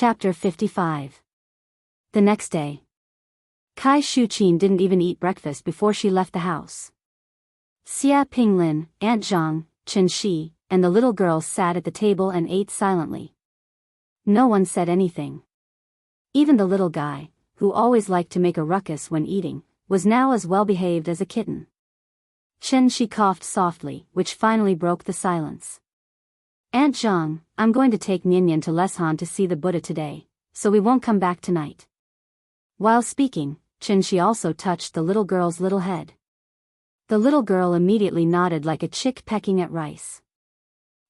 Chapter 55. The next day. Kai Shuqin didn't even eat breakfast before she left the house. Xia Pinglin, Aunt Zhang, Chen Shi, and the little girls sat at the table and ate silently. No one said anything. Even the little guy, who always liked to make a ruckus when eating, was now as well behaved as a kitten. Chen Shi coughed softly, which finally broke the silence. Aunt Zhang, I'm going to take Ninian to Leshan to see the Buddha today, so we won't come back tonight. While speaking, Chen Shi also touched the little girl's little head. The little girl immediately nodded like a chick pecking at rice.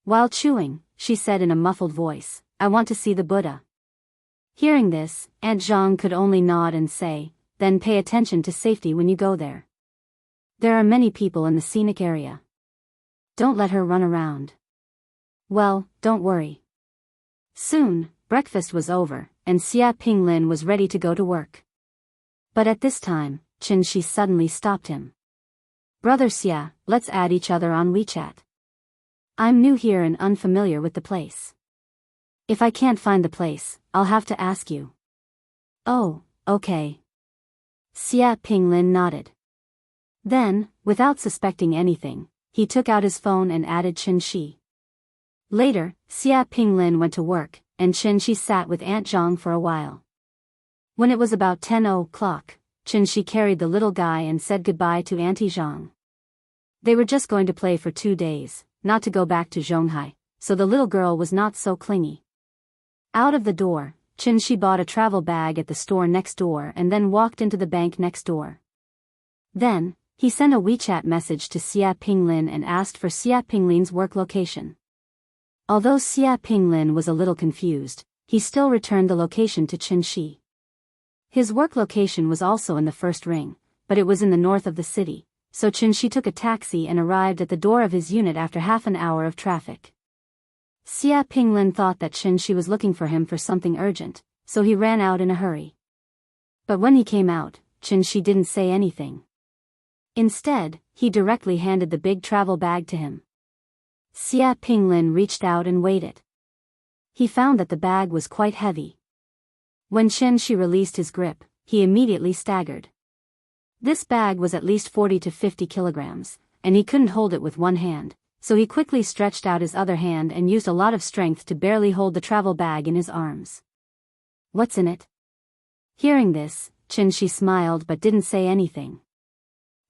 While chewing, she said in a muffled voice, I want to see the Buddha. Hearing this, Aunt Zhang could only nod and say, then pay attention to safety when you go there. There are many people in the scenic area. Don't let her run around. Well, don't worry. Soon, breakfast was over, and Xia Pinglin was ready to go to work. But at this time, Chen Shi suddenly stopped him. Brother Xia, let's add each other on WeChat. I'm new here and unfamiliar with the place. If I can't find the place, I'll have to ask you. Oh, okay. Xia Pinglin nodded. Then, without suspecting anything, he took out his phone and added Chen Shi. Later, Xia Pinglin went to work, and Chen Shi sat with Aunt Zhang for a while. When it was about 10 o'clock, Chen Shi carried the little guy and said goodbye to Auntie Zhang. They were just going to play for 2 days, not to go back to Zhonghai, so the little girl was not so clingy. Out of the door, Chen Shi bought a travel bag at the store next door and then walked into the bank next door. Then, he sent a WeChat message to Xia Pinglin and asked for Xia Pinglin's work location. Although Xia Pinglin was a little confused, he still returned the location to Chen Shi. His work location was also in the first ring, but it was in the north of the city, so Chen Shi took a taxi and arrived at the door of his unit after half an hour of traffic. Xia Pinglin thought that Chen Shi was looking for him for something urgent, so he ran out in a hurry. But when he came out, Chen Shi didn't say anything. Instead, he directly handed the big travel bag to him. Xia Pinglin reached out and weighed it. He found that the bag was quite heavy. When Chen Shi released his grip, he immediately staggered. This bag was at least 40 to 50 kilograms, and he couldn't hold it with one hand, so he quickly stretched out his other hand and used a lot of strength to barely hold the travel bag in his arms. What's in it? Hearing this, Chen Shi smiled but didn't say anything.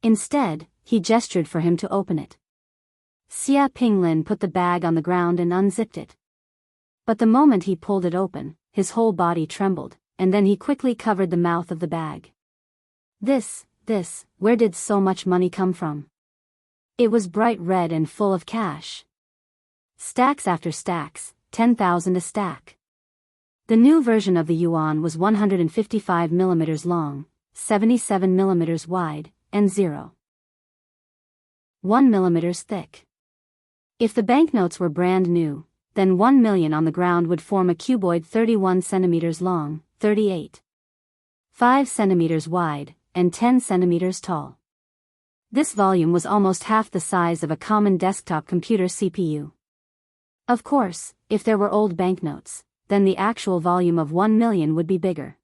Instead, he gestured for him to open it. Xia Pinglin put the bag on the ground and unzipped it. But the moment he pulled it open, his whole body trembled, and then he quickly covered the mouth of the bag. Where did so much money come from? It was bright red and full of cash. Stacks after stacks, 10,000 a stack. The new version of the yuan was 155 millimeters long, 77 millimeters wide, and 0.1 millimeters thick. If the banknotes were brand new, then 1 million on the ground would form a cuboid 31 centimeters long, 38.5 centimeters wide, and 10 centimeters tall. This volume was almost half the size of a common desktop computer CPU. Of course, if there were old banknotes, then the actual volume of 1 million would be bigger.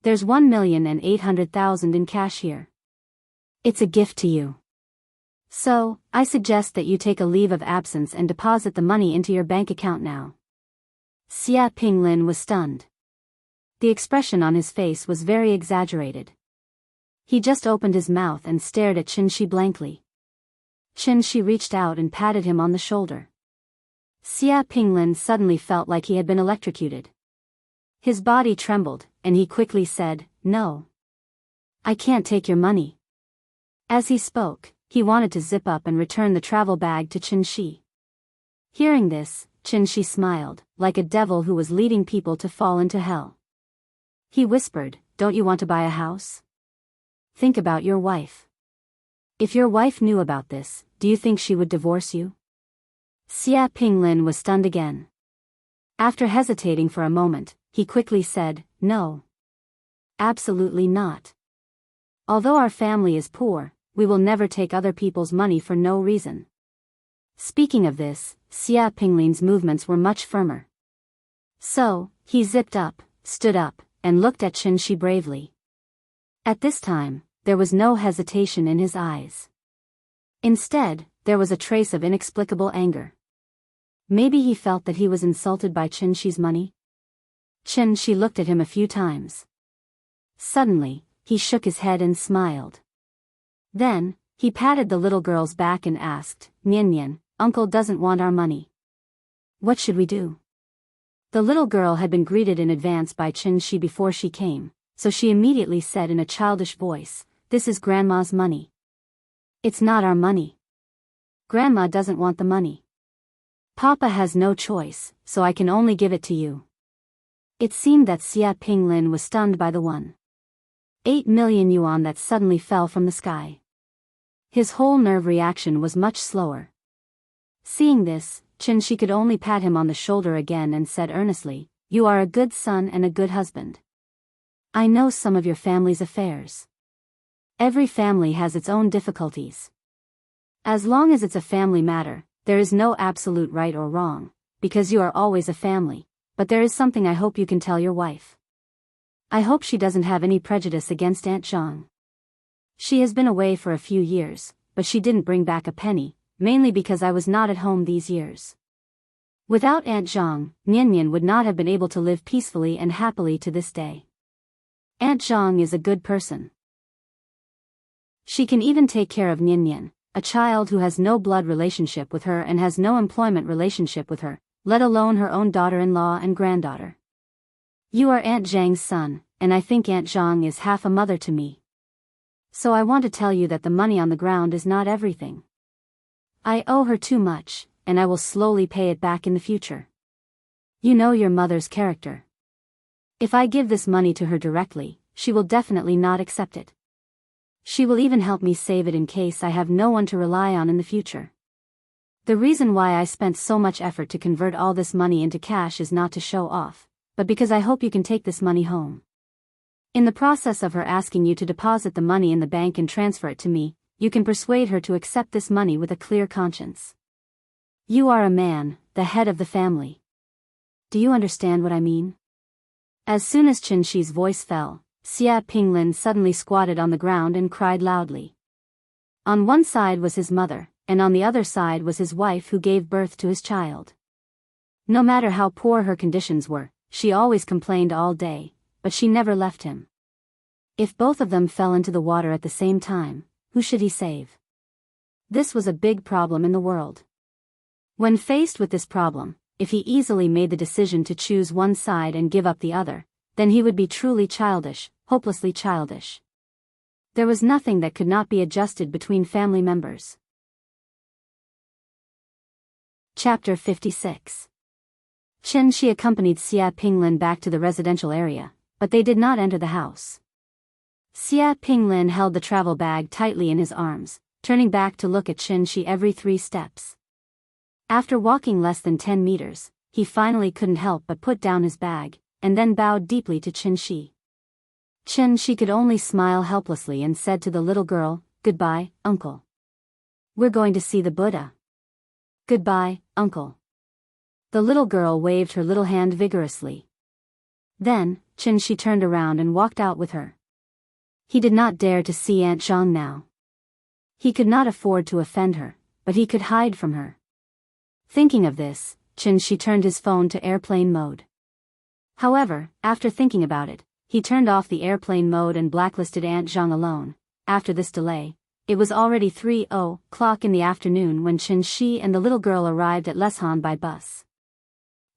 There's 1,800,000 in cash here. It's a gift to you. So, I suggest that you take a leave of absence and deposit the money into your bank account now. Xia Pinglin was stunned. The expression on his face was very exaggerated. He just opened his mouth and stared at Chen Shi blankly. Chen Shi reached out and patted him on the shoulder. Xia Pinglin suddenly felt like he had been electrocuted. His body trembled, and he quickly said, No. I can't take your money. As he spoke, he wanted to zip up and return the travel bag to Chen Shi. Hearing this, Chen Shi smiled, like a devil who was leading people to fall into hell. He whispered, Don't you want to buy a house? Think about your wife. If your wife knew about this, do you think she would divorce you? Xia Pinglin was stunned again. After hesitating for a moment, he quickly said, No. Absolutely not. Although our family is poor, we will never take other people's money for no reason. Speaking of this, Xia Pinglin's movements were much firmer. So, he zipped up, stood up, and looked at Chin-shi bravely. At this time, there was no hesitation in his eyes. Instead, there was a trace of inexplicable anger. Maybe he felt that he was insulted by Chin-shi's money? Chin-shi looked at him a few times. Suddenly, he shook his head and smiled. Then, he patted the little girl's back and asked, "Nyan, Uncle doesn't want our money. What should we do?" The little girl had been greeted in advance by Chin-shi before she came, so she immediately said in a childish voice, "This is Grandma's money." "It's not our money. Grandma doesn't want the money. Papa has no choice, so I can only give it to you." It seemed that Xia Pinglin was stunned by the 1.8 million yuan that suddenly fell from the sky. His whole nerve reaction was much slower. Seeing this, Chin-shi could only pat him on the shoulder again and said earnestly, "You are a good son and a good husband. I know some of your family's affairs. Every family has its own difficulties. As long as it's a family matter, there is no absolute right or wrong, because you are always a family, but there is something I hope you can tell your wife. I hope she doesn't have any prejudice against Aunt Zhang. She has been away for a few years, but she didn't bring back a penny, mainly because I was not at home these years. Without Aunt Zhang, Nyan would not have been able to live peacefully and happily to this day. Aunt Zhang is a good person. She can even take care of Nyan, a child who has no blood relationship with her and has no employment relationship with her, let alone her own daughter-in-law and granddaughter. You are Aunt Zhang's son, and I think Aunt Zhang is half a mother to me. So I want to tell you that the money on the ground is not everything. I owe her too much, and I will slowly pay it back in the future. You know your mother's character. If I give this money to her directly, she will definitely not accept it. She will even help me save it in case I have no one to rely on in the future. The reason why I spent so much effort to convert all this money into cash is not to show off, but because I hope you can take this money home. In the process of her asking you to deposit the money in the bank and transfer it to me, you can persuade her to accept this money with a clear conscience. You are a man, the head of the family. Do you understand what I mean?" As soon as Chin-shi's voice fell, Xia Pinglin suddenly squatted on the ground and cried loudly. On one side was his mother, and on the other side was his wife who gave birth to his child. No matter how poor her conditions were, she always complained all day, but she never left him. If both of them fell into the water at the same time, who should he save? This was a big problem in the world. When faced with this problem, if he easily made the decision to choose one side and give up the other, then he would be truly childish, hopelessly childish. There was nothing that could not be adjusted between family members. Chapter 56. Chin-shi accompanied Xia Pinglin back to the residential area, but they did not enter the house. Xia Pinglin held the travel bag tightly in his arms, turning back to look at Chin-shi every 3 steps. After walking less than 10 meters, he finally couldn't help but put down his bag, and then bowed deeply to Chin-shi. Chin-shi could only smile helplessly and said to the little girl, "Goodbye, Uncle. We're going to see the Buddha." "Goodbye, Uncle." The little girl waved her little hand vigorously. Then, Chin-shi turned around and walked out with her. He did not dare to see Aunt Zhang now. He could not afford to offend her, but he could hide from her. Thinking of this, Chin-shi turned his phone to airplane mode. However, after thinking about it, he turned off the airplane mode and blacklisted Aunt Zhang alone. After this delay, it was already 3:00 in the afternoon when Chin-shi and the little girl arrived at Leshan by bus.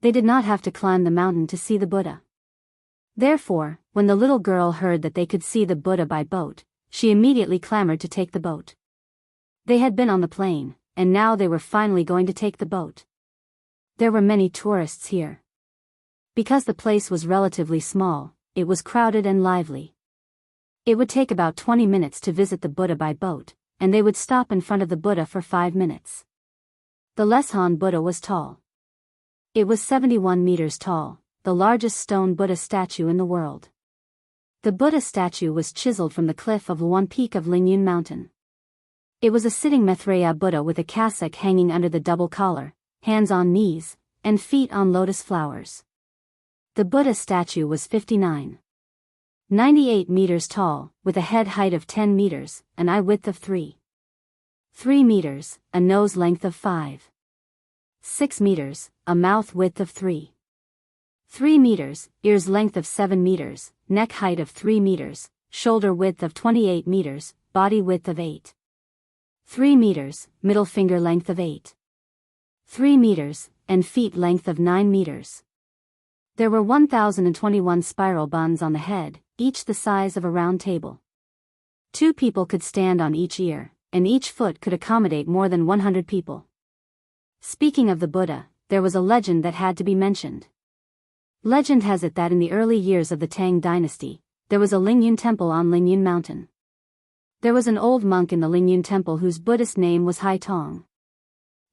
They did not have to climb the mountain to see the Buddha. Therefore, when the little girl heard that they could see the Buddha by boat, she immediately clamored to take the boat. They had been on the plane, and now they were finally going to take the boat. There were many tourists here. Because the place was relatively small, it was crowded and lively. It would take about 20 minutes to visit the Buddha by boat, and they would stop in front of the Buddha for 5 minutes. The Leshan Buddha was tall. It was 71 meters tall, the largest stone Buddha statue in the world. The Buddha statue was chiseled from the cliff of one peak of Lingyun Mountain. It was a sitting Maitreya Buddha with a cassock hanging under the double collar, hands on knees, and feet on lotus flowers. The Buddha statue was 59.98 meters tall, with a head height of 10 meters, an eye width of 3 meters, a nose length of 5.6 meters, a mouth width of 3 meters, ears length of 7 meters, neck height of 3 meters, shoulder width of 28 meters, body width of 3 meters, middle finger length of 3 meters, and feet length of 9 meters. There were 1,021 spiral buns on the head, each the size of a round table. 2 people could stand on each ear, and each foot could accommodate more than 100 people. Speaking of the Buddha, there was a legend that had to be mentioned. Legend has it that in the early years of the Tang dynasty, there was a Lingyun temple on Lingyun Mountain. There was an old monk in the Lingyun temple whose Buddhist name was Hai Tong.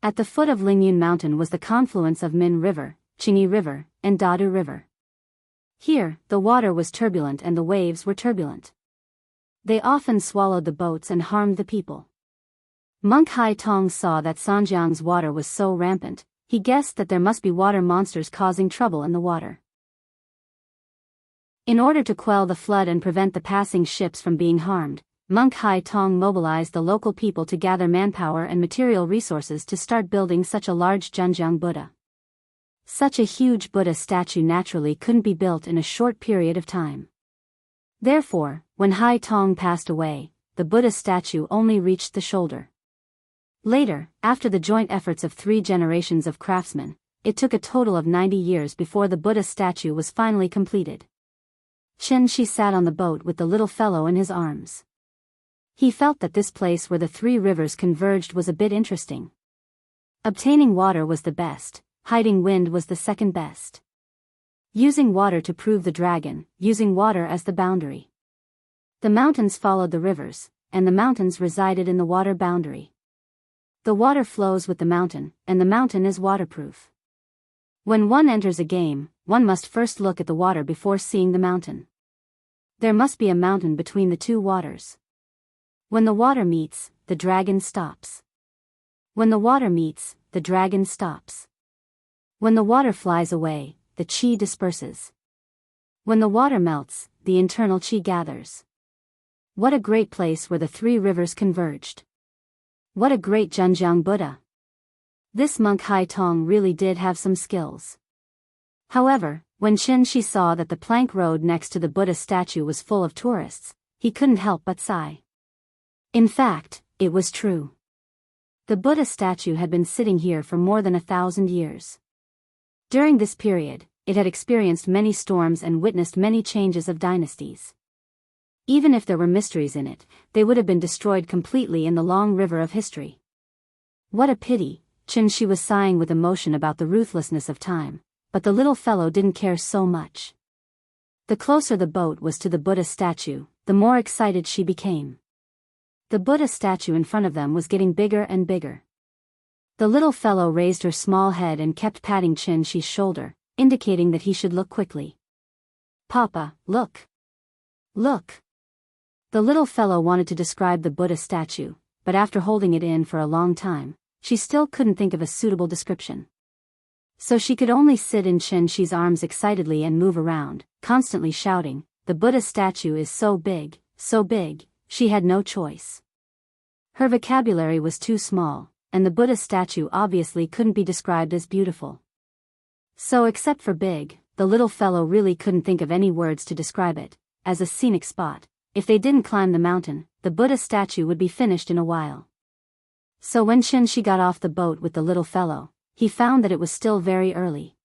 At the foot of Lingyun Mountain was the confluence of Min River, Qingyi River, and Dadu River. Here, the water was turbulent and the waves were turbulent. They often swallowed the boats and harmed the people. Monk Hai Tong saw that Sanjiang's water was so rampant, he guessed that there must be water monsters causing trouble in the water. In order to quell the flood and prevent the passing ships from being harmed, Monk Hai Tong mobilized the local people to gather manpower and material resources to start building such a large Zhenjiang Buddha. Such a huge Buddha statue naturally couldn't be built in a short period of time. Therefore, when Hai Tong passed away, the Buddha statue only reached the shoulder. Later, after the joint efforts of 3 generations of craftsmen, it took a total of 90 years before the Buddha statue was finally completed. Chen Shi sat on the boat with the little fellow in his arms. He felt that this place where the 3 rivers converged was a bit interesting. Obtaining water was the best, hiding wind was the second best. Using water to prove the dragon, using water as the boundary. The mountains followed the rivers, and the mountains resided in the water boundary. The water flows with the mountain, and the mountain is waterproof. When one enters a game, one must first look at the water before seeing the mountain. There must be a mountain between the 2 waters. When the water meets, the dragon stops. When the water meets, the dragon stops. When the water flies away, the qi disperses. When the water melts, the internal qi gathers. What a great place where the 3 rivers converged. What a great Zhenjiang Buddha. This monk Hai Tong really did have some skills. However, when Chen Shi saw that the plank road next to the Buddha statue was full of tourists, he couldn't help but sigh. In fact, it was true. The Buddha statue had been sitting here for more than 1,000 years. During this period, it had experienced many storms and witnessed many changes of dynasties. Even if there were mysteries in it, they would have been destroyed completely in the long river of history. What a pity, Chen Shi was sighing with emotion about the ruthlessness of time, but the little fellow didn't care so much. The closer the boat was to the Buddha statue, the more excited she became. The Buddha statue in front of them was getting bigger and bigger. The little fellow raised her small head and kept patting Chen Shi's shoulder, indicating that he should look quickly. Papa, look! Look! The little fellow wanted to describe the Buddha statue, but after holding it in for a long time, she still couldn't think of a suitable description. So she could only sit in Chen Shi's arms excitedly and move around, constantly shouting, "The Buddha statue is so big, she had no choice." Her vocabulary was too small, and the Buddha statue obviously couldn't be described as beautiful. So except for big, the little fellow really couldn't think of any words to describe it. As a scenic spot, if they didn't climb the mountain, the Buddha statue would be finished in a while. So when Chen Shi got off the boat with the little fellow, he found that it was still very early.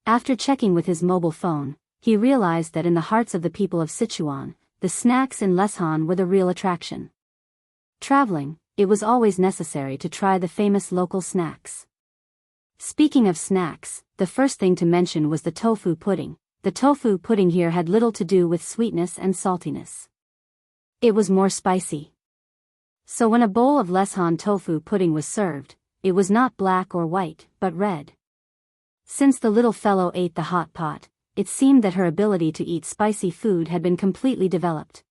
After checking with his mobile phone, he realized that in the hearts of the people of Sichuan, the snacks in Leshan were the real attraction. Traveling, it was always necessary to try the famous local snacks. Speaking of snacks, the first thing to mention was the tofu pudding. The tofu pudding here had little to do with sweetness and saltiness. It was more spicy. So when a bowl of Leshan tofu pudding was served, it was not black or white, but red. Since the little fellow ate the hot pot, it seemed that her ability to eat spicy food had been completely developed.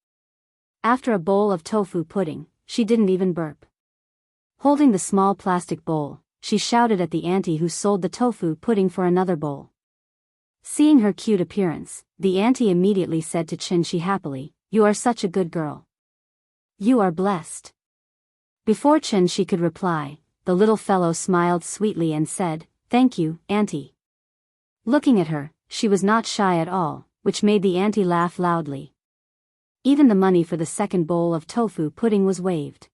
After a bowl of tofu pudding, she didn't even burp. Holding the small plastic bowl, she shouted at the auntie who sold the tofu pudding for another bowl. Seeing her cute appearance, the auntie immediately said to Chin-shi happily, "You are such a good girl. You are blessed." Before Chin-shi could reply, the little fellow smiled sweetly and said, "Thank you, auntie." Looking at her, she was not shy at all, which made the auntie laugh loudly. Even the money for the second bowl of tofu pudding was waived.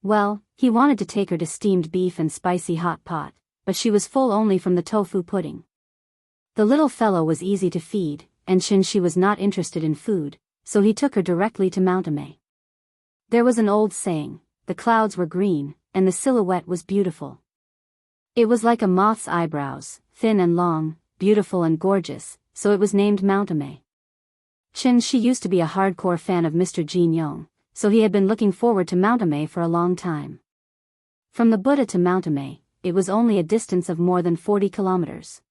Well, he wanted to take her to steamed beef and spicy hot pot, but she was full only from the tofu pudding. The little fellow was easy to feed, and Chin-shi was not interested in food, so he took her directly to Mount Ame. There was an old saying, the clouds were green, and the silhouette was beautiful. It was like a moth's eyebrows, thin and long, beautiful and gorgeous, so it was named Mount Ame. Chin-shi used to be a hardcore fan of Mr. Jin Yong, so he had been looking forward to Mount Ame for a long time. From the Buddha to Mount Ame, it was only a distance of more than 40 kilometers.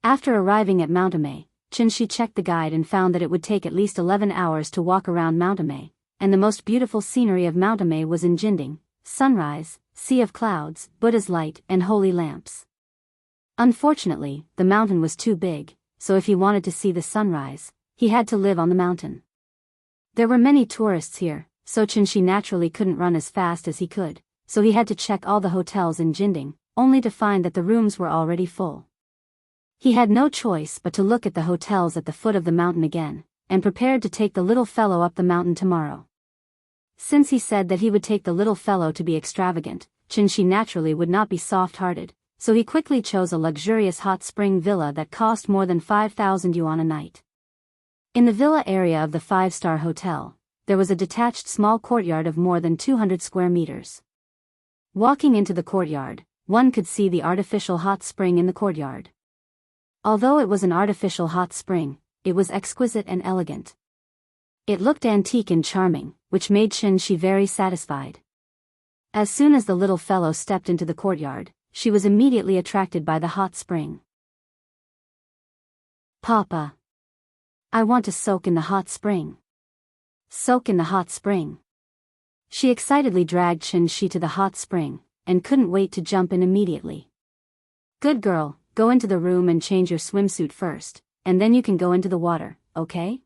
After arriving at Mount Ame, Chin-shi checked the guide and found that it would take at least 11 hours to walk around Mount Ame, and the most beautiful scenery of Mount Ame was in Jinding, sunrise, sea of clouds, Buddha's light, and holy lamps. Unfortunately, the mountain was too big, so if he wanted to see the sunrise, he had to live on the mountain. There were many tourists here, so Chin-shi naturally couldn't run as fast as he could, so he had to check all the hotels in Jinding, only to find that the rooms were already full. He had no choice but to look at the hotels at the foot of the mountain again, and prepared to take the little fellow up the mountain tomorrow. Since he said that he would take the little fellow to be extravagant, Chin-shi naturally would not be soft-hearted, so he quickly chose a luxurious hot spring villa that cost more than 5,000 yuan a night. In the villa area of the 5-star hotel, there was a detached small courtyard of more than 200 square meters. Walking into the courtyard, one could see the artificial hot spring in the courtyard. Although it was an artificial hot spring, it was exquisite and elegant. It looked antique and charming, which made Chin-shi very satisfied. As soon as the little fellow stepped into the courtyard, she was immediately attracted by the hot spring. "Papa, I want to soak in the hot spring. Soak in the hot spring." She excitedly dragged Chin-shi to the hot spring, and couldn't wait to jump in immediately. "Good girl, go into the room and change your swimsuit first, and then you can go into the water, okay?"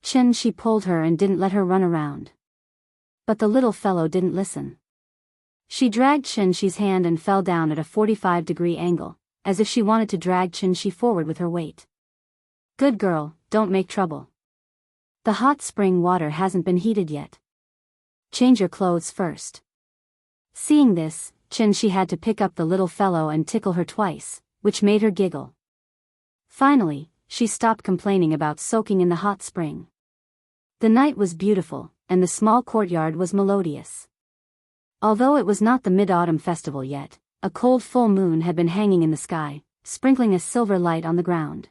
Chin-shi pulled her and didn't let her run around. But the little fellow didn't listen. She dragged Chin-shi's hand and fell down at a 45-degree angle, as if she wanted to drag Chin-shi forward with her weight. "Good girl, don't make trouble. The hot spring water hasn't been heated yet. Change your clothes first." Seeing this, Chin-shi had to pick up the little fellow and tickle her twice, which made her giggle. Finally, she stopped complaining about soaking in the hot spring. The night was beautiful, and the small courtyard was melodious. Although it was not the Mid-Autumn Festival yet, a cold full moon had been hanging in the sky, sprinkling a silver light on the ground.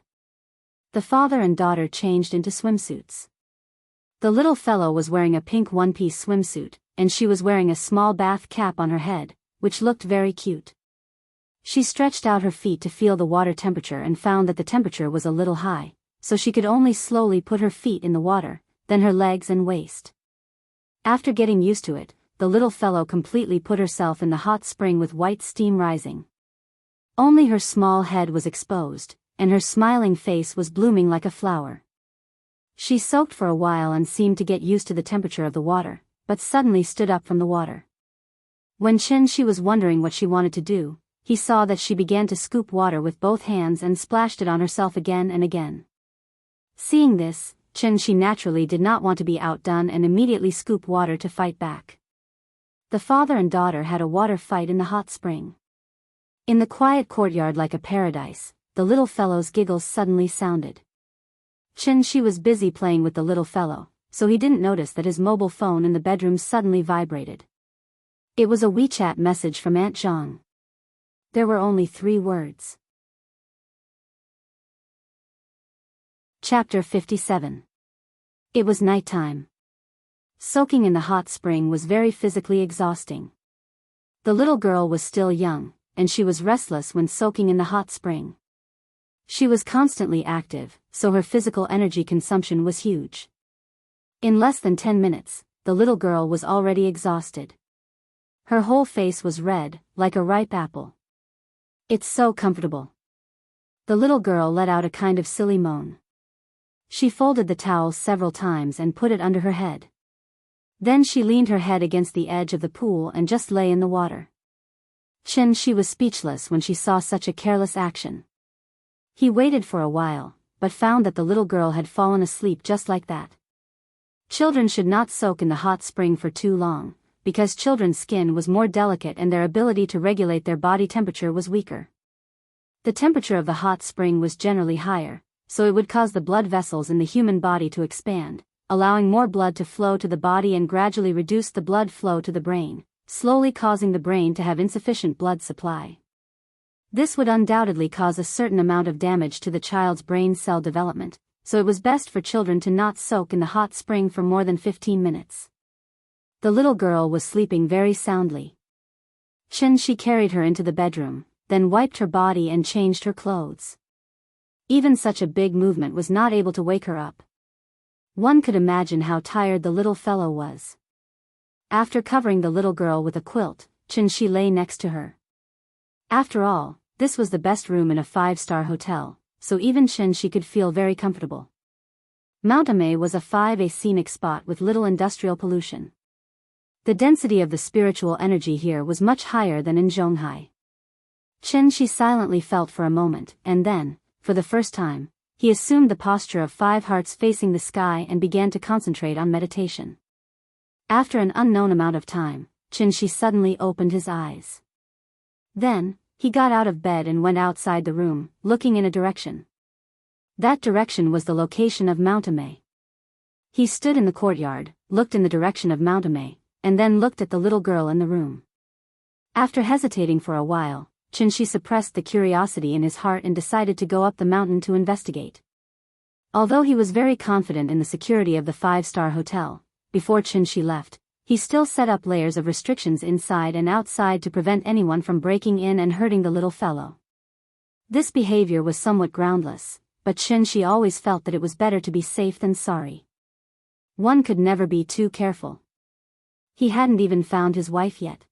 The father and daughter changed into swimsuits. The little fellow was wearing a pink one-piece swimsuit, and she was wearing a small bath cap on her head, which looked very cute. She stretched out her feet to feel the water temperature and found that the temperature was a little high, so she could only slowly put her feet in the water, then her legs and waist. After getting used to it, the little fellow completely put herself in the hot spring with white steam rising. Only her small head was exposed, and her smiling face was blooming like a flower. She soaked for a while and seemed to get used to the temperature of the water, but suddenly stood up from the water. When Chin-shi was wondering what she wanted to do, he saw that she began to scoop water with both hands and splashed it on herself again and again. Seeing this, Chin-shi naturally did not want to be outdone and immediately scooped water to fight back. The father and daughter had a water fight in the hot spring. In the quiet courtyard like a paradise, the little fellow's giggles suddenly sounded. Chin-shi was busy playing with the little fellow, so he didn't notice that his mobile phone in the bedroom suddenly vibrated. It was a WeChat message from Aunt Zhang. There were only 3 words. Chapter 57. It was nighttime. Soaking in the hot spring was very physically exhausting. The little girl was still young, and she was restless when soaking in the hot spring. She was constantly active, so her physical energy consumption was huge. In less than 10 minutes, the little girl was already exhausted. Her whole face was red, like a ripe apple. "It's so comfortable. The little girl let out a kind of silly moan. She folded the towel several times and put it under her head. Then she leaned her head against the edge of the pool and just lay in the water. She was speechless when she saw such a careless action. He waited for a while, but found that the little girl had fallen asleep just like that. Children should not soak in the hot spring for too long, because children's skin was more delicate and their ability to regulate their body temperature was weaker. The temperature of the hot spring was generally higher, so it would cause the blood vessels in the human body to expand, allowing more blood to flow to the body and gradually reduce the blood flow to the brain, slowly causing the brain to have insufficient blood supply. This would undoubtedly cause a certain amount of damage to the child's brain cell development, so it was best for children to not soak in the hot spring for more than 15 minutes. The little girl was sleeping very soundly. She carried her into the bedroom, then wiped her body and changed her clothes. Even such a big movement was not able to wake her up. One could imagine how tired the little fellow was. After covering the little girl with a quilt, she lay next to her. After all, this was the best room in a 5-star hotel, so even she could feel very comfortable. Mountamay was a 5A scenic spot with little industrial pollution. The density of the spiritual energy here was much higher than in Zhonghai. She silently felt for a moment, and then, for the first time, he assumed the posture of 5 hearts facing the sky and began to concentrate on meditation. After an unknown amount of time, she suddenly opened his eyes. Then, he got out of bed and went outside the room, looking in a direction. That direction was the location of Mountamay. He stood in the courtyard, looked in the direction of Mountamay, and then looked at the little girl in the room. After hesitating for a while, she suppressed the curiosity in his heart and decided to go up the mountain to investigate. Although he was very confident in the security of the 5-star hotel, before she left, he still set up layers of restrictions inside and outside to prevent anyone from breaking in and hurting the little fellow. This behavior was somewhat groundless, but she always felt that it was better to be safe than sorry. One could never be too careful. He hadn't even found his wife yet.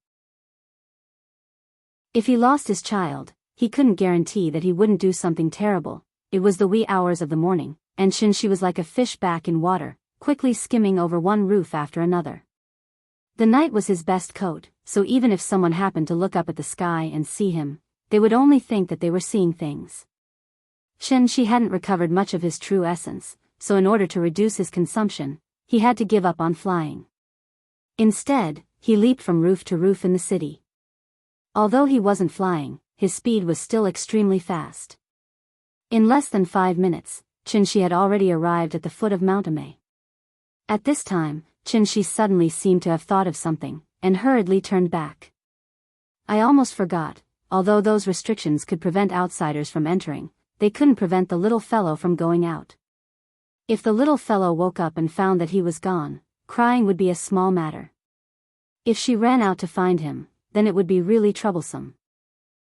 If he lost his child, he couldn't guarantee that he wouldn't do something terrible. It was the wee hours of the morning, and she was like a fish back in water, quickly skimming over one roof after another. The night was his best coat, so even if someone happened to look up at the sky and see him, they would only think that they were seeing things. She hadn't recovered much of his true essence, so in order to reduce his consumption, he had to give up on flying. Instead, he leaped from roof to roof in the city. Although he wasn't flying, his speed was still extremely fast. In less than 5 minutes, she had already arrived at the foot of Mountamay. At this time, she suddenly seemed to have thought of something, and hurriedly turned back. I almost forgot, although those restrictions could prevent outsiders from entering, they couldn't prevent the little fellow from going out. If the little fellow woke up and found that he was gone, crying would be a small matter. If she ran out to find him, then it would be really troublesome.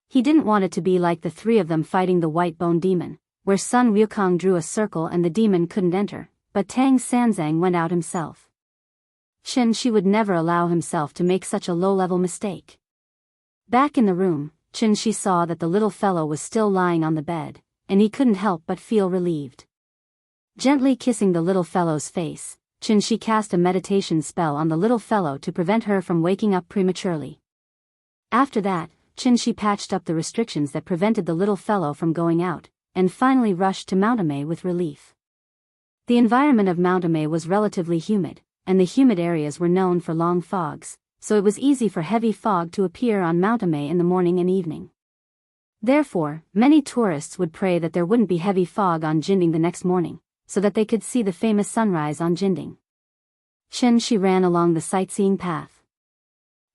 He didn't want it to be like the 3 of them fighting the white bone demon, where Sun Wukong drew a circle and the demon couldn't enter, but Tang Sanzang went out himself. She would never allow himself to make such a low-level mistake. Back in the room, she saw that the little fellow was still lying on the bed, and he couldn't help but feel relieved. Gently kissing the little fellow's face, she cast a meditation spell on the little fellow to prevent her from waking up prematurely. After that, she patched up the restrictions that prevented the little fellow from going out, and finally rushed to Mountamay with relief. The environment of Mountamay was relatively humid, and the humid areas were known for long fogs, so it was easy for heavy fog to appear on Mountamay in the morning and evening. Therefore, many tourists would pray that there wouldn't be heavy fog on Jinding the next morning, so that they could see the famous sunrise on Jinding. She ran along the sightseeing path.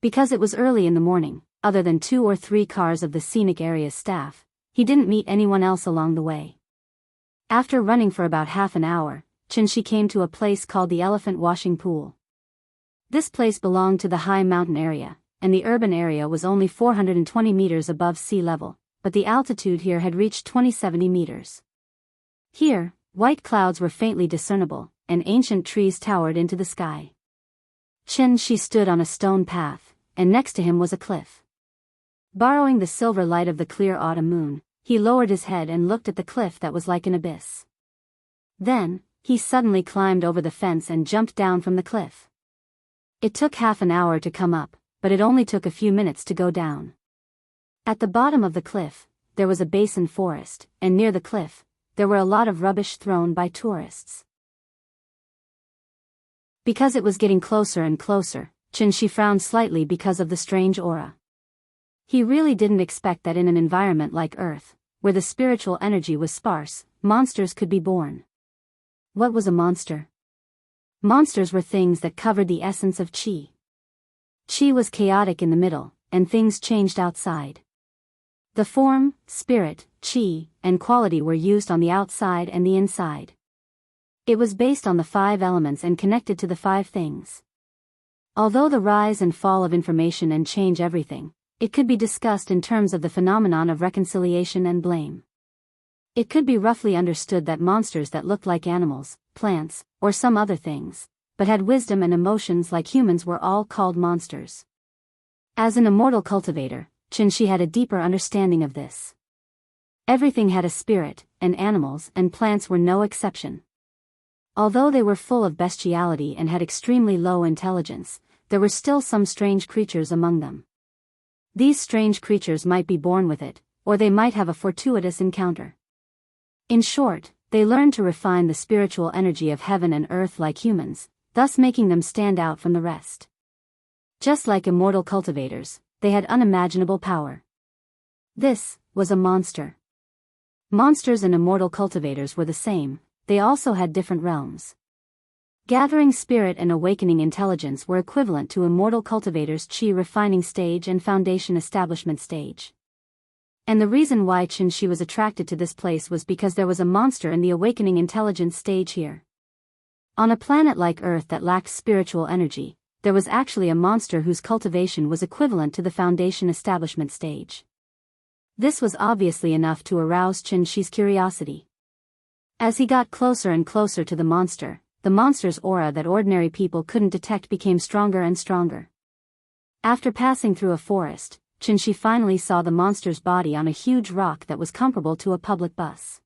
Because it was early in the morning, other than 2 or 3 cars of the scenic area's staff, he didn't meet anyone else along the way. After running for about half an hour, she came to a place called the Elephant Washing Pool. This place belonged to the high mountain area, and the urban area was only 420 meters above sea level, but the altitude here had reached 2070 meters. Here, white clouds were faintly discernible, and ancient trees towered into the sky. She stood on a stone path, and next to him was a cliff. Borrowing the silver light of the clear autumn moon, he lowered his head and looked at the cliff that was like an abyss. Then, he suddenly climbed over the fence and jumped down from the cliff. It took half an hour to come up, but it only took a few minutes to go down. At the bottom of the cliff, there was a basin forest, and near the cliff, there were a lot of rubbish thrown by tourists. Because it was getting closer and closer, Chenxi frowned slightly because of the strange aura. He really didn't expect that in an environment like Earth, where the spiritual energy was sparse, monsters could be born. What was a monster? Monsters were things that covered the essence of qi. Qi was chaotic in the middle, and things changed outside. The form, spirit, qi, and quality were used on the outside and the inside. It was based on the 5 elements and connected to the 5 things. Although the rise and fall of information and change everything, it could be discussed in terms of the phenomenon of reconciliation and blame. It could be roughly understood that monsters that looked like animals, plants, or some other things, but had wisdom and emotions like humans were all called monsters. As an immortal cultivator, Chenxi had a deeper understanding of this. Everything had a spirit, and animals and plants were no exception. Although they were full of bestiality and had extremely low intelligence, there were still some strange creatures among them. These strange creatures might be born with it, or they might have a fortuitous encounter. In short, they learned to refine the spiritual energy of heaven and earth like humans, thus making them stand out from the rest. Just like immortal cultivators, they had unimaginable power. This was a monster. Monsters and immortal cultivators were the same, they also had different realms. Gathering spirit and awakening intelligence were equivalent to immortal cultivators' qi refining stage and foundation establishment stage. And the reason why Chenxi was attracted to this place was because there was a monster in the awakening intelligence stage here. On a planet like Earth that lacked spiritual energy, there was actually a monster whose cultivation was equivalent to the foundation establishment stage. This was obviously enough to arouse Chenxi's curiosity. As he got closer and closer to the monster's aura that ordinary people couldn't detect became stronger and stronger. After passing through a forest, Chenxi finally saw the monster's body on a huge rock that was comparable to a public bus.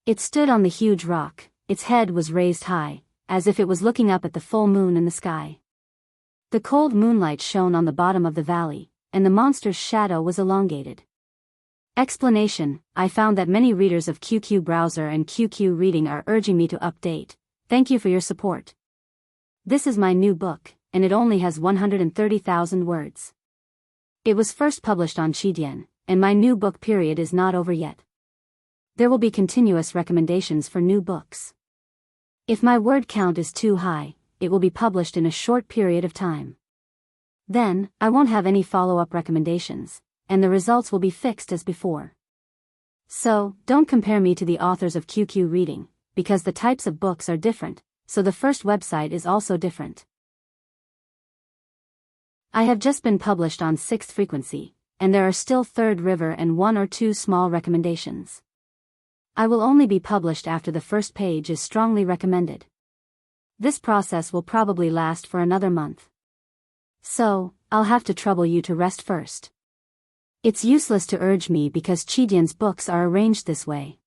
It stood on the huge rock, its head was raised high, as if it was looking up at the full moon in the sky. The cold moonlight shone on the bottom of the valley, and the monster's shadow was elongated. Explanation: I found that many readers of QQ Browser and QQ Reading are urging me to update. Thank you for your support. This is my new book, and it only has 130,000 words. It was first published on Qidian, and my new book period is not over yet. There will be continuous recommendations for new books. If my word count is too high, it will be published in a short period of time. Then, I won't have any follow-up recommendations, and the results will be fixed as before. So, don't compare me to the authors of QQ Reading, because the types of books are different, so the first website is also different. I have just been published on 6th frequency, and there are still 3rd river and 1 or 2 small recommendations. I will only be published after the first page is strongly recommended. This process will probably last for another month. So, I'll have to trouble you to rest first. It's useless to urge me because Qidian's books are arranged this way.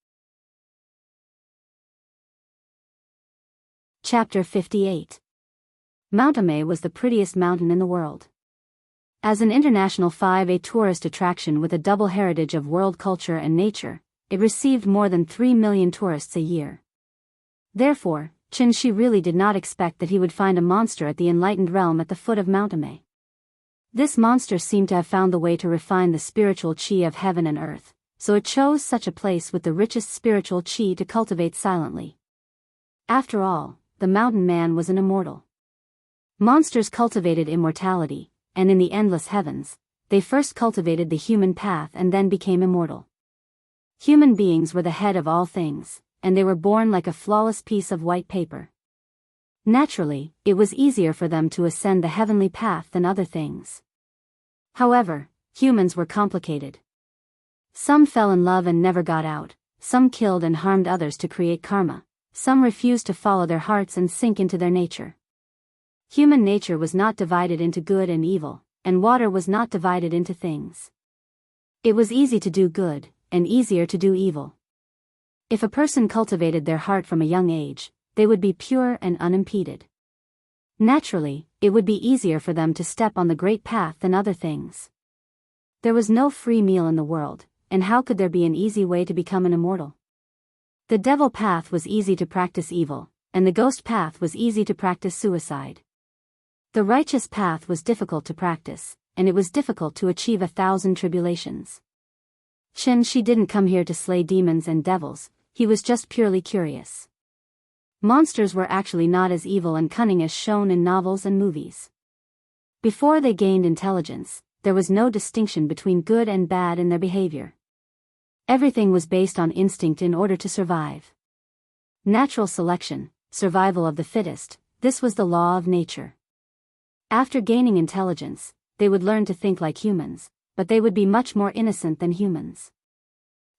Chapter 58. Mount Ame was the prettiest mountain in the world. As an international 5A tourist attraction with a double heritage of world culture and nature, it received more than 3 million tourists a year. Therefore, Chenxi really did not expect that he would find a monster at the enlightened realm at the foot of Mount Ame. This monster seemed to have found the way to refine the spiritual qi of heaven and earth, so it chose such a place with the richest spiritual qi to cultivate silently. After all, the mountain man was an immortal. Monsters cultivated immortality, and in the endless heavens, they first cultivated the human path and then became immortal. Human beings were the head of all things, and they were born like a flawless piece of white paper. Naturally, it was easier for them to ascend the heavenly path than other things. However, humans were complicated. Some fell in love and never got out, some killed and harmed others to create karma, some refused to follow their hearts and sink into their nature. Human nature was not divided into good and evil, and water was not divided into things. It was easy to do good, and easier to do evil. If a person cultivated their heart from a young age, they would be pure and unimpeded. Naturally, it would be easier for them to step on the great path than other things. There was no free meal in the world, and how could there be an easy way to become an immortal? The devil path was easy to practice evil, and the ghost path was easy to practice suicide. The righteous path was difficult to practice, and it was difficult to achieve 1,000 tribulations. She didn't come here to slay demons and devils, he was just purely curious. Monsters were actually not as evil and cunning as shown in novels and movies. Before they gained intelligence, there was no distinction between good and bad in their behavior. Everything was based on instinct in order to survive. Natural selection, survival of the fittest, this was the law of nature. After gaining intelligence, they would learn to think like humans, but they would be much more innocent than humans.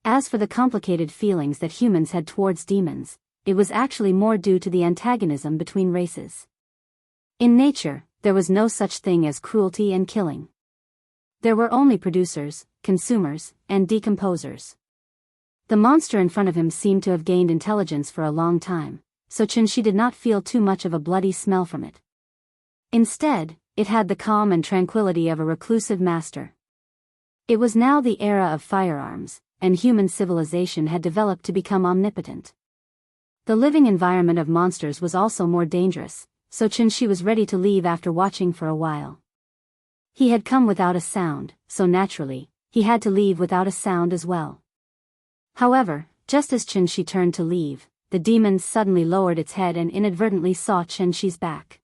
As for the complicated feelings that humans had towards demons, it was actually more due to the antagonism between races. In nature, there was no such thing as cruelty and killing. There were only producers, consumers, and decomposers. The monster in front of him seemed to have gained intelligence for a long time, so she did not feel too much of a bloody smell from it. Instead, it had the calm and tranquility of a reclusive master. It was now the era of firearms, and human civilization had developed to become omnipotent. The living environment of monsters was also more dangerous, so she was ready to leave after watching for a while. He had come without a sound, so naturally, he had to leave without a sound as well. However, just as she turned to leave, the demon suddenly lowered its head and inadvertently saw Shi's back.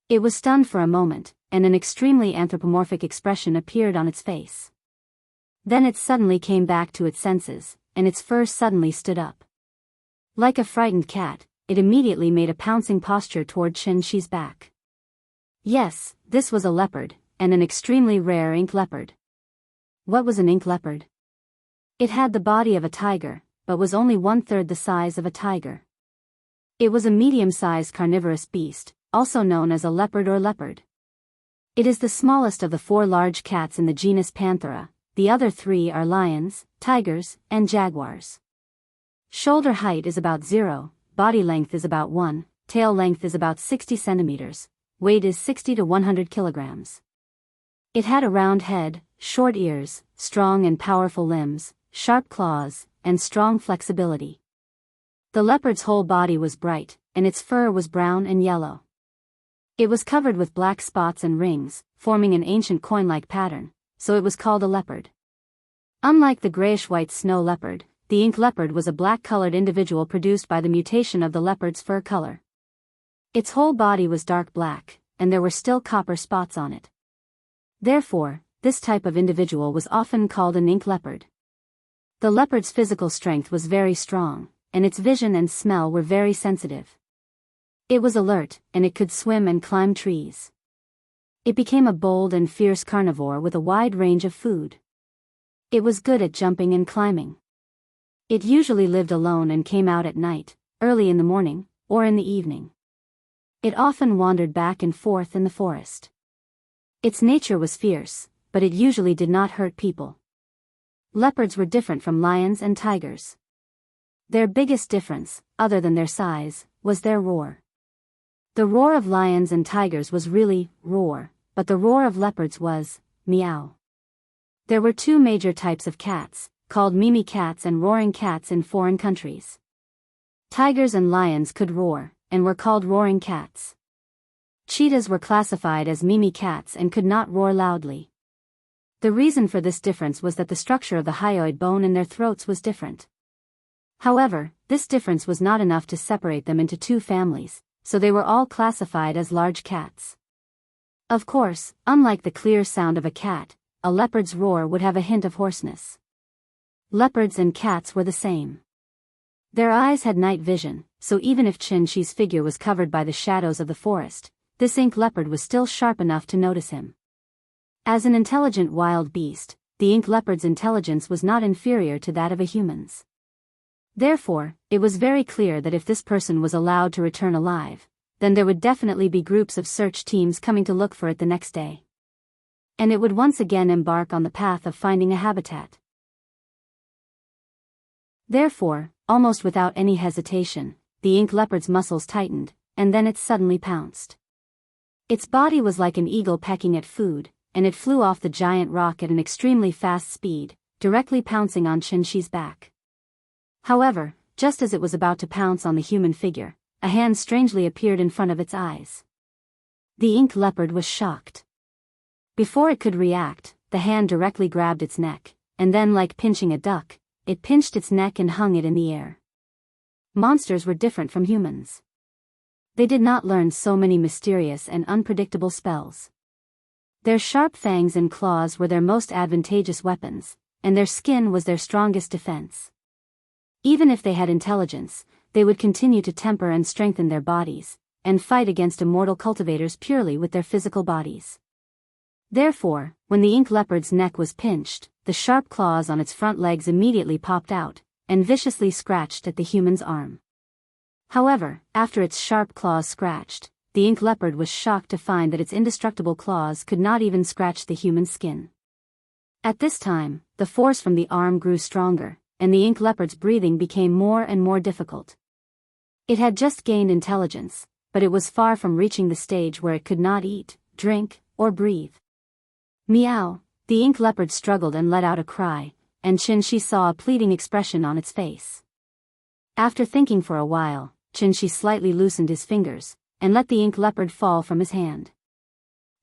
It was stunned for a moment, and an extremely anthropomorphic expression appeared on its face. Then it suddenly came back to its senses, and its fur suddenly stood up. Like a frightened cat, it immediately made a pouncing posture toward Shi's back. Yes, this was a leopard, and an extremely rare ink leopard. What was an ink leopard? It had the body of a tiger, but was only 1/3 the size of a tiger. It was a medium-sized carnivorous beast, also known as a leopard or leopard. It is the smallest of the 4 large cats in the genus Panthera. The other 3 are lions, tigers, and jaguars. Shoulder height is about 0, body length is about 1, tail length is about 60 centimeters, weight is 60 to 100 kilograms. It had a round head, short ears, strong and powerful limbs, sharp claws, and strong flexibility. The leopard's whole body was bright, and its fur was brown and yellow. It was covered with black spots and rings, forming an ancient coin-like pattern, so it was called a leopard. Unlike the grayish-white snow leopard, the ink leopard was a black-colored individual produced by the mutation of the leopard's fur color. Its whole body was dark black, and there were still copper spots on it. Therefore, this type of individual was often called an ink leopard. The leopard's physical strength was very strong, and its vision and smell were very sensitive. It was alert, and it could swim and climb trees. It became a bold and fierce carnivore with a wide range of food. It was good at jumping and climbing. It usually lived alone and came out at night, early in the morning, or in the evening. It often wandered back and forth in the forest. Its nature was fierce, but it usually did not hurt people. Leopards were different from lions and tigers. Their biggest difference, other than their size, was their roar. The roar of lions and tigers was really roar, but the roar of leopards was meow. There were 2 major types of cats, called mimi cats and roaring cats in foreign countries. Tigers and lions could roar, and were called roaring cats. Cheetahs were classified as mimi cats and could not roar loudly. The reason for this difference was that the structure of the hyoid bone in their throats was different. However, this difference was not enough to separate them into 2 families, so they were all classified as large cats. Of course, unlike the clear sound of a cat, a leopard's roar would have a hint of hoarseness. Leopards and cats were the same. Their eyes had night vision, so even if Shi's figure was covered by the shadows of the forest, this ink leopard was still sharp enough to notice him. As an intelligent wild beast, the ink leopard's intelligence was not inferior to that of a human's. Therefore, it was very clear that if this person was allowed to return alive, then there would definitely be groups of search teams coming to look for it the next day. and it would once again embark on the path of finding a habitat. Therefore, almost without any hesitation, the ink leopard's muscles tightened, and then it suddenly pounced. Its body was like an eagle pecking at food, and it flew off the giant rock at an extremely fast speed, directly pouncing on Qinshi's back. However, just as it was about to pounce on the human figure, a hand strangely appeared in front of its eyes. The ink leopard was shocked. Before it could react, the hand directly grabbed its neck, and then, like pinching a duck, it pinched its neck and hung it in the air. Monsters were different from humans. They did not learn so many mysterious and unpredictable spells. Their sharp fangs and claws were their most advantageous weapons, and their skin was their strongest defense. Even if they had intelligence, they would continue to temper and strengthen their bodies, and fight against immortal cultivators purely with their physical bodies. Therefore, when the ink leopard's neck was pinched, the sharp claws on its front legs immediately popped out, and viciously scratched at the human's arm. However, after its sharp claws scratched, the ink leopard was shocked to find that its indestructible claws could not even scratch the human skin. At this time, the force from the arm grew stronger, and the ink leopard's breathing became more and more difficult. It had just gained intelligence, but it was far from reaching the stage where it could not eat, drink, or breathe. Meow, the ink leopard struggled and let out a cry, and Qinshi saw a pleading expression on its face. After thinking for a while, Qinshi slightly loosened his fingers, and let the ink leopard fall from his hand.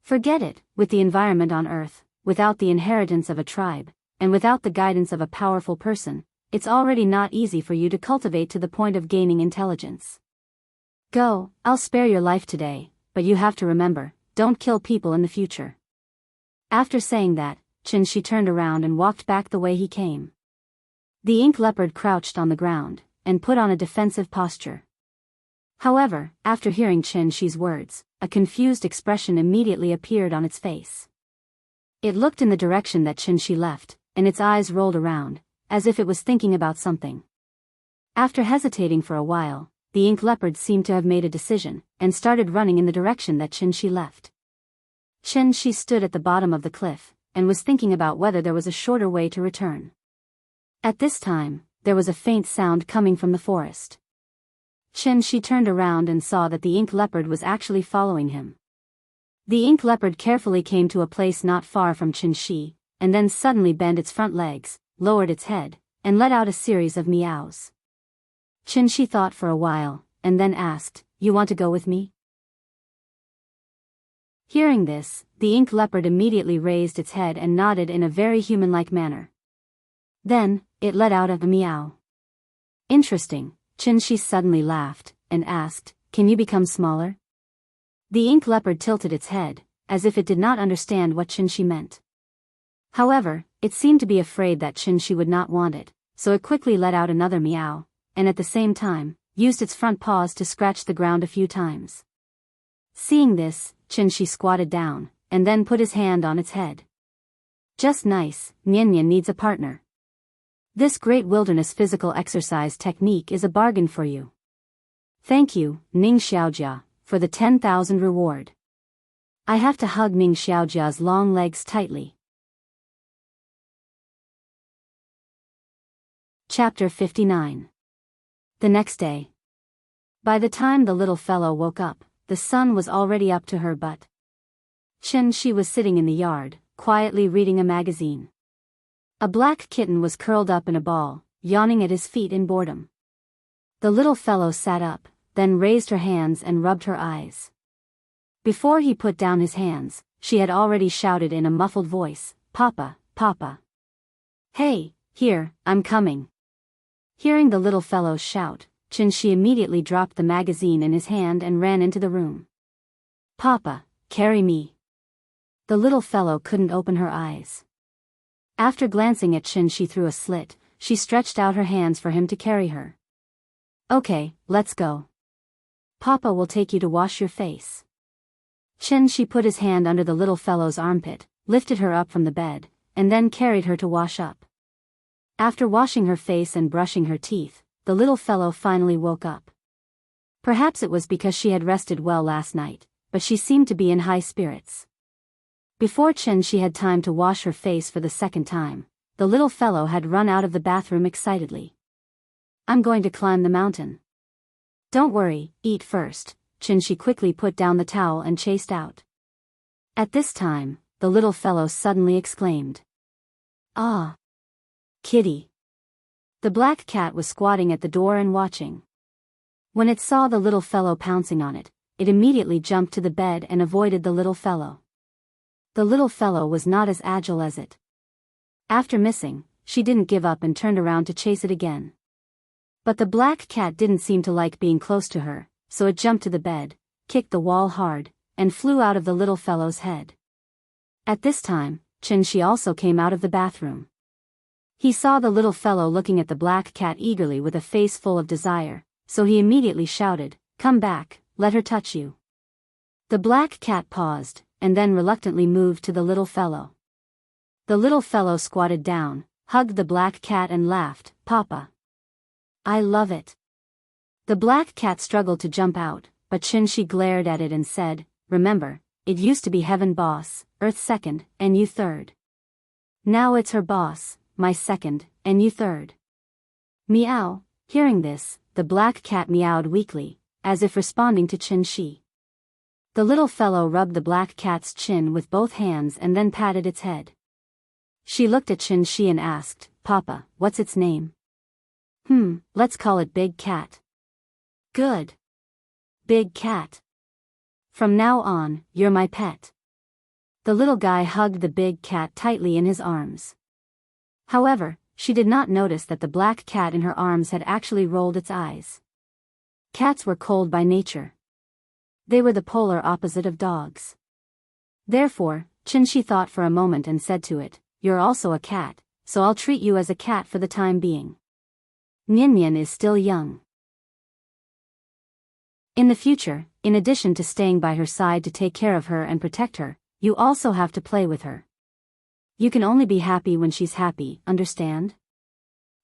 Forget it, with the environment on Earth, without the inheritance of a tribe, and without the guidance of a powerful person, it's already not easy for you to cultivate to the point of gaining intelligence. Go, I'll spare your life today, but you have to remember, don't kill people in the future. After saying that, Qinshi turned around and walked back the way he came. The ink leopard crouched on the ground, and put on a defensive posture. However, after hearing Qinshi's words, a confused expression immediately appeared on its face. It looked in the direction that Qinshi left, and its eyes rolled around, as if it was thinking about something. After hesitating for a while, the ink leopard seemed to have made a decision, and started running in the direction that Qinshi left. Qinshi stood at the bottom of the cliff, and was thinking about whether there was a shorter way to return. At this time, there was a faint sound coming from the forest. Qinshi turned around and saw that the ink leopard was actually following him. The ink leopard carefully came to a place not far from Qinshi, and then suddenly bent its front legs, lowered its head, and let out a series of meows. Qinshi thought for a while, and then asked, "You want to go with me?" Hearing this, the ink leopard immediately raised its head and nodded in a very human-like manner. Then, it let out a meow. Interesting, Qinshi suddenly laughed, and asked, "Can you become smaller?" The ink leopard tilted its head, as if it did not understand what Qinshi meant. However, it seemed to be afraid that Qinshi would not want it, so it quickly let out another meow, and at the same time, used its front paws to scratch the ground a few times. Seeing this, Qinshi squatted down, and then put his hand on its head. Just nice, Nian needs a partner. This great wilderness physical exercise technique is a bargain for you. Thank you, Ning Xiaojia, for the 10,000 reward. I have to hug Ning Xiaojia's long legs tightly. Chapter 59. The next day. By the time the little fellow woke up, the sun was already up to her butt. Qinshi was sitting in the yard, quietly reading a magazine. A black kitten was curled up in a ball, yawning at his feet in boredom. The little fellow sat up, then raised her hands and rubbed her eyes. Before he put down his hands, she had already shouted in a muffled voice, "Papa, Papa. Hey, here, I'm coming." Hearing the little fellow's shout, Qinshi immediately dropped the magazine in his hand and ran into the room. "Papa, carry me." The little fellow couldn't open her eyes. After glancing at Qinshi through a slit, she stretched out her hands for him to carry her. "Okay, let's go. Papa will take you to wash your face." Qinshi put his hand under the little fellow's armpit, lifted her up from the bed, and then carried her to wash up. After washing her face and brushing her teeth, the little fellow finally woke up. Perhaps it was because she had rested well last night, but she seemed to be in high spirits. Before Chen-shi had time to wash her face for the second time, the little fellow had run out of the bathroom excitedly. I'm going to climb the mountain. Don't worry, eat first. Chen-shi quickly put down the towel and chased out. At this time, the little fellow suddenly exclaimed. Ah! Kitty! The black cat was squatting at the door and watching. When it saw the little fellow pouncing on it, it immediately jumped to the bed and avoided the little fellow. The little fellow was not as agile as it. After missing, she didn't give up and turned around to chase it again. But the black cat didn't seem to like being close to her, so it jumped to the bed, kicked the wall hard, and flew out of the little fellow's head. At this time, Chen-shi also came out of the bathroom. He saw the little fellow looking at the black cat eagerly with a face full of desire, so he immediately shouted, "Come back, let her touch you." The black cat paused, and then reluctantly moved to the little fellow. The little fellow squatted down, hugged the black cat and laughed, "Papa. I love it." The black cat struggled to jump out, but Chen-shi glared at it and said, "Remember, it used to be heaven boss, earth second, and you third. Now it's her boss, my second, and you third." Meow. Hearing this, the black cat meowed weakly, as if responding to Chen-shi. The little fellow rubbed the black cat's chin with both hands and then patted its head. She looked at Chen-shi and asked, "Papa, what's its name?" Let's call it Big Cat." "Good. Big Cat. From now on, you're my pet." The little guy hugged the big cat tightly in his arms. However, she did not notice that the black cat in her arms had actually rolled its eyes. Cats were cold by nature. They were the polar opposite of dogs. Therefore, Chen-shi thought for a moment and said to it, "You're also a cat, so I'll treat you as a cat for the time being. Nian is still young." In the future, in addition to staying by her side to take care of her and protect her, you also have to play with her. You can only be happy when she's happy, understand?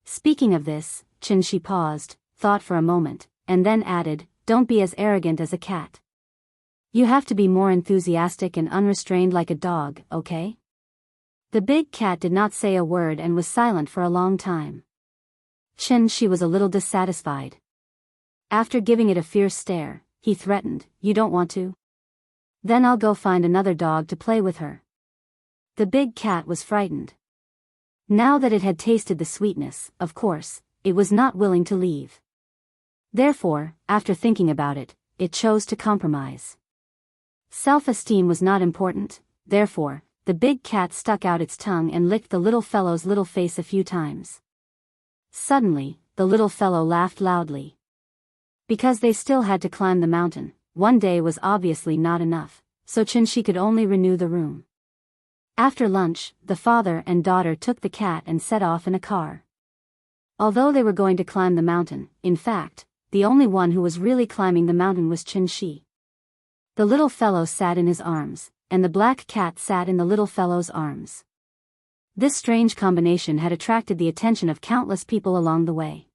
Speaking of this, Chen-shi paused, thought for a moment, and then added, "Don't be as arrogant as a cat. You have to be more enthusiastic and unrestrained like a dog, okay?" The big cat did not say a word and was silent for a long time. Chen-shi was a little dissatisfied. After giving it a fierce stare, he threatened, "You don't want to? Then I'll go find another dog to play with her." The big cat was frightened. Now that it had tasted the sweetness, of course, it was not willing to leave. Therefore, after thinking about it, it chose to compromise. Self-esteem was not important, therefore, the big cat stuck out its tongue and licked the little fellow's little face a few times. Suddenly, the little fellow laughed loudly. Because they still had to climb the mountain, one day was obviously not enough, so Chen-shi could only renew the room. After lunch, the father and daughter took the cat and set off in a car. Although they were going to climb the mountain, in fact, the only one who was really climbing the mountain was Chen-shi. The little fellow sat in his arms, and the black cat sat in the little fellow's arms. This strange combination had attracted the attention of countless people along the way.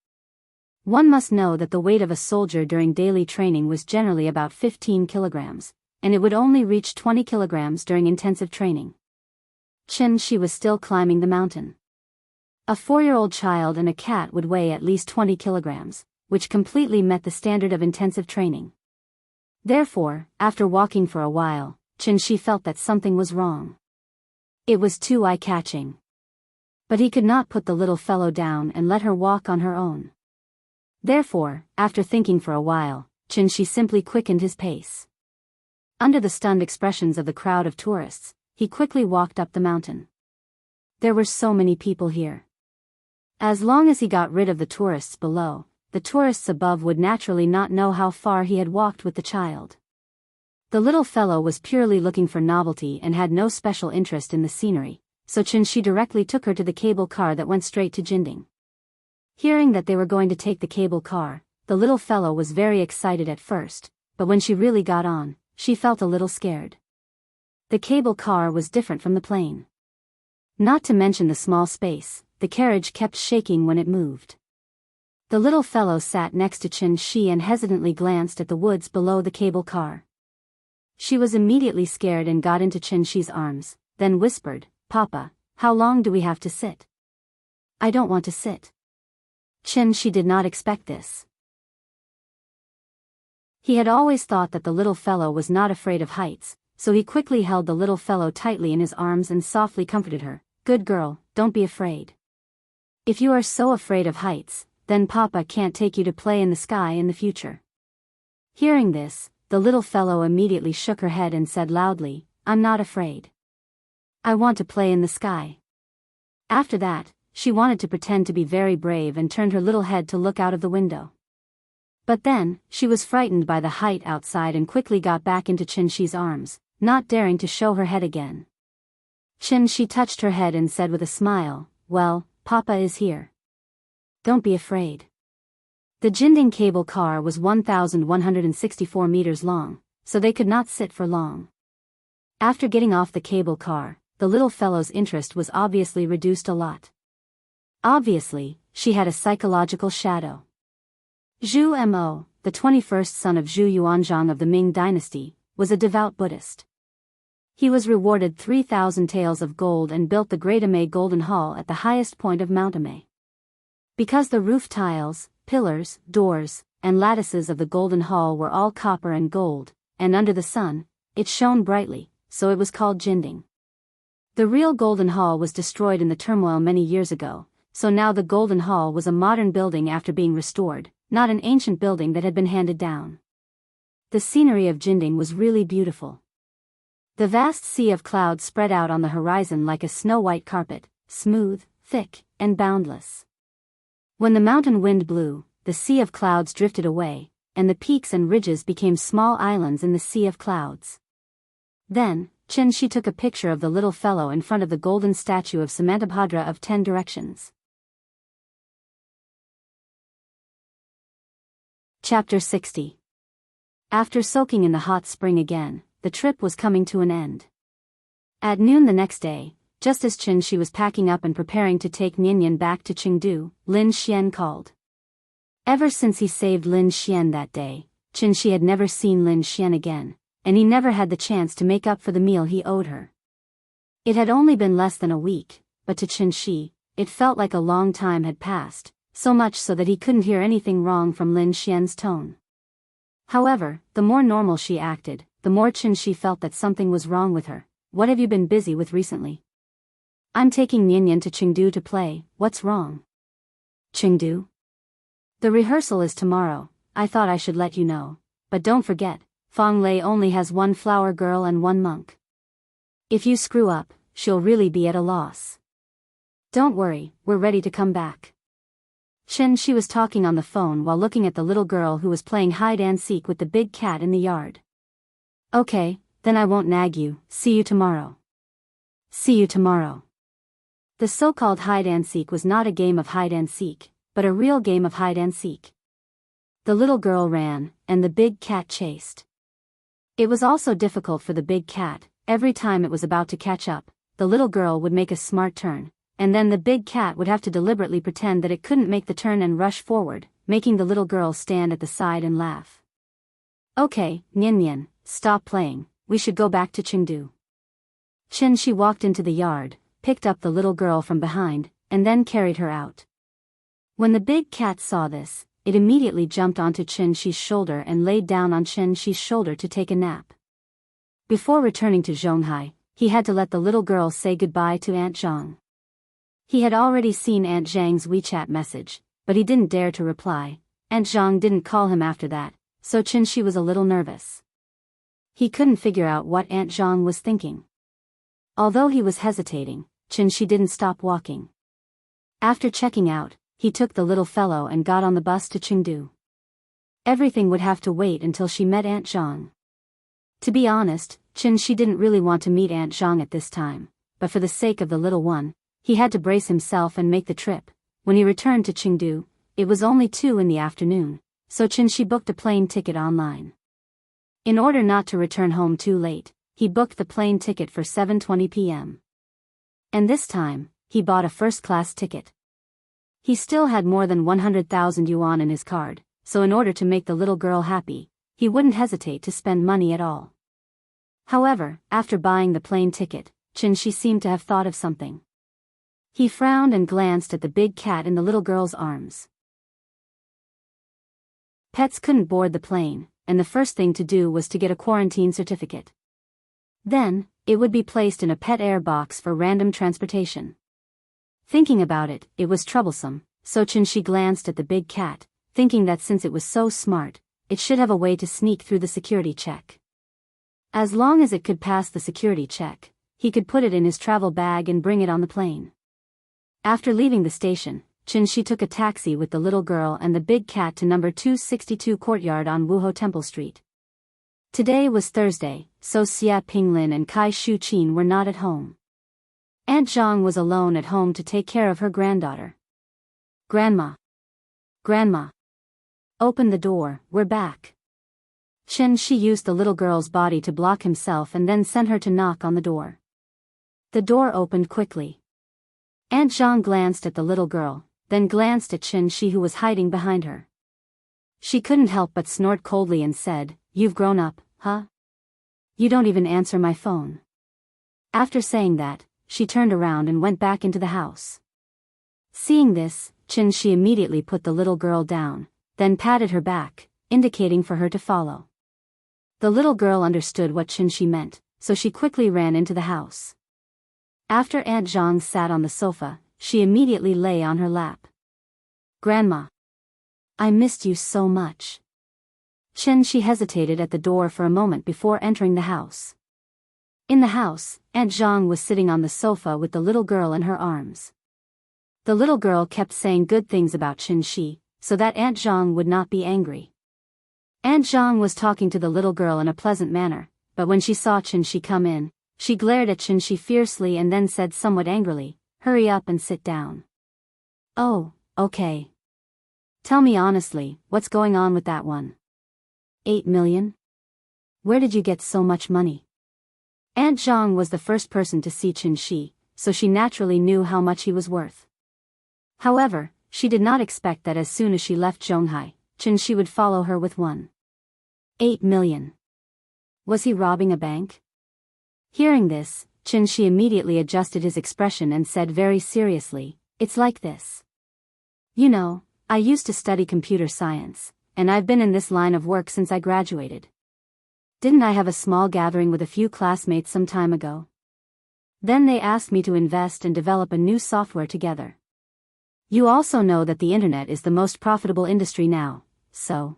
One must know that the weight of a soldier during daily training was generally about 15 kilograms, and it would only reach 20 kilograms during intensive training. Chen-shi was still climbing the mountain. A 4-year-old child and a cat would weigh at least 20 kilograms, which completely met the standard of intensive training. Therefore, after walking for a while, Chen-shi felt that something was wrong. It was too eye-catching. But he could not put the little fellow down and let her walk on her own. Therefore, after thinking for a while, Chen-shi simply quickened his pace. Under the stunned expressions of the crowd of tourists, he quickly walked up the mountain. There were so many people here. As long as he got rid of the tourists below, the tourists above would naturally not know how far he had walked with the child. The little fellow was purely looking for novelty and had no special interest in the scenery, so Chen-shi directly took her to the cable car that went straight to Jinding. Hearing that they were going to take the cable car, the little fellow was very excited at first, but when she really got on, she felt a little scared. The cable car was different from the plane. Not to mention the small space, the carriage kept shaking when it moved. The little fellow sat next to Chen-shi and hesitantly glanced at the woods below the cable car. She was immediately scared and got into Qinshi's arms, then whispered, "Papa, how long do we have to sit?" "I don't want to sit." Qinshi did not expect this. He had always thought that the little fellow was not afraid of heights, so he quickly held the little fellow tightly in his arms and softly comforted her. "Good girl, don't be afraid. If you are so afraid of heights, then Papa can't take you to play in the sky in the future." Hearing this, the little fellow immediately shook her head and said loudly, "I'm not afraid. I want to play in the sky." After that, she wanted to pretend to be very brave and turned her little head to look out of the window. But then, she was frightened by the height outside and quickly got back into Qinshi's arms, not daring to show her head again. Qinshi touched her head and said with a smile, "Well, Papa is here. Don't be afraid." The Jinding cable car was 1,164 meters long, so they could not sit for long. After getting off the cable car, the little fellow's interest was obviously reduced a lot. Obviously, she had a psychological shadow. Zhu Mo, the 21st son of Zhu Yuanzhang of the Ming dynasty, was a devout Buddhist. He was rewarded 3,000 taels of gold and built the Great Amei Golden Hall at the highest point of Mount Amei. Because the roof tiles, pillars, doors, and lattices of the Golden Hall were all copper and gold, and under the sun, it shone brightly, so it was called Jinding. The real Golden Hall was destroyed in the turmoil many years ago, so now the Golden Hall was a modern building after being restored, not an ancient building that had been handed down. The scenery of Jinding was really beautiful. The vast sea of clouds spread out on the horizon like a snow-white carpet, smooth, thick, and boundless. When the mountain wind blew, the sea of clouds drifted away, and the peaks and ridges became small islands in the sea of clouds. Then, Qinshi took a picture of the little fellow in front of the golden statue of Samantabhadra of 10 Directions. Chapter 60. After soaking in the hot spring again, the trip was coming to an end. At noon the next day, just as Qinshi was packing up and preparing to take Nianyan back to Chengdu, Lin Xian called. Ever since he saved Lin Xian that day, Qinshi had never seen Lin Xian again, and he never had the chance to make up for the meal he owed her. It had only been less than a week, but to Qinshi, it felt like a long time had passed, so much so that he couldn't hear anything wrong from Lin Xian's tone. However, the more normal she acted, the more Qinshi felt that something was wrong with her. "What have you been busy with recently?" "I'm taking Nianyan to Chengdu to play. What's wrong?" "Chengdu? The rehearsal is tomorrow. I thought I should let you know. But don't forget, Fang Lei only has one flower girl and one monk. If you screw up, she'll really be at a loss." "Don't worry, we're ready to come back." Qinshi was talking on the phone while looking at the little girl who was playing hide-and-seek with the big cat in the yard. "Okay, then I won't nag you. See you tomorrow." "See you tomorrow." The so-called hide-and-seek was not a game of hide-and-seek, but a real game of hide-and-seek. The little girl ran, and the big cat chased. It was also difficult for the big cat. Every time it was about to catch up, the little girl would make a smart turn, and then the big cat would have to deliberately pretend that it couldn't make the turn and rush forward, making the little girl stand at the side and laugh. "Okay, Nianyan, stop playing, we should go back to Chengdu." Qinshi walked into the yard, picked up the little girl from behind, and then carried her out. When the big cat saw this, it immediately jumped onto Qinshi's shoulder and laid down on Qinshi's shoulder to take a nap. Before returning to Zhonghai, he had to let the little girl say goodbye to Aunt Zhang. He had already seen Aunt Zhang's WeChat message, but he didn't dare to reply. Aunt Zhang didn't call him after that, so Qinshi was a little nervous. He couldn't figure out what Aunt Zhang was thinking. Although he was hesitating, Qinshi didn't stop walking. After checking out, he took the little fellow and got on the bus to Chengdu. Everything would have to wait until she met Aunt Zhang. To be honest, Qinshi didn't really want to meet Aunt Zhang at this time, but for the sake of the little one, he had to brace himself and make the trip. When he returned to Chengdu, it was only 2 in the afternoon, so Qinshi booked a plane ticket online. In order not to return home too late, he booked the plane ticket for 7:20 p.m. And this time, he bought a first-class ticket. He still had more than 100,000 yuan in his card, so in order to make the little girl happy, he wouldn't hesitate to spend money at all. However, after buying the plane ticket, Chen-shi seemed to have thought of something. He frowned and glanced at the big cat in the little girl's arms. Pets couldn't board the plane, and the first thing to do was to get a quarantine certificate. Then, it would be placed in a pet air box for random transportation. Thinking about it, it was troublesome, so Chen-shi glanced at the big cat, thinking that since it was so smart, it should have a way to sneak through the security check. As long as it could pass the security check, he could put it in his travel bag and bring it on the plane. After leaving the station, Chen-shi took a taxi with the little girl and the big cat to number 262 Courtyard on Wuho Temple Street. Today was Thursday, so Xia Pinglin and Kai Shuqin were not at home. Aunt Zhang was alone at home to take care of her granddaughter. Grandma. Grandma. Open the door, we're back. Chen-shi used the little girl's body to block himself and then sent her to knock on the door. The door opened quickly. Aunt Zhang glanced at the little girl, then glanced at Chen-shi who was hiding behind her. She couldn't help but snort coldly and said, "You've grown up, huh? You don't even answer my phone." After saying that, she turned around and went back into the house. Seeing this, Chen-shi immediately put the little girl down, then patted her back, indicating for her to follow. The little girl understood what Chen-shi meant, so she quickly ran into the house. After Aunt Zhang sat on the sofa, she immediately lay on her lap. "Grandma. I missed you so much." Chen-shi hesitated at the door for a moment before entering the house. In the house, Aunt Zhang was sitting on the sofa with the little girl in her arms. The little girl kept saying good things about Chen-shi, so that Aunt Zhang would not be angry. Aunt Zhang was talking to the little girl in a pleasant manner, but when she saw Chen-shi come in, she glared at Chen-shi fiercely and then said somewhat angrily, "Hurry up and sit down." "Oh, okay. Tell me honestly, what's going on with that one? 8 million? Where did you get so much money?" Aunt Zhang was the first person to see Chen-shi, so she naturally knew how much he was worth. However, she did not expect that as soon as she left Zhonghai, Chen-shi would follow her with 1.8 million. Was he robbing a bank? Hearing this, Chen-shi immediately adjusted his expression and said very seriously, "It's like this. You know, I used to study computer science, and I've been in this line of work since I graduated. Didn't I have a small gathering with a few classmates some time ago? Then they asked me to invest and develop a new software together. You also know that the internet is the most profitable industry now, so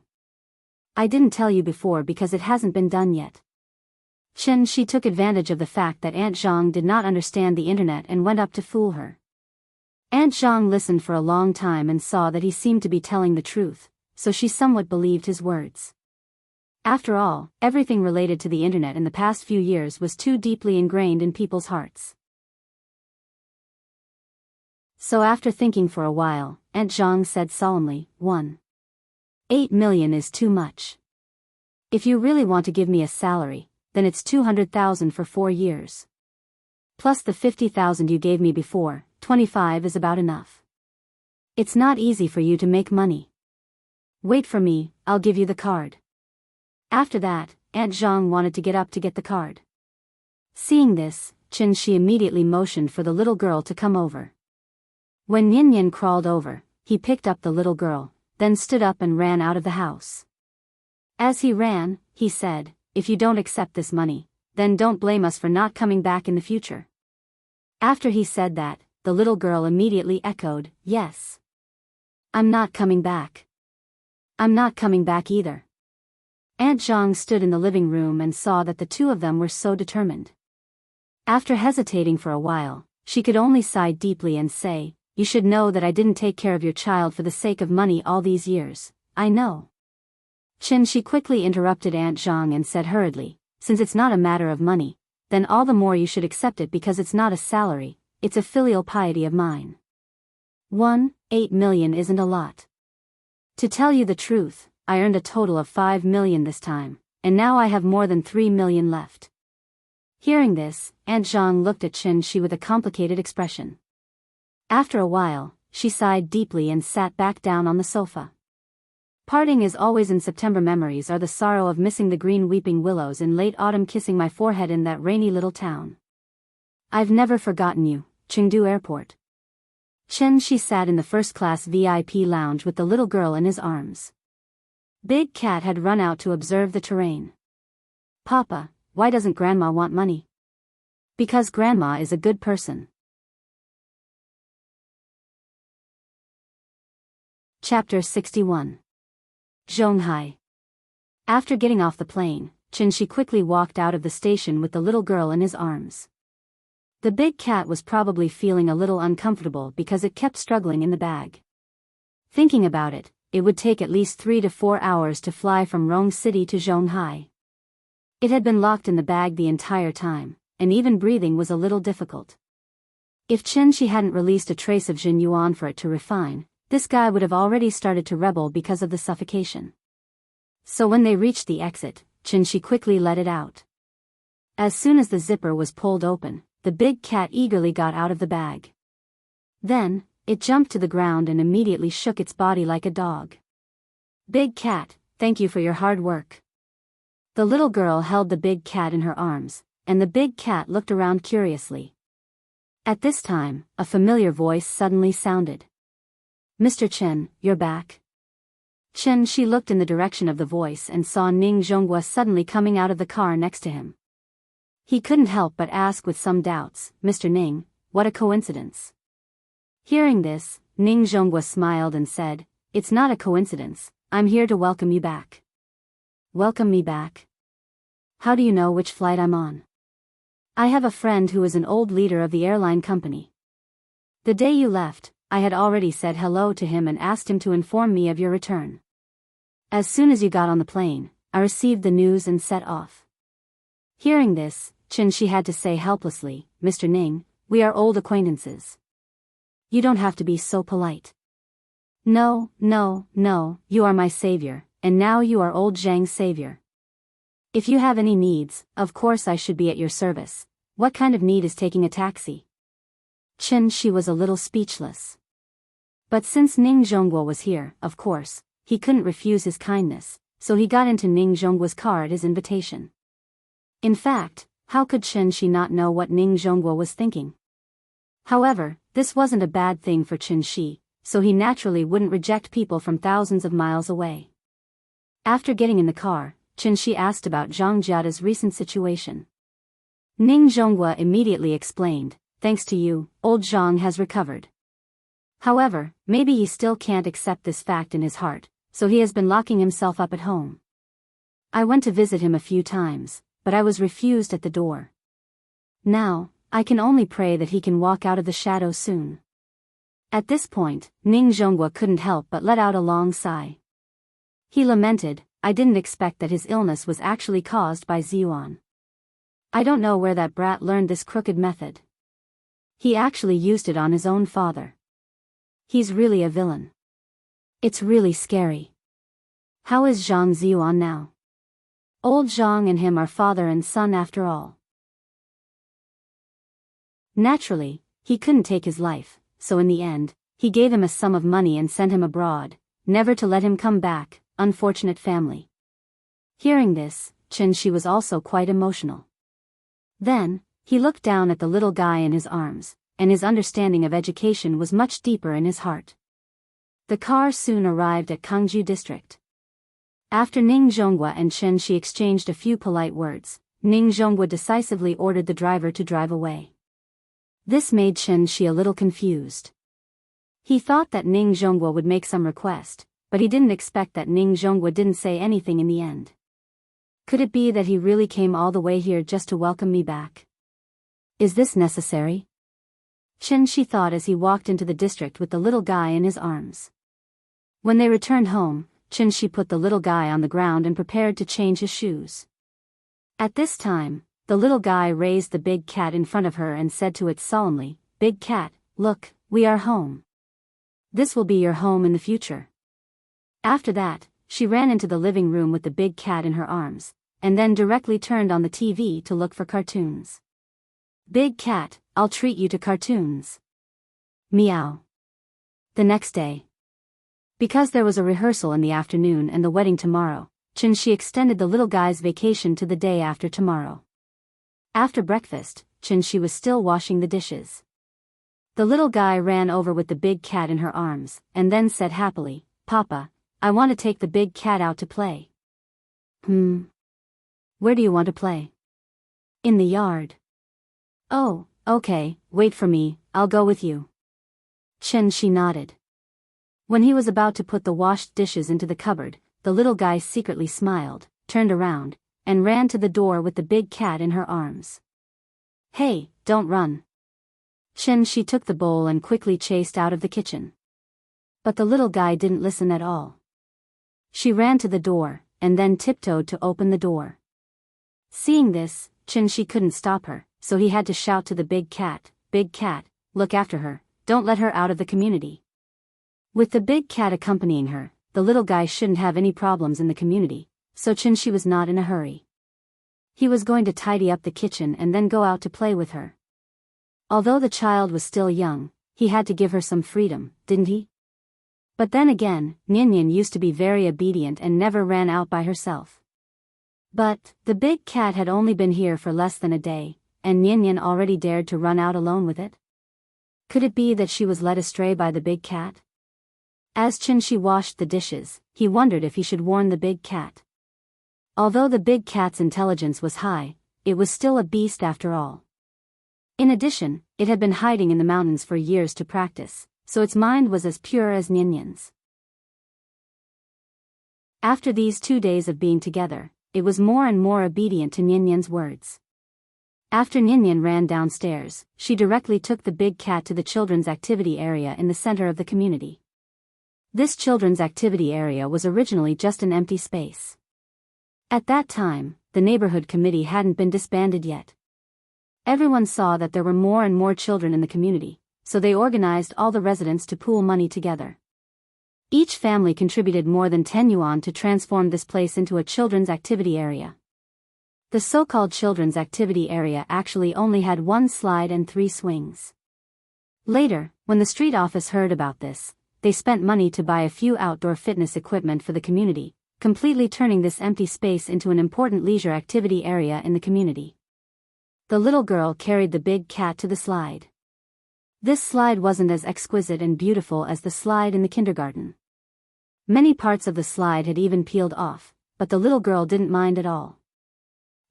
I didn't tell you before because it hasn't been done yet." Chen-shi took advantage of the fact that Aunt Zhang did not understand the internet and went up to fool her. Aunt Zhang listened for a long time and saw that he seemed to be telling the truth, so she somewhat believed his words. After all, everything related to the internet in the past few years was too deeply ingrained in people's hearts. So after thinking for a while, Aunt Zhang said solemnly, 1.8 million is too much. If you really want to give me a salary, then it's 200,000 for 4 years. Plus the 50,000 you gave me before, 25 is about enough. It's not easy for you to make money. Wait for me, I'll give you the card." After that, Aunt Zhang wanted to get up to get the card. Seeing this, Chen-shi immediately motioned for the little girl to come over. When Yin crawled over, he picked up the little girl, then stood up and ran out of the house. As he ran, he said, "If you don't accept this money, then don't blame us for not coming back in the future." After he said that, the little girl immediately echoed, "Yes. I'm not coming back. I'm not coming back either." Aunt Zhang stood in the living room and saw that the two of them were so determined. After hesitating for a while, she could only sigh deeply and say, "You should know that I didn't take care of your child for the sake of money all these years, I know." Chen-shi quickly interrupted Aunt Zhang and said hurriedly, "Since it's not a matter of money, then all the more you should accept it because it's not a salary, it's a filial piety of mine. 1.8 million isn't a lot. To tell you the truth, I earned a total of 5 million this time, and now I have more than 3 million left." Hearing this, Aunt Zhang looked at Chen-shi with a complicated expression. After a while, she sighed deeply and sat back down on the sofa. Parting is always in September. Memories are the sorrow of missing the green weeping willows in late autumn, kissing my forehead in that rainy little town. I've never forgotten you, Chengdu Airport. Chen Shi sat in the first-class VIP lounge with the little girl in his arms. Big Cat had run out to observe the terrain. Papa, why doesn't Grandma want money? Because Grandma is a good person. Chapter 61. Zhonghai. After getting off the plane, Chen Shi quickly walked out of the station with the little girl in his arms. The big cat was probably feeling a little uncomfortable because it kept struggling in the bag. Thinking about it, it would take at least 3 to 4 hours to fly from Rong City to Zhonghai. It had been locked in the bag the entire time, and even breathing was a little difficult. If Chen Shi hadn't released a trace of Jin Yuan for it to refine, this guy would have already started to rebel because of the suffocation. So when they reached the exit, Chen Shi quickly let it out. As soon as the zipper was pulled open, the big cat eagerly got out of the bag. Then, it jumped to the ground and immediately shook its body like a dog. Big cat, thank you for your hard work. The little girl held the big cat in her arms, and the big cat looked around curiously. At this time, a familiar voice suddenly sounded. Mr. Chen, you're back. Chen Shi looked in the direction of the voice and saw Ning Zhonghua suddenly coming out of the car next to him. He couldn't help but ask with some doubts, Mr. Ning, what a coincidence. Hearing this, Ning Zhonghua smiled and said, it's not a coincidence, I'm here to welcome you back. Welcome me back? How do you know which flight I'm on? I have a friend who is an old leader of the airline company. The day you left, I had already said hello to him and asked him to inform me of your return. As soon as you got on the plane, I received the news and set off. Hearing this, Chen Shi had to say helplessly, Mr. Ning, we are old acquaintances. You don't have to be so polite. No, you are my savior, and now you are old Zhang's savior. If you have any needs, of course I should be at your service. What kind of need is taking a taxi? Chen Shi was a little speechless. But since Ning Zhonghua was here, of course, he couldn't refuse his kindness, so he got into Ning Zhonghua's car at his invitation. In fact, how could Chen Shi not know what Ning Zhonghua was thinking? However, this wasn't a bad thing for Chen Shi, so he naturally wouldn't reject people from thousands of miles away. After getting in the car, Chen Shi asked about Zhang Jiada's recent situation. Ning Zhonghua immediately explained, thanks to you, old Zhang has recovered. However, maybe he still can't accept this fact in his heart, so he has been locking himself up at home. I went to visit him a few times, but I was refused at the door. Now, I can only pray that he can walk out of the shadow soon. At this point, Ning Zhonghua couldn't help but let out a long sigh. He lamented, I didn't expect that his illness was actually caused by Ziyuan. I don't know where that brat learned this crooked method. He actually used it on his own father. He's really a villain. It's really scary. How is Zhang Ziyuan now? Old Zhang and him are father and son after all. Naturally, he couldn't take his life, so in the end, he gave him a sum of money and sent him abroad, never to let him come back, unfortunate family. Hearing this, Chen Shi was also quite emotional. Then, he looked down at the little guy in his arms, and his understanding of education was much deeper in his heart. The car soon arrived at Kangju district. After Ning Zhonghua and Chen Shi exchanged a few polite words, Ning Zhonghua decisively ordered the driver to drive away. This made Chen Shi a little confused. He thought that Ning Zhonghua would make some request, but he didn't expect that Ning Zhonghua didn't say anything in the end. Could it be that he really came all the way here just to welcome me back? Is this necessary? Chen Shi thought as he walked into the district with the little guy in his arms. When they returned home, Chen Shi put the little guy on the ground and prepared to change his shoes. At this time, the little guy raised the big cat in front of her and said to it solemnly, Big cat, look, we are home. This will be your home in the future. After that, she ran into the living room with the big cat in her arms, and then directly turned on the TV to look for cartoons. Big cat, I'll treat you to cartoons. Meow. The next day. Because there was a rehearsal in the afternoon and the wedding tomorrow, Chen-shi extended the little guy's vacation to the day after tomorrow. After breakfast, Chen-shi was still washing the dishes. The little guy ran over with the big cat in her arms, and then said happily, "Papa, I want to take the big cat out to play." Where do you want to play?" "In the yard." "Oh, okay, wait for me, I'll go with you." Chen-shi nodded. When he was about to put the washed dishes into the cupboard, the little guy secretly smiled, turned around, and ran to the door with the big cat in her arms. "Hey, don't run." Chen-shi took the bowl and quickly chased out of the kitchen. But the little guy didn't listen at all. She ran to the door, and then tiptoed to open the door. Seeing this, Chen-shi couldn't stop her, so he had to shout to the big cat, "Big cat, look after her, don't let her out of the community." With the big cat accompanying her, the little guy shouldn't have any problems in the community, so Chen-shi was not in a hurry. He was going to tidy up the kitchen and then go out to play with her. Although the child was still young, he had to give her some freedom, didn't he? But then again, Nyan used to be very obedient and never ran out by herself. But the big cat had only been here for less than a day, and Nyan already dared to run out alone with it? Could it be that she was led astray by the big cat? As Chen-shi washed the dishes, he wondered if he should warn the big cat. Although the big cat's intelligence was high, it was still a beast after all. In addition, it had been hiding in the mountains for years to practice, so its mind was as pure as Nyan's. After these 2 days of being together, it was more and more obedient to Nyan's words. After Nyan ran downstairs, she directly took the big cat to the children's activity area in the center of the community. This children's activity area was originally just an empty space. At that time, the neighborhood committee hadn't been disbanded yet. Everyone saw that there were more and more children in the community, so they organized all the residents to pool money together. Each family contributed more than 10 yuan to transform this place into a children's activity area. The so-called children's activity area actually only had 1 slide and 3 swings. Later, when the street office heard about this, they spent money to buy a few outdoor fitness equipment for the community, completely turning this empty space into an important leisure activity area in the community. The little girl carried the big cat to the slide. This slide wasn't as exquisite and beautiful as the slide in the kindergarten. Many parts of the slide had even peeled off, but the little girl didn't mind at all.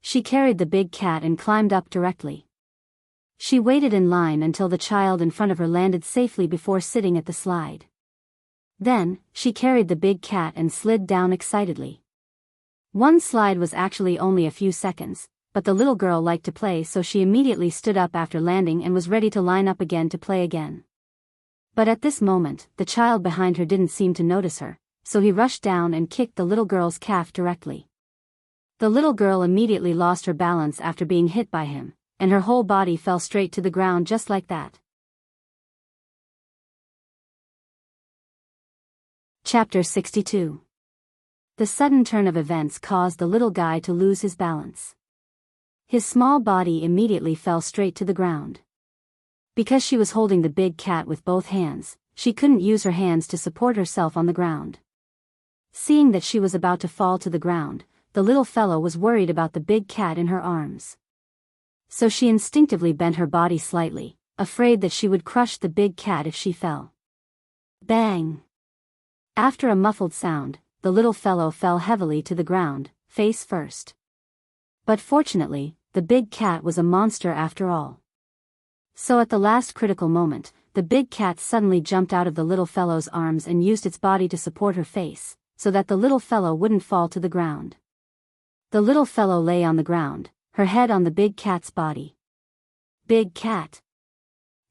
She carried the big cat and climbed up directly. She waited in line until the child in front of her landed safely before sitting at the slide. Then, she carried the big cat and slid down excitedly. One slide was actually only a few seconds, but the little girl liked to play, so she immediately stood up after landing and was ready to line up again to play again. But at this moment, the child behind her didn't seem to notice her, so he rushed down and kicked the little girl's calf directly. The little girl immediately lost her balance after being hit by him, and her whole body fell straight to the ground just like that. Chapter 62. The sudden turn of events caused the little guy to lose his balance. His small body immediately fell straight to the ground. Because she was holding the big cat with both hands, she couldn't use her hands to support herself on the ground. Seeing that she was about to fall to the ground, the little fellow was worried about the big cat in her arms. So she instinctively bent her body slightly, afraid that she would crush the big cat if she fell. Bang! After a muffled sound, the little fellow fell heavily to the ground, face first. But fortunately, the big cat was a monster after all. So at the last critical moment, the big cat suddenly jumped out of the little fellow's arms and used its body to support her face, so that the little fellow wouldn't fall to the ground. The little fellow lay on the ground, her head on the big cat's body. Big cat.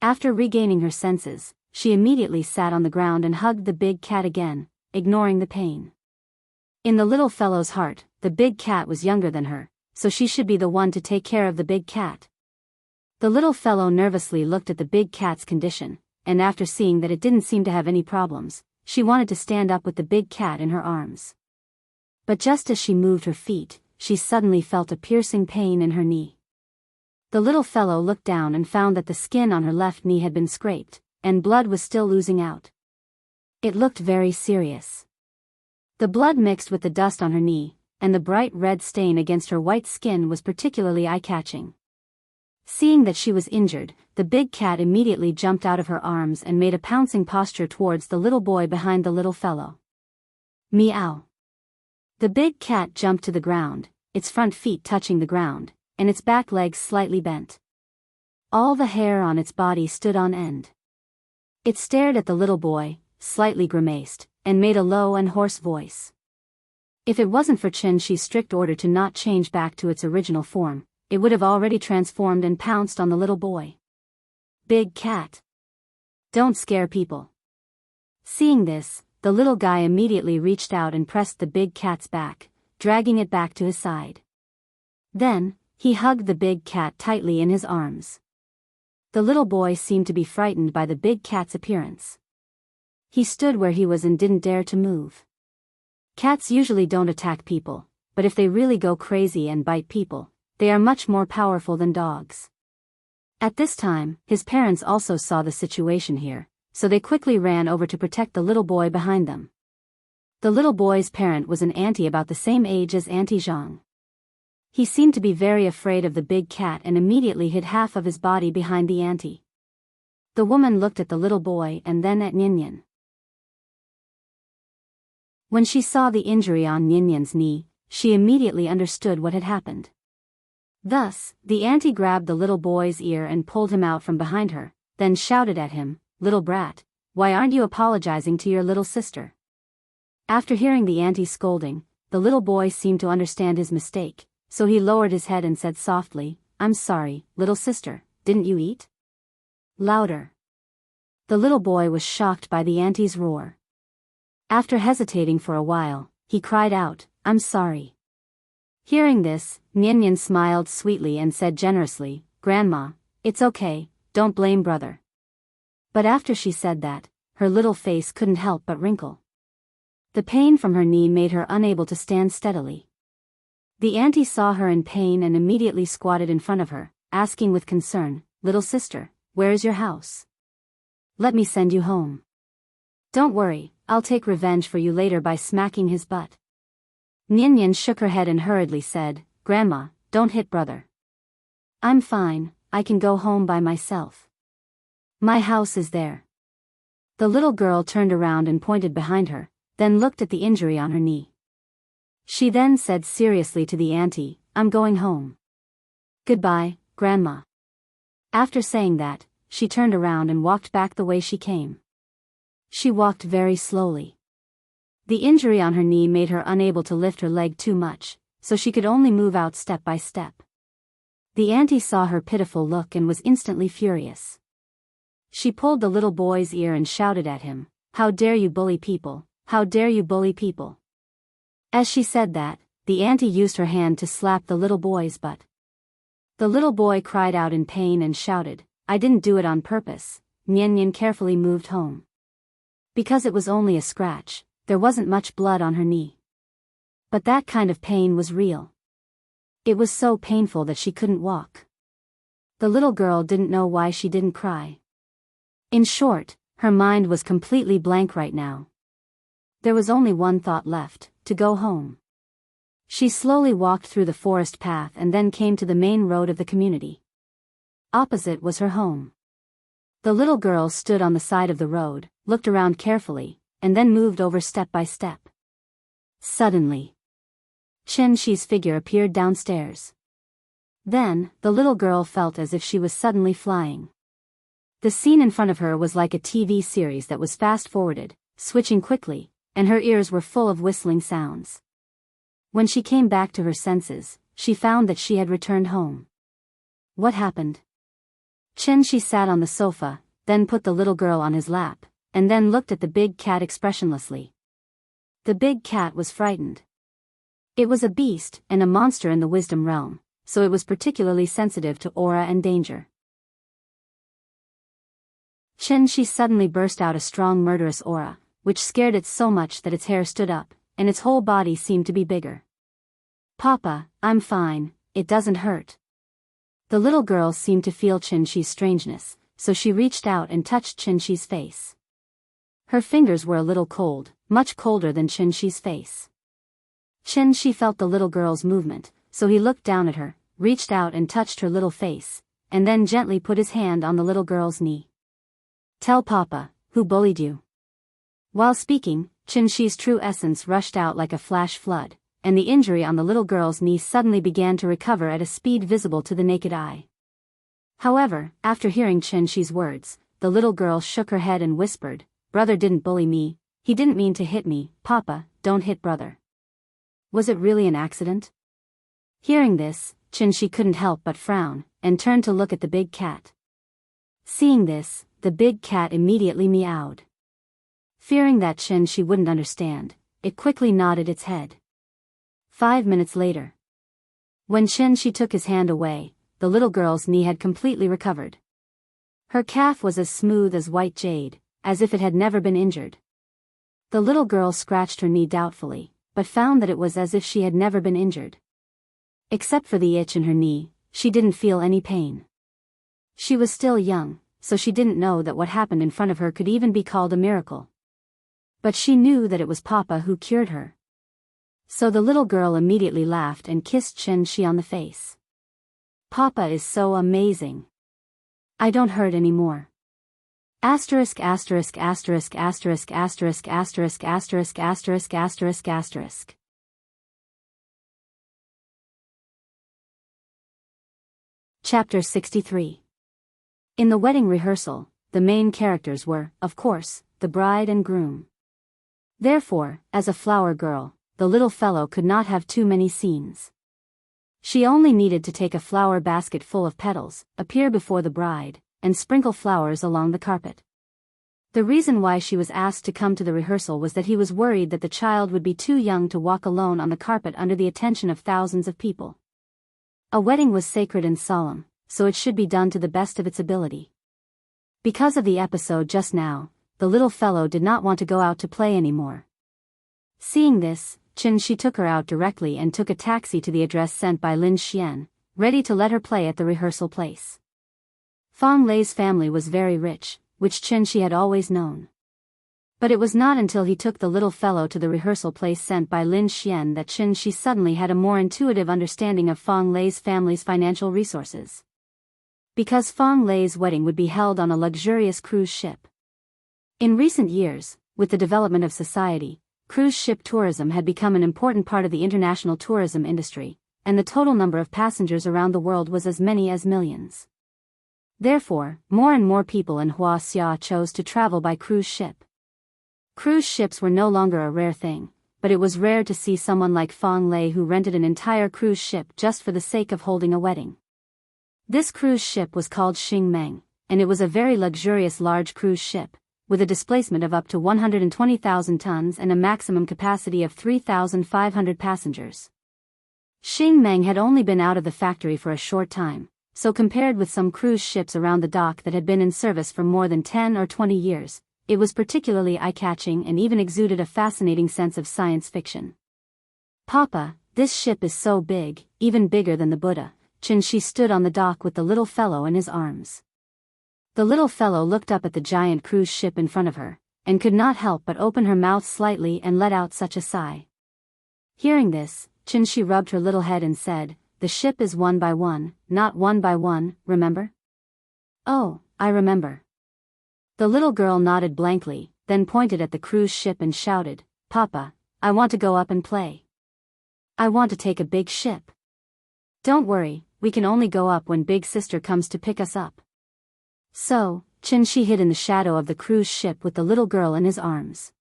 After regaining her senses, she immediately sat on the ground and hugged the big cat again, ignoring the pain. In the little fellow's heart, the big cat was younger than her, so she should be the one to take care of the big cat. The little fellow nervously looked at the big cat's condition, and after seeing that it didn't seem to have any problems, she wanted to stand up with the big cat in her arms. But just as she moved her feet, she suddenly felt a piercing pain in her knee. The little fellow looked down and found that the skin on her left knee had been scraped, and blood was still oozing out. It looked very serious. The blood mixed with the dust on her knee, and the bright red stain against her white skin was particularly eye-catching. Seeing that she was injured, the big cat immediately jumped out of her arms and made a pouncing posture towards the little boy behind the little fellow. Meow. The big cat jumped to the ground, its front feet touching the ground, and its back legs slightly bent. All the hair on its body stood on end. It stared at the little boy, slightly grimaced, and made a low and hoarse voice. If it wasn't for Chen-Shi's strict order to not change back to its original form, it would have already transformed and pounced on the little boy. Big cat. Don't scare people. Seeing this, the little guy immediately reached out and pressed the big cat's back, dragging it back to his side. Then, he hugged the big cat tightly in his arms. The little boy seemed to be frightened by the big cat's appearance. He stood where he was and didn't dare to move. Cats usually don't attack people, but if they really go crazy and bite people, they are much more powerful than dogs. At this time, his parents also saw the situation here, so they quickly ran over to protect the little boy behind them. The little boy's parent was an auntie about the same age as Auntie Zhang. He seemed to be very afraid of the big cat and immediately hid half of his body behind the auntie. The woman looked at the little boy and then at Ninian. When she saw the injury on Ninian's knee, she immediately understood what had happened. Thus, the auntie grabbed the little boy's ear and pulled him out from behind her, then shouted at him, "Little brat, why aren't you apologizing to your little sister?" After hearing the auntie's scolding, the little boy seemed to understand his mistake, so he lowered his head and said softly, "I'm sorry, little sister, didn't you eat?" Louder. The little boy was shocked by the auntie's roar. After hesitating for a while, he cried out, "I'm sorry." Hearing this, Ninian smiled sweetly and said generously, "Grandma, it's okay, don't blame brother." But after she said that, her little face couldn't help but wrinkle. The pain from her knee made her unable to stand steadily. The auntie saw her in pain and immediately squatted in front of her, asking with concern, "Little sister, where is your house? Let me send you home. Don't worry, I'll take revenge for you later by smacking his butt." Ninian shook her head and hurriedly said, "Grandma, don't hit brother. I'm fine, I can go home by myself. My house is there." The little girl turned around and pointed behind her, then looked at the injury on her knee. She then said seriously to the auntie, "I'm going home. Goodbye, Grandma." After saying that, she turned around and walked back the way she came. She walked very slowly. The injury on her knee made her unable to lift her leg too much, so she could only move out step by step. The auntie saw her pitiful look and was instantly furious. She pulled the little boy's ear and shouted at him, "How dare you bully people, how dare you bully people." As she said that, the auntie used her hand to slap the little boy's butt. The little boy cried out in pain and shouted, "I didn't do it on purpose." Nyan carefully moved home. Because it was only a scratch, there wasn't much blood on her knee. But that kind of pain was real. It was so painful that she couldn't walk. The little girl didn't know why she didn't cry. In short, her mind was completely blank right now. There was only one thought left, to go home. She slowly walked through the forest path and then came to the main road of the community. Opposite was her home. The little girl stood on the side of the road, looked around carefully, and then moved over step by step. Suddenly, Chen-Shi's figure appeared downstairs. Then, the little girl felt as if she was suddenly flying. The scene in front of her was like a TV series that was fast-forwarded, switching quickly, and her ears were full of whistling sounds. When she came back to her senses, she found that she had returned home. What happened? Chen-Shi sat on the sofa, then put the little girl on his lap, and then looked at the big cat expressionlessly. The big cat was frightened. It was a beast and a monster in the wisdom realm, so it was particularly sensitive to aura and danger. Chen-Shi suddenly burst out a strong murderous aura, which scared it so much that its hair stood up, and its whole body seemed to be bigger. "Papa, I'm fine, it doesn't hurt." The little girl seemed to feel Chen-Shi's strangeness, so she reached out and touched Chen-Shi's face. Her fingers were a little cold, much colder than Chen Shi's face. Chen Shi felt the little girl's movement, so he looked down at her, reached out and touched her little face, and then gently put his hand on the little girl's knee. "Tell Papa, who bullied you?" While speaking, Chen Shi's true essence rushed out like a flash flood, and the injury on the little girl's knee suddenly began to recover at a speed visible to the naked eye. However, after hearing Chen Shi's words, the little girl shook her head and whispered, "Brother didn't bully me, he didn't mean to hit me, Papa, don't hit brother." Was it really an accident? Hearing this, Chen Shi couldn't help but frown, and turned to look at the big cat. Seeing this, the big cat immediately meowed. Fearing that Chen Shi wouldn't understand, it quickly nodded its head. 5 minutes later. When Chen Shi took his hand away, the little girl's knee had completely recovered. Her calf was as smooth as white jade, as if it had never been injured. The little girl scratched her knee doubtfully, but found that it was as if she had never been injured. Except for the itch in her knee, she didn't feel any pain. She was still young, so she didn't know that what happened in front of her could even be called a miracle. But she knew that it was Papa who cured her. So the little girl immediately laughed and kissed Chen Shi on the face. "Papa is so amazing. I don't hurt anymore." Asterisk asterisk asterisk asterisk asterisk asterisk asterisk asterisk asterisk asterisk. Chapter 63. In the wedding rehearsal, the main characters were, of course, the bride and groom. Therefore, as a flower girl, the little fellow could not have too many scenes. She only needed to take a flower basket full of petals, appear before the bride, and sprinkle flowers along the carpet. The reason why she was asked to come to the rehearsal was that he was worried that the child would be too young to walk alone on the carpet under the attention of thousands of people. A wedding was sacred and solemn, so it should be done to the best of its ability. Because of the episode just now, the little fellow did not want to go out to play anymore. Seeing this, Chen Shi took her out directly and took a taxi to the address sent by Lin Xian, ready to let her play at the rehearsal place. Fang Lei's family was very rich, which Chen Shi had always known. But it was not until he took the little fellow to the rehearsal place sent by Lin Xian that Chen Shi suddenly had a more intuitive understanding of Fang Lei's family's financial resources. Because Fang Lei's wedding would be held on a luxurious cruise ship. In recent years, with the development of society, cruise ship tourism had become an important part of the international tourism industry, and the total number of passengers around the world was as many as millions. Therefore, more and more people in Huaxia chose to travel by cruise ship. Cruise ships were no longer a rare thing, but it was rare to see someone like Fang Lei who rented an entire cruise ship just for the sake of holding a wedding. This cruise ship was called Xingmeng, and it was a very luxurious large cruise ship, with a displacement of up to 120,000 tons and a maximum capacity of 3,500 passengers. Xingmeng had only been out of the factory for a short time, so compared with some cruise ships around the dock that had been in service for more than 10 or 20 years, it was particularly eye-catching and even exuded a fascinating sense of science fiction. "Papa, this ship is so big, even bigger than the Buddha." Chen Shi stood on the dock with the little fellow in his arms. The little fellow looked up at the giant cruise ship in front of her, and could not help but open her mouth slightly and let out such a sigh. Hearing this, Chen Shi rubbed her little head and said, "The ship is one by one, not one by one, remember?" "Oh, I remember." The little girl nodded blankly, then pointed at the cruise ship and shouted, "Papa, I want to go up and play. I want to take a big ship." "Don't worry, we can only go up when Big Sister comes to pick us up." So, Chen Shi hid in the shadow of the cruise ship with the little girl in his arms.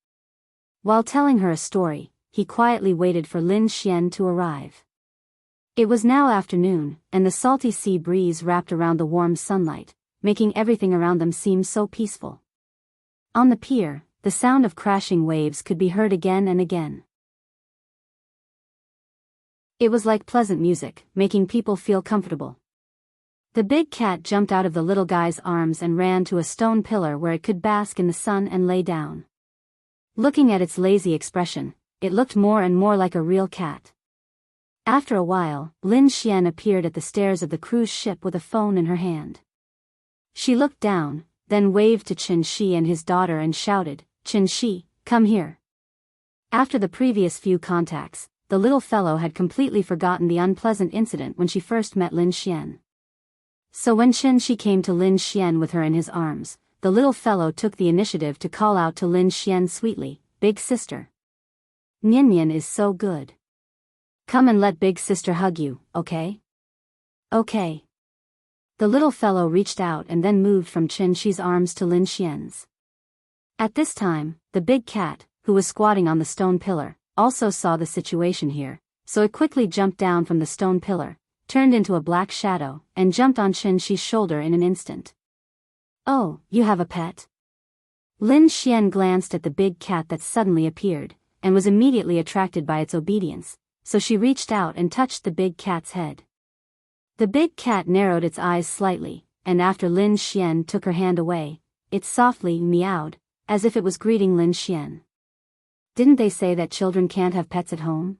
While telling her a story, he quietly waited for Lin Xian to arrive. It was now afternoon, and the salty sea breeze wrapped around the warm sunlight, making everything around them seem so peaceful. On the pier, the sound of crashing waves could be heard again and again. It was like pleasant music, making people feel comfortable. The big cat jumped out of the little guy's arms and ran to a stone pillar where it could bask in the sun and lay down. Looking at its lazy expression, it looked more and more like a real cat. After a while, Lin Xian appeared at the stairs of the cruise ship with a phone in her hand. She looked down, then waved to Chen Shi and his daughter and shouted, Qin Shi, come here." After the previous few contacts, the little fellow had completely forgotten the unpleasant incident when she first met Lin Xian. So when Qin Shi came to Lin Xian with her in his arms, the little fellow took the initiative to call out to Lin Xian sweetly, "Big sister. Nian is so good. Come and let big sister hug you, okay?" "Okay." The little fellow reached out and then moved from Qin Shi's arms to Lin Xian's. At this time, the big cat, who was squatting on the stone pillar, also saw the situation here, so it quickly jumped down from the stone pillar, turned into a black shadow, and jumped on Qin Shi's shoulder in an instant. "Oh, you have a pet?" Lin Xian glanced at the big cat that suddenly appeared, and was immediately attracted by its obedience, so she reached out and touched the big cat's head. The big cat narrowed its eyes slightly, and after Lin Xian took her hand away, it softly meowed, as if it was greeting Lin Xian. Didn't they say that children can't have pets at home?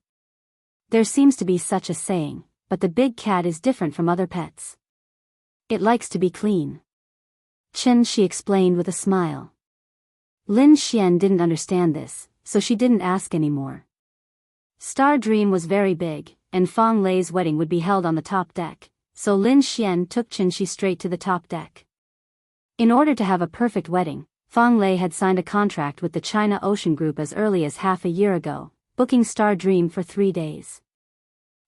There seems to be such a saying, but the big cat is different from other pets. It likes to be clean. Qin Shi explained with a smile. Lin Xian didn't understand this, so she didn't ask anymore. Star Dream was very big, and Fang Lei's wedding would be held on the top deck, so Lin Xian took Qin Shi straight to the top deck. In order to have a perfect wedding, Fang Lei had signed a contract with the China Ocean Group as early as half a year ago, booking Star Dream for 3 days.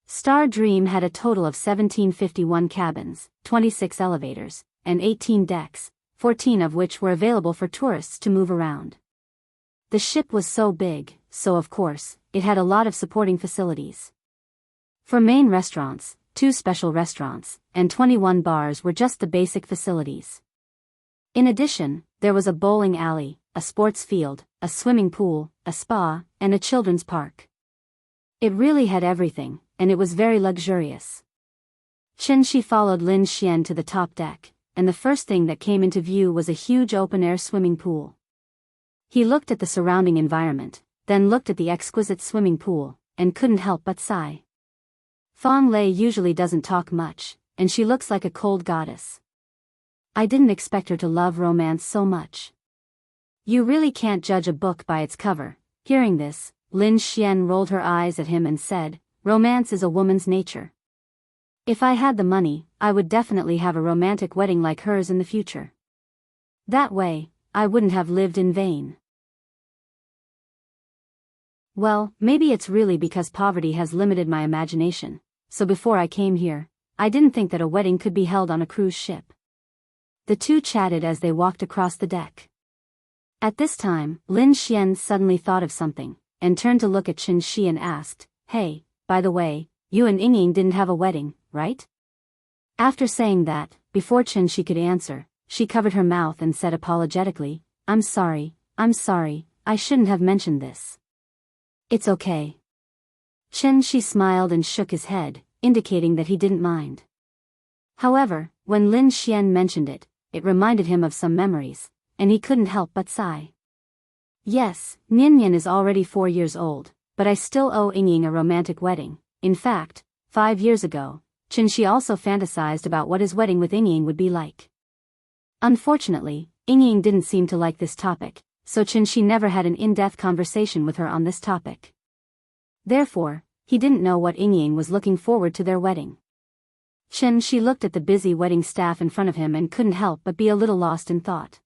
Star Dream had a total of 1751 cabins, 26 elevators, and 18 decks, 14 of which were available for tourists to move around. The ship was so big, so of course, it had a lot of supporting facilities. For main restaurants, 2 special restaurants, and 21 bars were just the basic facilities. In addition, there was a bowling alley, a sports field, a swimming pool, a spa, and a children's park. It really had everything, and it was very luxurious. Qin Shi followed Lin Xian to the top deck, and the first thing that came into view was a huge open-air swimming pool. He looked at the surrounding environment, then looked at the exquisite swimming pool, and couldn't help but sigh. Fang Lei usually doesn't talk much, and she looks like a cold goddess. I didn't expect her to love romance so much. You really can't judge a book by its cover. Hearing this, Lin Xian rolled her eyes at him and said, "Romance is a woman's nature. If I had the money, I would definitely have a romantic wedding like hers in the future. That way, I wouldn't have lived in vain." Well, maybe it's really because poverty has limited my imagination, so before I came here, I didn't think that a wedding could be held on a cruise ship. The two chatted as they walked across the deck. At this time, Lin Xian suddenly thought of something, and turned to look at Qin Shi and asked, "Hey, by the way, you and Ying didn't have a wedding, right?" After saying that, before Qin Shi could answer, she covered her mouth and said apologetically, I'm sorry, I shouldn't have mentioned this." "It's okay." Qin Shi smiled and shook his head, indicating that he didn't mind. However, when Lin Xian mentioned it, it reminded him of some memories, and he couldn't help but sigh. "Yes, Nian is already 4 years old, but I still owe Ying a romantic wedding. In fact, 5 years ago, Qin Shi also fantasized about what his wedding with Ying would be like. Unfortunately, Ying didn't seem to like this topic, so Qin Shi never had an in-depth conversation with her on this topic. Therefore, he didn't know what Ying was looking forward to their wedding. Qin Shi looked at the busy wedding staff in front of him and couldn't help but be a little lost in thought.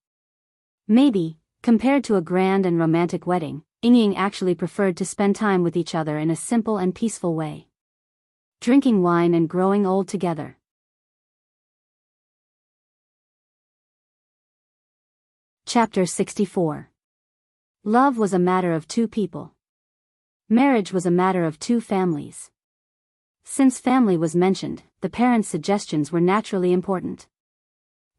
Maybe, compared to a grand and romantic wedding, Ying actually preferred to spend time with each other in a simple and peaceful way. Drinking wine and growing old together. Chapter 64. Love was a matter of 2 people. Marriage was a matter of 2 families. Since family was mentioned, the parents' suggestions were naturally important.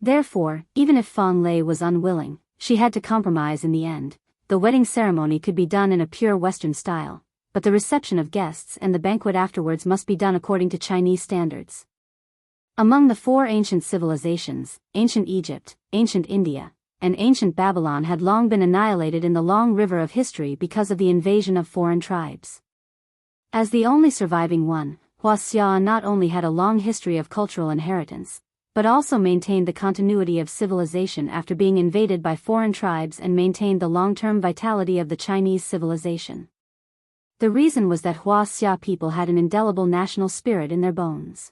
Therefore, even if Fang Lei was unwilling, she had to compromise in the end. The wedding ceremony could be done in a pure Western style, but the reception of guests and the banquet afterwards must be done according to Chinese standards. Among the 4 ancient civilizations, ancient Egypt, ancient India, and ancient Babylon had long been annihilated in the long river of history because of the invasion of foreign tribes. As the only surviving one, Huaxia not only had a long history of cultural inheritance, but also maintained the continuity of civilization after being invaded by foreign tribes and maintained the long-term vitality of the Chinese civilization. The reason was that Xia people had an indelible national spirit in their bones.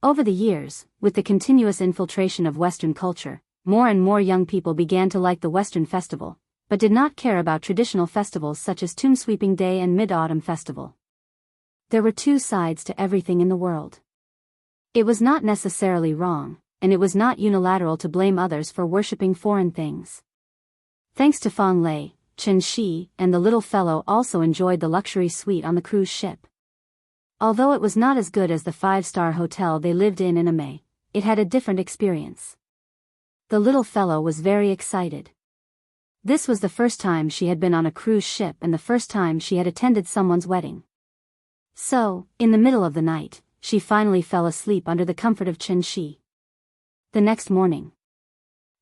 Over the years, with the continuous infiltration of Western culture, more and more young people began to like the Western festival, but did not care about traditional festivals such as Tomb Sweeping Day and Mid-Autumn Festival. There were two sides to everything in the world. It was not necessarily wrong, and it was not unilateral to blame others for worshipping foreign things. Thanks to Fang Lei, Chen Shi and the little fellow also enjoyed the luxury suite on the cruise ship. Although it was not as good as the 5-star hotel they lived in May, it had a different experience. The little fellow was very excited. This was the first time she had been on a cruise ship and the first time she had attended someone's wedding. So, in the middle of the night, she finally fell asleep under the comfort of Chen Shi. The next morning.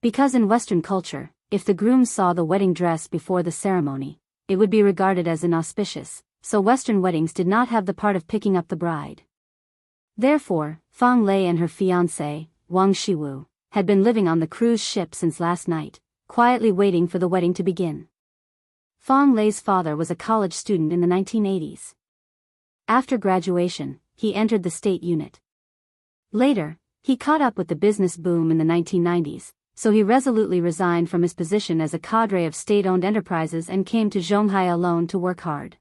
Because in Western culture, if the groom saw the wedding dress before the ceremony, it would be regarded as inauspicious, so Western weddings did not have the part of picking up the bride. Therefore, Fang Lei and her fiancé, Wang Shiwu, had been living on the cruise ship since last night, quietly waiting for the wedding to begin. Fang Lei's father was a college student in the 1980s. After graduation, he entered the state unit. Later, he caught up with the business boom in the 1990s, so he resolutely resigned from his position as a cadre of state-owned enterprises and came to Zhonghai alone to work hard.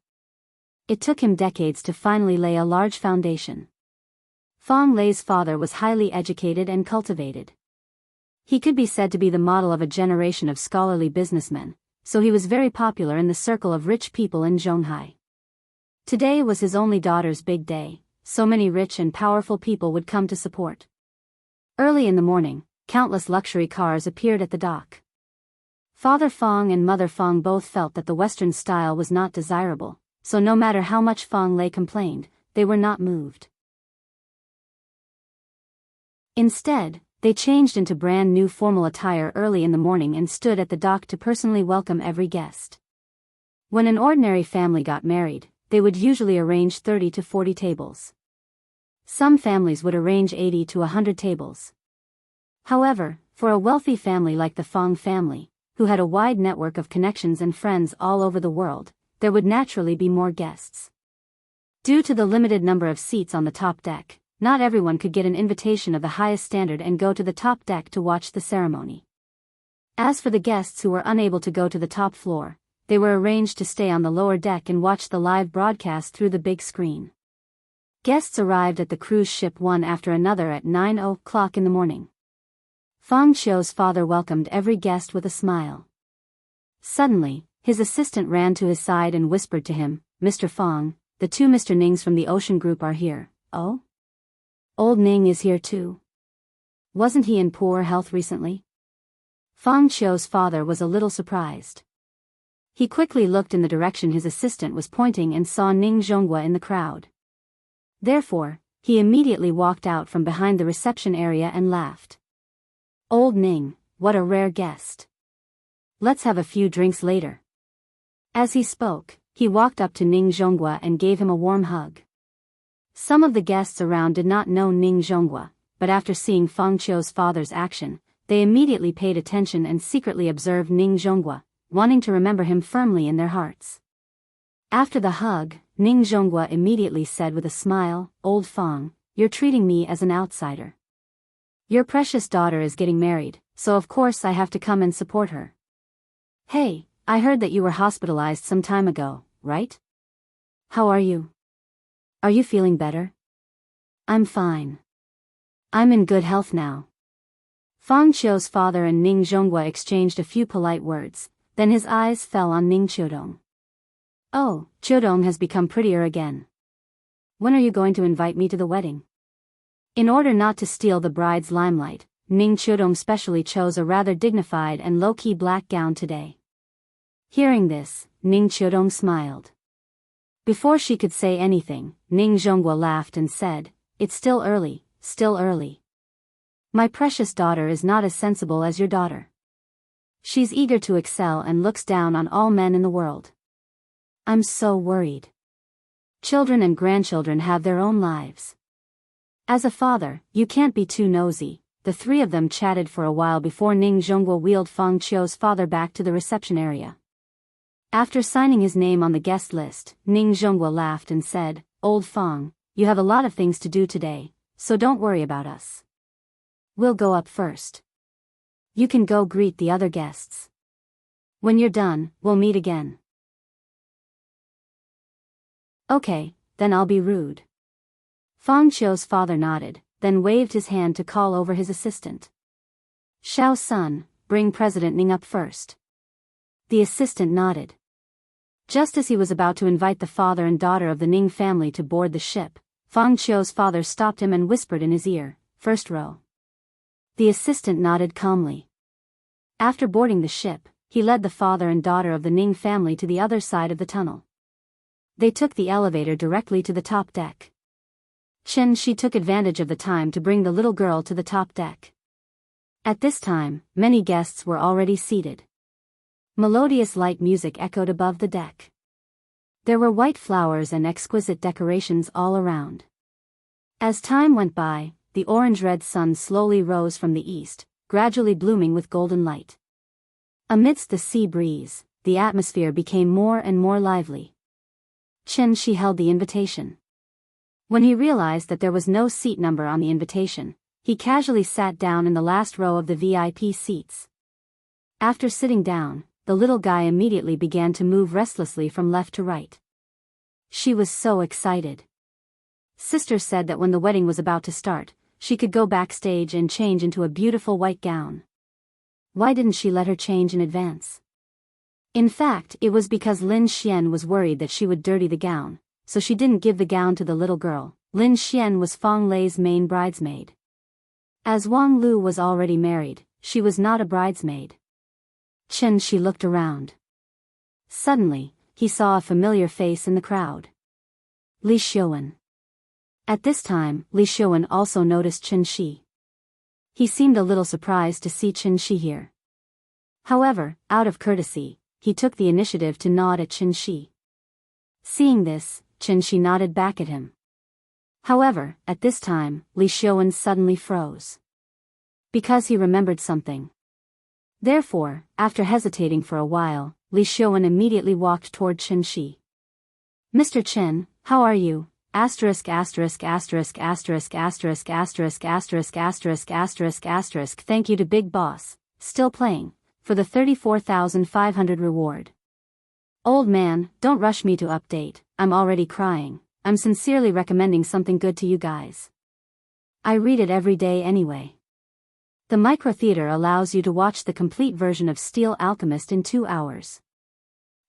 It took him decades to finally lay a large foundation. Fang Lei's father was highly educated and cultivated. He could be said to be the model of a generation of scholarly businessmen, so he was very popular in the circle of rich people in Zhonghai. Today was his only daughter's big day. So many rich and powerful people would come to support. Early in the morning, countless luxury cars appeared at the dock. Father Fang and Mother Fang both felt that the Western style was not desirable, so no matter how much Fang Lei complained, they were not moved. Instead, they changed into brand new formal attire early in the morning and stood at the dock to personally welcome every guest. When an ordinary family got married, they would usually arrange 30 to 40 tables. Some families would arrange 80 to 100 tables. However, for a wealthy family like the Fang family, who had a wide network of connections and friends all over the world, there would naturally be more guests. Due to the limited number of seats on the top deck, not everyone could get an invitation of the highest standard and go to the top deck to watch the ceremony. As for the guests who were unable to go to the top floor, they were arranged to stay on the lower deck and watch the live broadcast through the big screen. Guests arrived at the cruise ship one after another at 9:00 in the morning. Fang Qiu's father welcomed every guest with a smile. Suddenly, his assistant ran to his side and whispered to him, "Mr. Fang, the two Mr. Nings from the Ocean Group are here." "Oh? Old Ning is here too? Wasn't he in poor health recently?" Fang Qiu's father was a little surprised. He quickly looked in the direction his assistant was pointing and saw Ning Zhonghua in the crowd. Therefore, he immediately walked out from behind the reception area and laughed. "Old Ning, what a rare guest. Let's have a few drinks later." As he spoke, he walked up to Ning Zhonghua and gave him a warm hug. Some of the guests around did not know Ning Zhonghua, but after seeing Fang Qiu's father's action, they immediately paid attention and secretly observed Ning Zhonghua, wanting to remember him firmly in their hearts. After the hug, Ning Zhonghua immediately said with a smile, "Old Fang, you're treating me as an outsider. Your precious daughter is getting married, so of course I have to come and support her. Hey, I heard that you were hospitalized some time ago, right? How are you? Are you feeling better?" "I'm fine. I'm in good health now." Fang Qiu's father and Ning Zhonghua exchanged a few polite words, then his eyes fell on Ning Qiudong. "Oh, Qiudong has become prettier again. When are you going to invite me to the wedding?" In order not to steal the bride's limelight, Ning Qiudong specially chose a rather dignified and low-key black gown today. Hearing this, Ning Qiudong smiled. Before she could say anything, Ning Zhonghua laughed and said, "It's still early, still early. My precious daughter is not as sensible as your daughter. She's eager to excel and looks down on all men in the world. I'm so worried. Children and grandchildren have their own lives. As a father, you can't be too nosy. The three of them chatted for a while before Ning Zhongguo wheeled Feng Qiu's father back to the reception area. After signing his name on the guest list, Ning Zhongguo laughed and said, "Old Feng, you have a lot of things to do today, so don't worry about us. We'll go up first. You can go greet the other guests. When you're done, we'll meet again." "Okay, then I'll be rude." Feng Qiu's father nodded, then waved his hand to call over his assistant. "Xiao Sun, bring President Ning up first." The assistant nodded. Just as he was about to invite the father and daughter of the Ning family to board the ship, Feng Qiu's father stopped him and whispered in his ear, "First row." The assistant nodded calmly. After boarding the ship, he led the father and daughter of the Ning family to the other side of the tunnel. They took the elevator directly to the top deck. Chen Shi took advantage of the time to bring the little girl to the top deck. At this time, many guests were already seated. Melodious light music echoed above the deck. There were white flowers and exquisite decorations all around. As time went by, the orange-red sun slowly rose from the east, gradually blooming with golden light. Amidst the sea breeze, the atmosphere became more and more lively. Chen Shi held the invitation. When he realized that there was no seat number on the invitation, he casually sat down in the last row of the VIP seats. After sitting down, the little guy immediately began to move restlessly from left to right. She was so excited. Sister said that when the wedding was about to start, she could go backstage and change into a beautiful white gown. Why didn't she let her change in advance? In fact, it was because Lin Xian was worried that she would dirty the gown, so she didn't give the gown to the little girl. Lin Xian was Fang Lei's main bridesmaid. As Wang Lu was already married, she was not a bridesmaid. Chen Shi looked around. Suddenly, he saw a familiar face in the crowd. Li Xiuwen. At this time, Li Xiuwen also noticed Chen Shi. He seemed a little surprised to see Chen Shi here. However, out of courtesy, he took the initiative to nod at Chen Shi. Seeing this, Chen Shi nodded back at him. However, at this time, Li Xiuwen suddenly froze. Because he remembered something. Therefore, after hesitating for a while, Li Xiuwen immediately walked toward Chen Shi. "Mr. Chen, how are you? Asterisk asterisk asterisk asterisk asterisk asterisk asterisk asterisk asterisk asterisk. Thank you to Big Boss, still playing, for the 34,500 reward. Old man, don't rush me to update, I'm already crying. I'm sincerely recommending something good to you guys. I read it every day anyway. The microtheater allows you to watch the complete version of Steel Alchemist in 2 hours.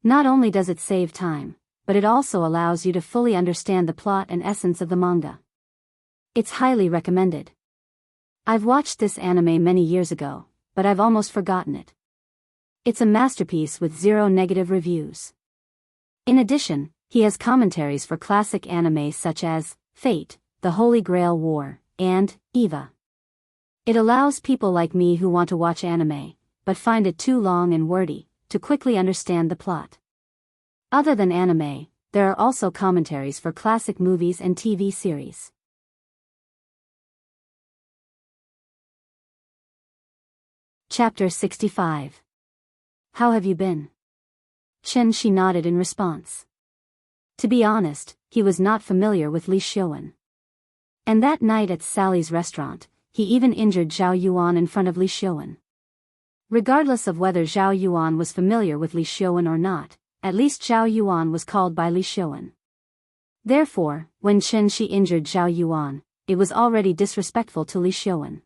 Not only does it save time, but it also allows you to fully understand the plot and essence of the manga. It's highly recommended. I've watched this anime many years ago, but I've almost forgotten it. It's a masterpiece with 0 negative reviews. In addition, he has commentaries for classic anime such as Fate, The Holy Grail War, and Eva. It allows people like me who want to watch anime, but find it too long and wordy, to quickly understand the plot. Other than anime, there are also commentaries for classic movies and TV series. Chapter 65. How have you been? Chen Shi nodded in response. To be honest, he was not familiar with Li Xiuwen. And that night at Sally's restaurant, he even injured Zhao Yuan in front of Li Xiuwen. Regardless of whether Zhao Yuan was familiar with Li Xiuwen or not, at least Zhao Yuan was called by Li Xiuwen. Therefore, when Chen Shi injured Zhao Yuan, it was already disrespectful to Li Xiuwen.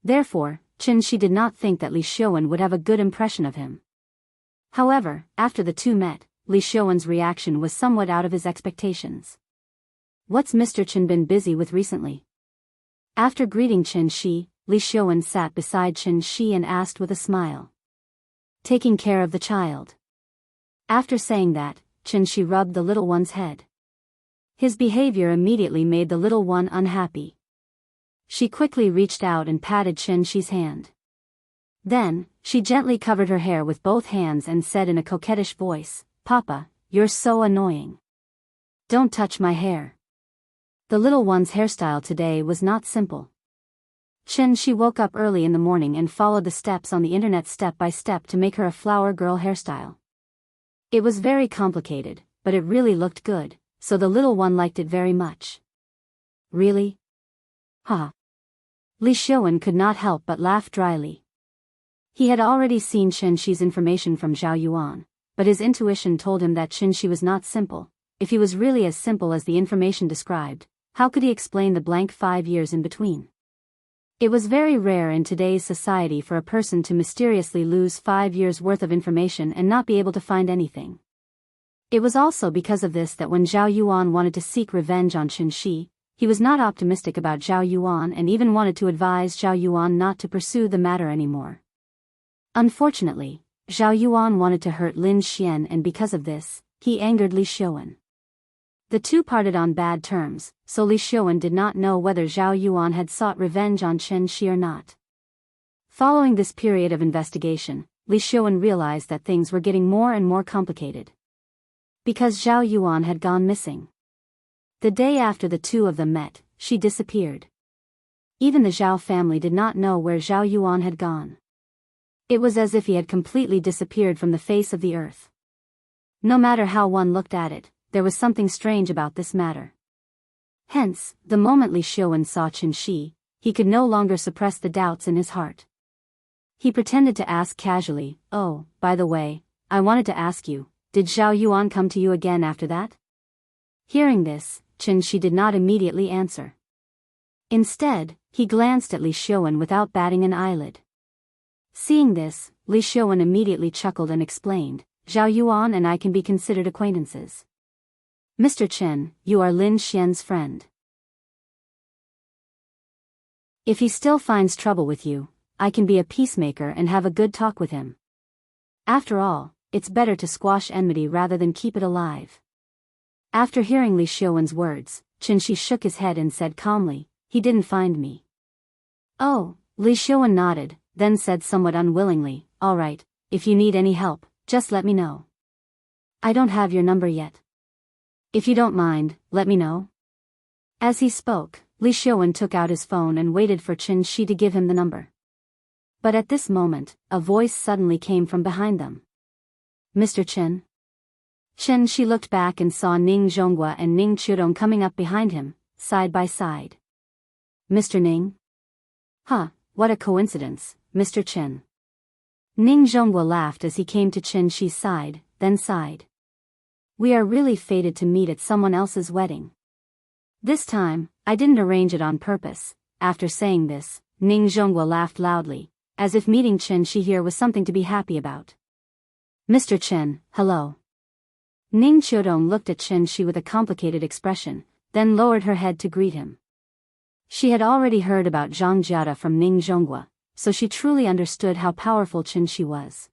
Therefore, Chen Shi did not think that Li Xiuwen would have a good impression of him. However, after the two met, Li Xiuwen's reaction was somewhat out of his expectations. What's Mr. Chen been busy with recently? After greeting Chen Shi, Li Xiuwen sat beside Chen Shi and asked with a smile. Taking care of the child. After saying that, Chen Shi rubbed the little one's head. His behavior immediately made the little one unhappy. She quickly reached out and patted Chen Shi's hand. Then, she gently covered her hair with both hands and said in a coquettish voice, "Papa, you're so annoying. Don't touch my hair." The little one's hairstyle today was not simple. She woke up early in the morning and followed the steps on the internet step by step to make her a flower girl hairstyle. It was very complicated, but it really looked good, so the little one liked it very much. Really? Ha! Li Xiaowen could not help but laugh dryly. He had already seen Qianxi's information from Zhao Yuan, but his intuition told him that Qianxi was not simple. If he was really as simple as the information described, how could he explain the blank 5 years in between? It was very rare in today's society for a person to mysteriously lose 5 years' worth of information and not be able to find anything. It was also because of this that when Zhao Yuan wanted to seek revenge on Qianxi, he was not optimistic about Zhao Yuan and even wanted to advise Zhao Yuan not to pursue the matter anymore. Unfortunately, Zhao Yuan wanted to hurt Lin Xian, and because of this, he angered Li Xiaowen. The two parted on bad terms, so Li Xiaowen did not know whether Zhao Yuan had sought revenge on Qianxi or not. Following this period of investigation, Li Xiaowen realized that things were getting more and more complicated. Because Zhao Yuan had gone missing. The day after the two of them met, she disappeared. Even the Zhao family did not know where Zhao Yuan had gone. It was as if he had completely disappeared from the face of the earth. No matter how one looked at it, there was something strange about this matter. Hence, the moment Li Xiaowen saw Qianxi, he could no longer suppress the doubts in his heart. He pretended to ask casually, "Oh, by the way, I wanted to ask you, did Zhao Yuan come to you again after that?" Hearing this, Qianxi did not immediately answer. Instead, he glanced at Li Xiaowen without batting an eyelid. Seeing this, Li Xiaowen immediately chuckled and explained, "Zhao Yuan and I can be considered acquaintances. Mr. Chen, you are Lin Xian's friend. If he still finds trouble with you, I can be a peacemaker and have a good talk with him. After all, it's better to squash enmity rather than keep it alive." After hearing Li Xiaowen's words, Qianxi shook his head and said calmly, "He didn't find me." "Oh," Li Xiaowen nodded, then said somewhat unwillingly, "All right, if you need any help, just let me know. I don't have your number yet. If you don't mind, let me know." As he spoke, Li Xiaowen took out his phone and waited for Qianxi to give him the number. But at this moment, a voice suddenly came from behind them. "Mr. Chen?" Qianxi looked back and saw Ning Zhonghua and Ning Chudong coming up behind him, side by side. "Mr. Ning?" "Huh, what a coincidence, Mr. Chen." Ning Zhonghua laughed as he came to Qianxi's side, then sighed. "We are really fated to meet at someone else's wedding. This time, I didn't arrange it on purpose." After saying this, Ning Zhonghua laughed loudly, as if meeting Qianxi here was something to be happy about. "Mr. Chen, hello." Ning Chudong looked at Qianxi with a complicated expression, then lowered her head to greet him. She had already heard about Zhang Jiada from Ning Zhonghua, so she truly understood how powerful Qianxi was.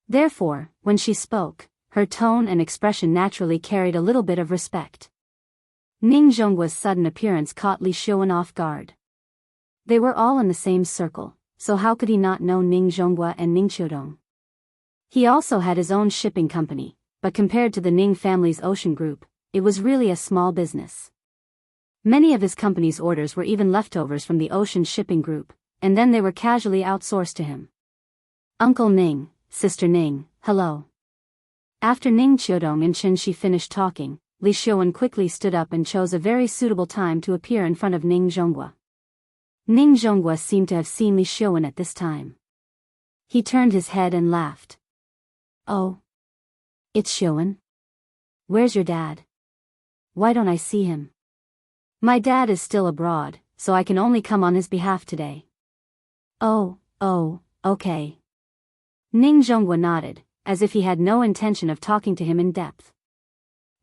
Therefore, when she spoke, her tone and expression naturally carried a little bit of respect. Ning Zhonghua's sudden appearance caught Li Xiaowen off guard. They were all in the same circle, so how could he not know Ning Zhonghua and Ning Chudong? He also had his own shipping company, but compared to the Ning family's ocean group, it was really a small business. Many of his company's orders were even leftovers from the ocean shipping group, and then they were casually outsourced to him. "Uncle Ning, Sister Ning, hello." After Ning Chudong and Qianxi finished talking, Li Xiaowen quickly stood up and chose a very suitable time to appear in front of Ning Zhonghua. Ning Zhonghua seemed to have seen Li Xiaowen at this time. He turned his head and laughed. "Oh. It's Xiaowen? Where's your dad? Why don't I see him? My dad is still abroad, so I can only come on his behalf today." Oh, okay." Ning Zhonghua nodded, as if he had no intention of talking to him in depth.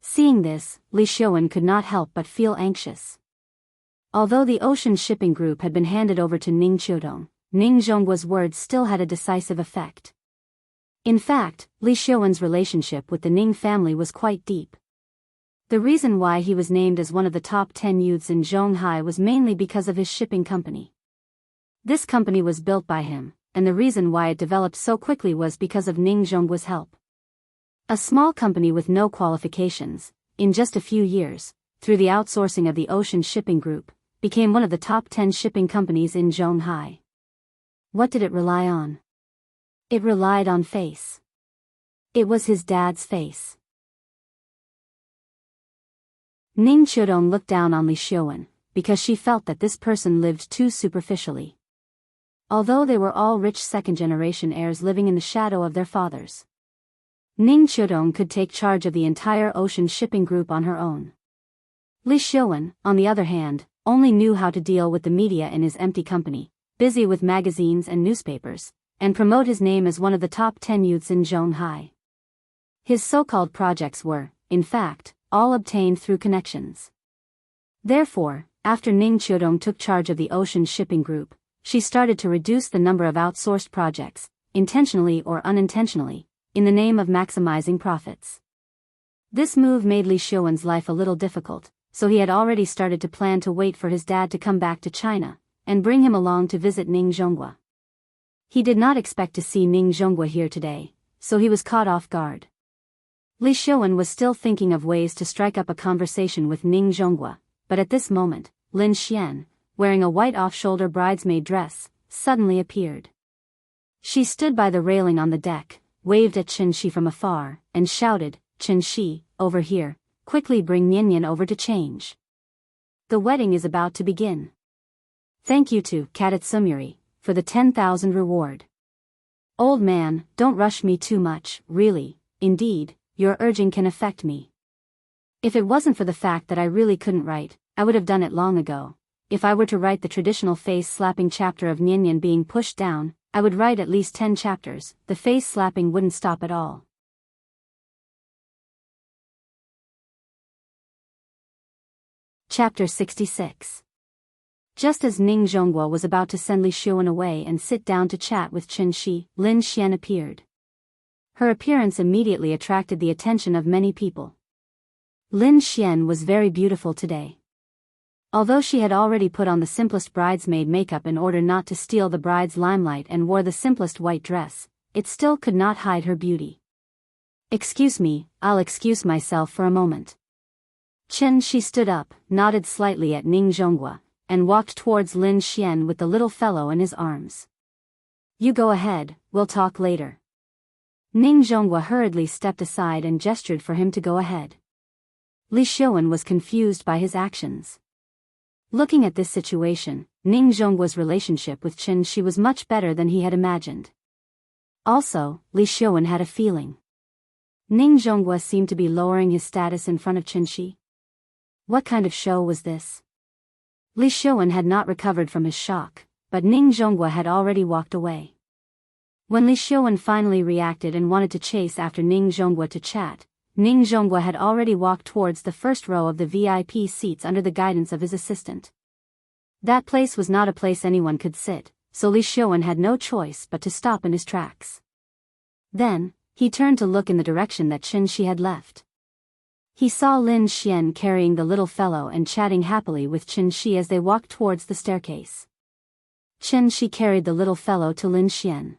Seeing this, Li Xiaowen could not help but feel anxious. Although the ocean shipping group had been handed over to Ning Chudong, Ning Zhonghua's words still had a decisive effect. In fact, Li Xiaowen's relationship with the Ning family was quite deep. The reason why he was named as one of the top 10 youths in Zhonghai was mainly because of his shipping company. This company was built by him, and the reason why it developed so quickly was because of Ning Zhonghua's help. A small company with no qualifications, in just a few years, through the outsourcing of the Ocean Shipping Group, became one of the top 10 shipping companies in Zhonghai. What did it rely on? It relied on face. It was his dad's face. Ning Qiudong looked down on Li Xiuwen, because she felt that this person lived too superficially. Although they were all rich second-generation heirs living in the shadow of their fathers, Ning Qiudong could take charge of the entire Ocean Shipping Group on her own. Li Xiuwen, on the other hand, only knew how to deal with the media in his empty company, busy with magazines and newspapers, and promote his name as one of the top 10 youths in Zhonghai. His so-called projects were, in fact, all obtained through connections. Therefore, after Ning Qiudong took charge of the Ocean Shipping Group, she started to reduce the number of outsourced projects, intentionally or unintentionally, in the name of maximizing profits. This move made Li Xiuwen's life a little difficult, so he had already started to plan to wait for his dad to come back to China, and bring him along to visit Ning Zhonghua. He did not expect to see Ning Zhonghua here today, so he was caught off guard. Li Xiuwen was still thinking of ways to strike up a conversation with Ning Zhonghua, but at this moment, Lin Xian, wearing a white off-shoulder bridesmaid dress, suddenly appeared. She stood by the railing on the deck, waved at Chen Shi from afar, and shouted, "Chen Shi, over here, quickly bring Nian Nian over to change. The wedding is about to begin. Thank you to Katatsumuri for the 10,000 reward. Old man, don't rush me too much, really, indeed, your urging can affect me. If it wasn't for the fact that I really couldn't write, I would have done it long ago. If I were to write the traditional face-slapping chapter of Nian Nian being pushed down, I would write at least 10 chapters, the face-slapping wouldn't stop at all." Chapter 66. Just as Ning Zhonghua was about to send Li Xiuwen away and sit down to chat with Chen Shi, Lin Xian appeared. Her appearance immediately attracted the attention of many people. Lin Xian was very beautiful today. Although she had already put on the simplest bridesmaid makeup in order not to steal the bride's limelight and wore the simplest white dress, it still could not hide her beauty. "Excuse me, I'll excuse myself for a moment." Chen Shi stood up, nodded slightly at Ning Zhonghua, and walked towards Lin Xian with the little fellow in his arms. "You go ahead, we'll talk later." Ning Zhonghua hurriedly stepped aside and gestured for him to go ahead. Li Xiuwen was confused by his actions. Looking at this situation, Ning Zhonghua's relationship with Chen Shi was much better than he had imagined. Also, Li Xiuwen had a feeling. Ning Zhonghua seemed to be lowering his status in front of Chen Shi. What kind of show was this? Li Xiuwen had not recovered from his shock, but Ning Zhonghua had already walked away. When Li Xiuwen finally reacted and wanted to chase after Ning Zhonghua to chat, Ning Zhonghua had already walked towards the first row of the VIP seats under the guidance of his assistant. That place was not a place anyone could sit, so Li Xiuwen had no choice but to stop in his tracks. Then, he turned to look in the direction that Chen Shi had left. He saw Lin Xian carrying the little fellow and chatting happily with Chen Shi as they walked towards the staircase. Chen Shi carried the little fellow to Lin Xian.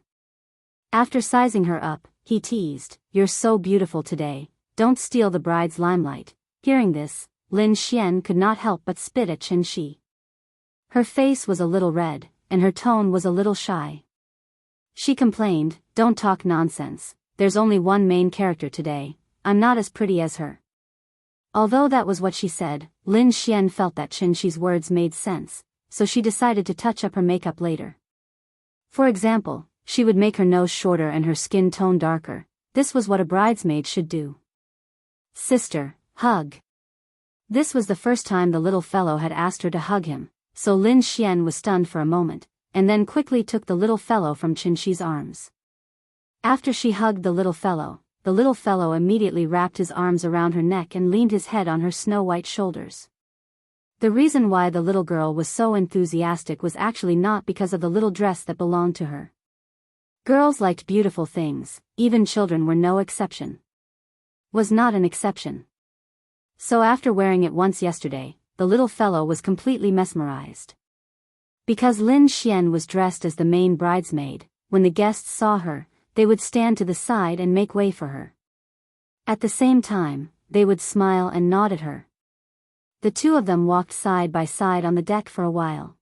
After sizing her up, he teased, "You're so beautiful today. Don't steal the bride's limelight." Hearing this, Lin Xian could not help but spit at Chen Shi. Her face was a little red, and her tone was a little shy. She complained, "Don't talk nonsense, there's only one main character today, I'm not as pretty as her." Although that was what she said, Lin Xian felt that Chen Shi's words made sense, so she decided to touch up her makeup later. For example, she would make her nose shorter and her skin tone darker. This was what a bridesmaid should do. "Sister, hug." This was the first time the little fellow had asked her to hug him, so Lin Xian was stunned for a moment, and then quickly took the little fellow from Chen Shi's arms. After she hugged the little fellow immediately wrapped his arms around her neck and leaned his head on her snow-white shoulders. The reason why the little girl was so enthusiastic was actually not because of the little dress that belonged to her. Girls liked beautiful things, even children were no exception. Was not an exception. So after wearing it once yesterday, the little fellow was completely mesmerized. Because Lin Xian was dressed as the main bridesmaid, when the guests saw her, they would stand to the side and make way for her. At the same time, they would smile and nod at her. The two of them walked side by side on the deck for a while.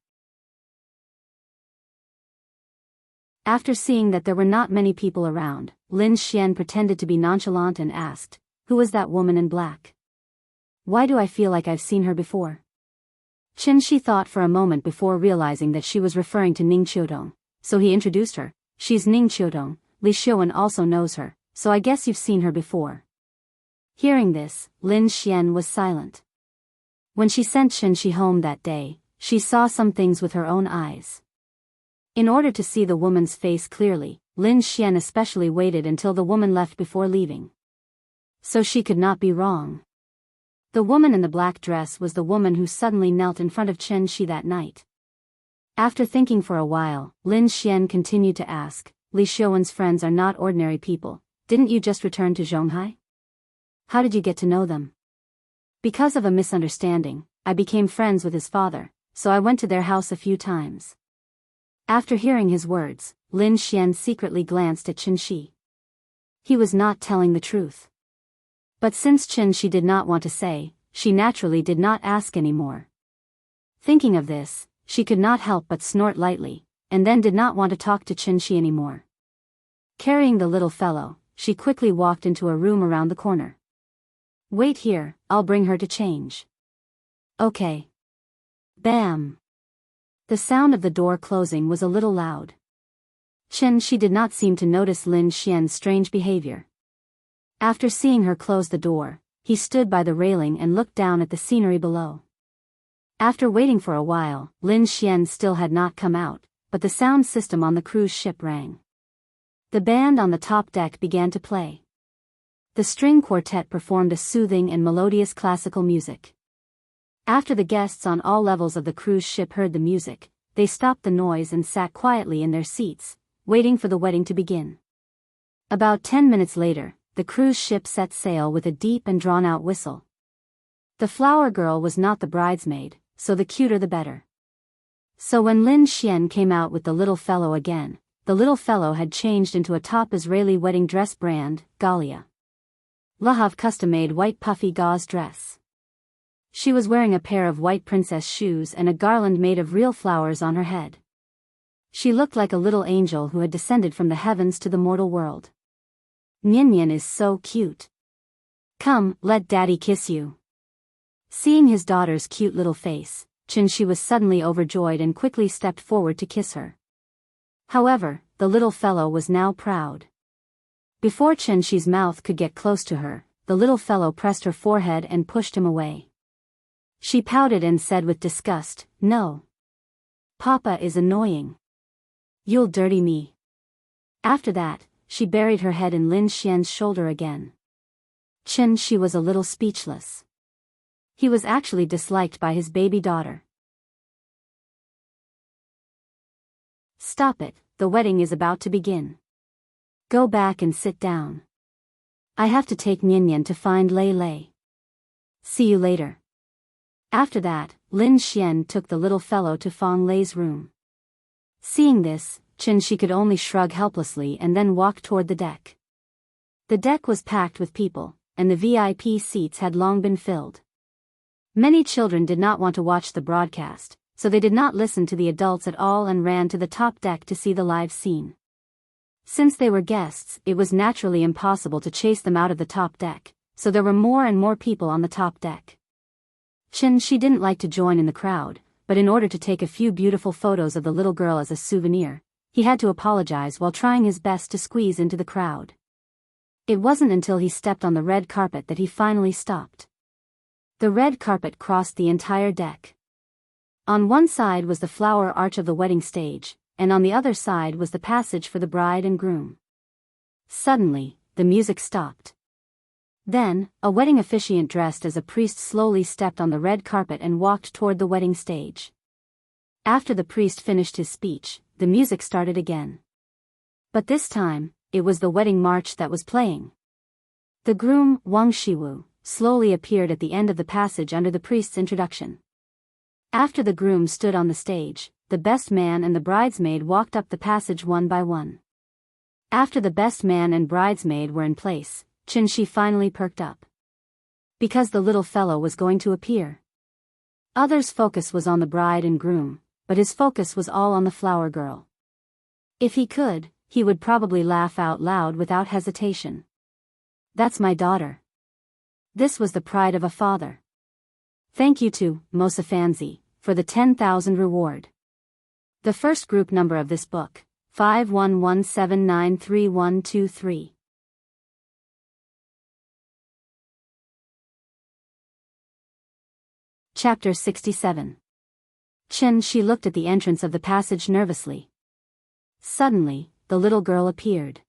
After seeing that there were not many people around, Lin Xian pretended to be nonchalant and asked, "Who was that woman in black? Why do I feel like I've seen her before?" Qin Shi thought for a moment before realizing that she was referring to Ning Qiudong, so he introduced her. "She's Ning Qiudong, Li Xiuan also knows her, so I guess you've seen her before." Hearing this, Lin Xian was silent. When she sent Qin Shi home that day, she saw some things with her own eyes. In order to see the woman's face clearly, Lin Xian especially waited until the woman left before leaving. So she could not be wrong. The woman in the black dress was the woman who suddenly knelt in front of Qin Shi that night. After thinking for a while, Lin Xian continued to ask, "Li Xiuan's friends are not ordinary people. Didn't you just return to Zhonghai? How did you get to know them?" "Because of a misunderstanding, I became friends with his father, so I went to their house a few times." After hearing his words, Lin Xian secretly glanced at Qin Shi. He was not telling the truth. But since Qin Shi did not want to say, she naturally did not ask anymore. Thinking of this, she could not help but snort lightly, and then did not want to talk to Qin Shi anymore. Carrying the little fellow, she quickly walked into a room around the corner. "Wait here, I'll bring her to change." "Okay." Bam! The sound of the door closing was a little loud. Qin Shi did not seem to notice Lin Xian's strange behavior. After seeing her close the door, he stood by the railing and looked down at the scenery below. After waiting for a while, Lin Xian still had not come out, but the sound system on the cruise ship rang. The band on the top deck began to play. The string quartet performed a soothing and melodious classical music. After the guests on all levels of the cruise ship heard the music, they stopped the noise and sat quietly in their seats, waiting for the wedding to begin. About 10 minutes later, the cruise ship set sail with a deep and drawn-out whistle. The flower girl was not the bridesmaid, so the cuter the better. So when Lin Xian came out with the little fellow again, the little fellow had changed into a top Israeli wedding dress brand, Galia Lahav custom-made white puffy gauze dress. She was wearing a pair of white princess shoes and a garland made of real flowers on her head. She looked like a little angel who had descended from the heavens to the mortal world. "Nian is so cute. Come, let daddy kiss you." Seeing his daughter's cute little face, Qin Shi was suddenly overjoyed and quickly stepped forward to kiss her. However, the little fellow was now proud. Before Qin Shi's mouth could get close to her, the little fellow pressed her forehead and pushed him away. She pouted and said with disgust, "No. Papa is annoying. You'll dirty me." After that, she buried her head in Lin Xian's shoulder again. Qin Shi was a little speechless. He was actually disliked by his baby daughter. "Stop it, the wedding is about to begin. Go back and sit down. I have to take Nian to find Lei Lei. See you later." After that, Lin Xian took the little fellow to Fang Lei's room. Seeing this, Qin Shi could only shrug helplessly and then walk toward the deck. The deck was packed with people, and the VIP seats had long been filled. Many children did not want to watch the broadcast, so they did not listen to the adults at all and ran to the top deck to see the live scene. Since they were guests, it was naturally impossible to chase them out of the top deck, so there were more and more people on the top deck. Qin Shi didn't like to join in the crowd, but in order to take a few beautiful photos of the little girl as a souvenir, he had to apologize while trying his best to squeeze into the crowd. It wasn't until he stepped on the red carpet that he finally stopped. The red carpet crossed the entire deck. On one side was the flower arch of the wedding stage, and on the other side was the passage for the bride and groom. Suddenly, the music stopped. Then, a wedding officiant dressed as a priest slowly stepped on the red carpet and walked toward the wedding stage. After the priest finished his speech, the music started again. But this time, it was the wedding march that was playing. The groom, Wang Shiwu, slowly appeared at the end of the passage under the priest's introduction. After the groom stood on the stage, the best man and the bridesmaid walked up the passage one by one. After the best man and bridesmaid were in place, Qin Shi finally perked up. Because the little fellow was going to appear. Others' focus was on the bride and groom, but his focus was all on the flower girl. If he could, he would probably laugh out loud without hesitation. That's my daughter. This was the pride of a father. Thank you to Mosafanzi for the 10,000 reward. The first group number of this book, 5117933123. Chapter 67. She looked at the entrance of the passage nervously. Suddenly, the little girl appeared.